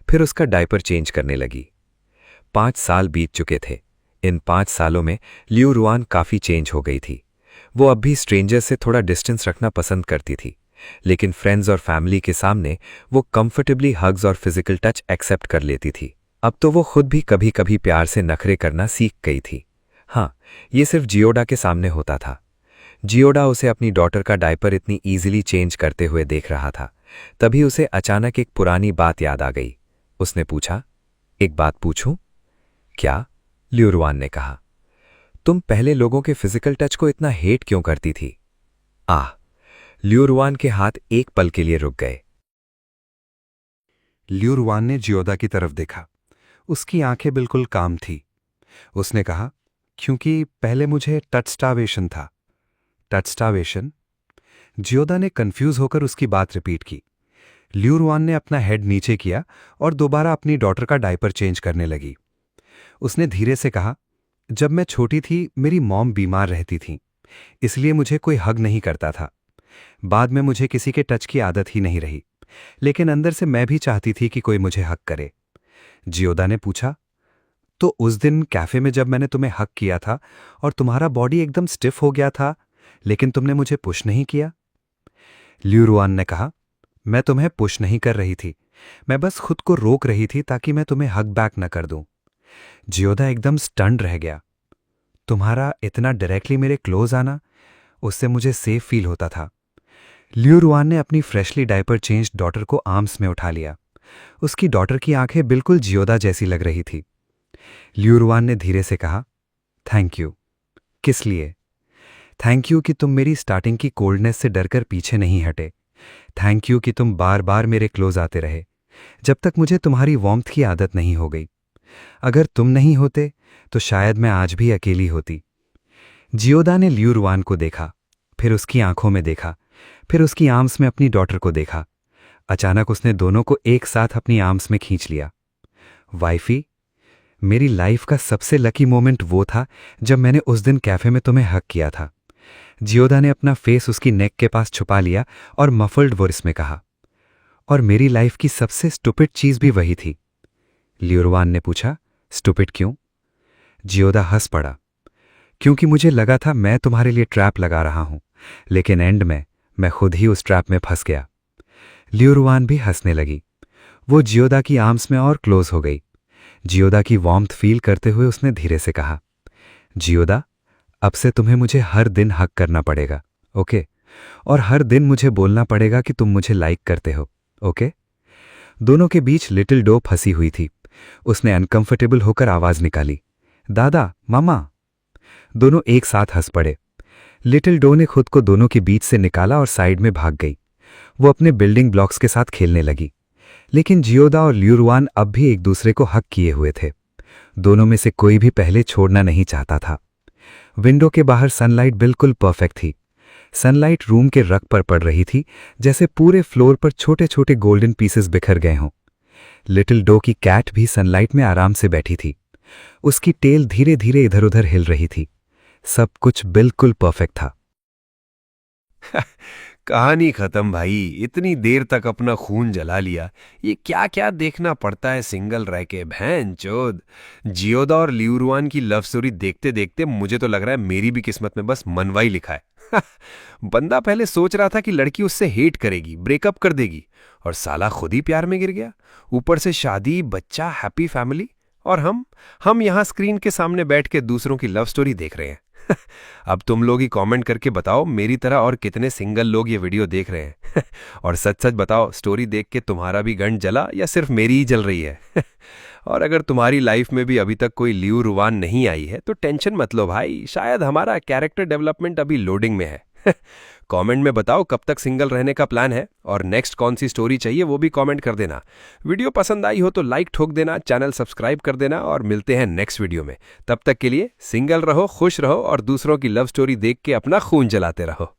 फिर उसका डायपर चेंज करने लगी। 5 साल बीत चुके थे। इन 5 सालों में लियू रुआन काफी चेंज हो गई थी। वो अब भी स्ट्रेंजर से थोड़ा डिस्टेंस रखना पसंद करती थी, लेकिन फ्रेंड्स और फैमिली के सामने वो कंफर्टेबली हग्स और फिजिकल टच एक्सेप्ट कर लेती थी। अब तो वो खुद भी कभी कभी प्यार से नखरे करना सीख गई थी। हाँ, ये सिर्फ जियोडा के सामने होता था। जियोडा उसे अपनी डॉटर का डायपर इतनी ईजिली चेंज करते हुए देख रहा था। तभी उसे अचानक एक पुरानी बात याद आ गई। उसने पूछा, एक बात पूछूं? क्या? लियू रुआन ने कहा, तुम पहले लोगों के फिजिकल टच को इतना हेट क्यों करती थी? लियू रुआन के हाथ एक पल के लिए रुक गए। लियू रुआन ने जियोडा की तरफ देखा। उसकी आंखें बिल्कुल काम थी। उसने कहा, क्योंकि पहले मुझे टच स्टार्वेशन था। Touch starvation? जियोडा ने कंफ्यूज होकर उसकी बात रिपीट की। लियू रुआन ने अपना हेड नीचे किया और दोबारा अपनी डॉटर का डायपर चेंज करने लगी। उसने धीरे से कहा, जब मैं छोटी थी मेरी मॉम बीमार रहती थी, इसलिए मुझे कोई हग नहीं करता था। बाद में मुझे किसी के टच की आदत ही नहीं रही, लेकिन अंदर से मैं भी चाहती थी कि कोई मुझे हग करे। जियोडा ने पूछा, तो उस दिन कैफे में जब मैंने तुम्हें हग किया था और तुम्हारा बॉडी एकदम स्टिफ हो गया था, लेकिन तुमने मुझे पुश नहीं किया? लियू रुआन ने कहा, मैं तुम्हें पुश नहीं कर रही थी, मैं बस खुद को रोक रही थी ताकि मैं तुम्हें हग बैक न कर दूं। जियोडा एकदम स्टन्ड रह गया। तुम्हारा इतना डायरेक्टली मेरे क्लोज आना, उससे मुझे सेफ फील होता था। लियू रुआन ने अपनी फ्रेशली डायपर चेंज डॉटर को आर्म्स में उठा लिया। उसकी डॉटर की आंखें बिल्कुल जियोडा जैसी लग रही थी। लियू रुआन ने धीरे से कहा, थैंक यू। किस लिए? थैंक यू कि तुम मेरी स्टार्टिंग की कोल्डनेस से डरकर पीछे नहीं हटे। थैंक यू कि तुम बार बार मेरे क्लोज आते रहे जब तक मुझे तुम्हारी वार्मथ की आदत नहीं हो गई। अगर तुम नहीं होते तो शायद मैं आज भी अकेली होती। जियोदा ने लियू रुआन को देखा, फिर उसकी आंखों में देखा, फिर उसकी आर्म्स में अपनी डॉटर को देखा। अचानक उसने दोनों को एक साथ अपनी आर्म्स में खींच लिया। वाइफी, मेरी लाइफ का सबसे लकी मोमेंट वो था जब मैंने उस दिन कैफे में तुम्हें हक किया था। जियोदा ने अपना फेस उसकी नेक के पास छुपा लिया और मफल्ड वॉइस में कहा, और मेरी लाइफ की सबसे स्टुपिड चीज भी वही थी। लियू रुआन ने पूछा, स्टुपिड क्यों? जियोदा हंस पड़ा, क्योंकि मुझे लगा था मैं तुम्हारे लिए ट्रैप लगा रहा हूं, लेकिन एंड में मैं खुद ही उस ट्रैप में फंस गया। लियू रुआन भी हंसने लगी। वो जियोदा की आर्म्स में और क्लोज हो गई। जियोदा की वार्मथ फील करते हुए उसने धीरे से कहा, जियोदा, अब से तुम्हें मुझे हर दिन हक करना पड़ेगा, ओके? और हर दिन मुझे बोलना पड़ेगा कि तुम मुझे लाइक करते हो, ओके? दोनों के बीच लिटिल डो फंसी हुई थी। उसने अनकंफर्टेबल होकर आवाज निकाली, दादा, मामा। दोनों एक साथ हंस पड़े। लिटिल डो ने खुद को दोनों के बीच से निकाला और साइड में भाग गई। वो अपने बिल्डिंग ब्लॉक्स के साथ खेलने लगी। लेकिन जियोदा और लियू रुआन अब भी एक दूसरे को हक किए हुए थे। दोनों में से कोई भी पहले छोड़ना नहीं चाहता था। विंडो के बाहर सनलाइट बिल्कुल परफेक्ट थी। सनलाइट रूम के रग पर पड़ रही थी, जैसे पूरे फ्लोर पर छोटे छोटे गोल्डन पीसेस बिखर गए हों। लिटिल डो की कैट भी सनलाइट में आराम से बैठी थी। उसकी टेल धीरे धीरे इधर उधर हिल रही थी। सब कुछ बिल्कुल परफेक्ट था। कहानी खत्म भाई। इतनी देर तक अपना खून जला लिया। ये क्या क्या देखना पड़ता है सिंगल रह के, भैंचोद। जियोदा और लियू रुआन की लव स्टोरी देखते देखते मुझे तो लग रहा है मेरी भी किस्मत में बस मनवा ही लिखा है। बंदा पहले सोच रहा था कि लड़की उससे हेट करेगी, ब्रेकअप कर देगी, और साला खुद ही प्यार में गिर गया। ऊपर से शादी, बच्चा, हैप्पी फैमिली, और हम यहां स्क्रीन के सामने बैठ के दूसरों की लव स्टोरी देख रहे हैं। अब तुम लोग ही कमेंट करके बताओ मेरी तरह और कितने सिंगल लोग ये वीडियो देख रहे हैं। और सच सच बताओ, स्टोरी देख के तुम्हारा भी गंड जला या सिर्फ मेरी ही जल रही है? और अगर तुम्हारी लाइफ में भी अभी तक कोई लियू रुआन नहीं आई है तो टेंशन मत लो भाई, शायद हमारा कैरेक्टर डेवलपमेंट अभी लोडिंग में है। कमेंट में बताओ कब तक सिंगल रहने का प्लान है, और नेक्स्ट कौन सी स्टोरी चाहिए वो भी कमेंट कर देना। वीडियो पसंद आई हो तो लाइक ठोक देना, चैनल सब्सक्राइब कर देना, और मिलते हैं नेक्स्ट वीडियो में। तब तक के लिए सिंगल रहो, खुश रहो और दूसरों की लव स्टोरी देख के अपना खून जलाते रहो।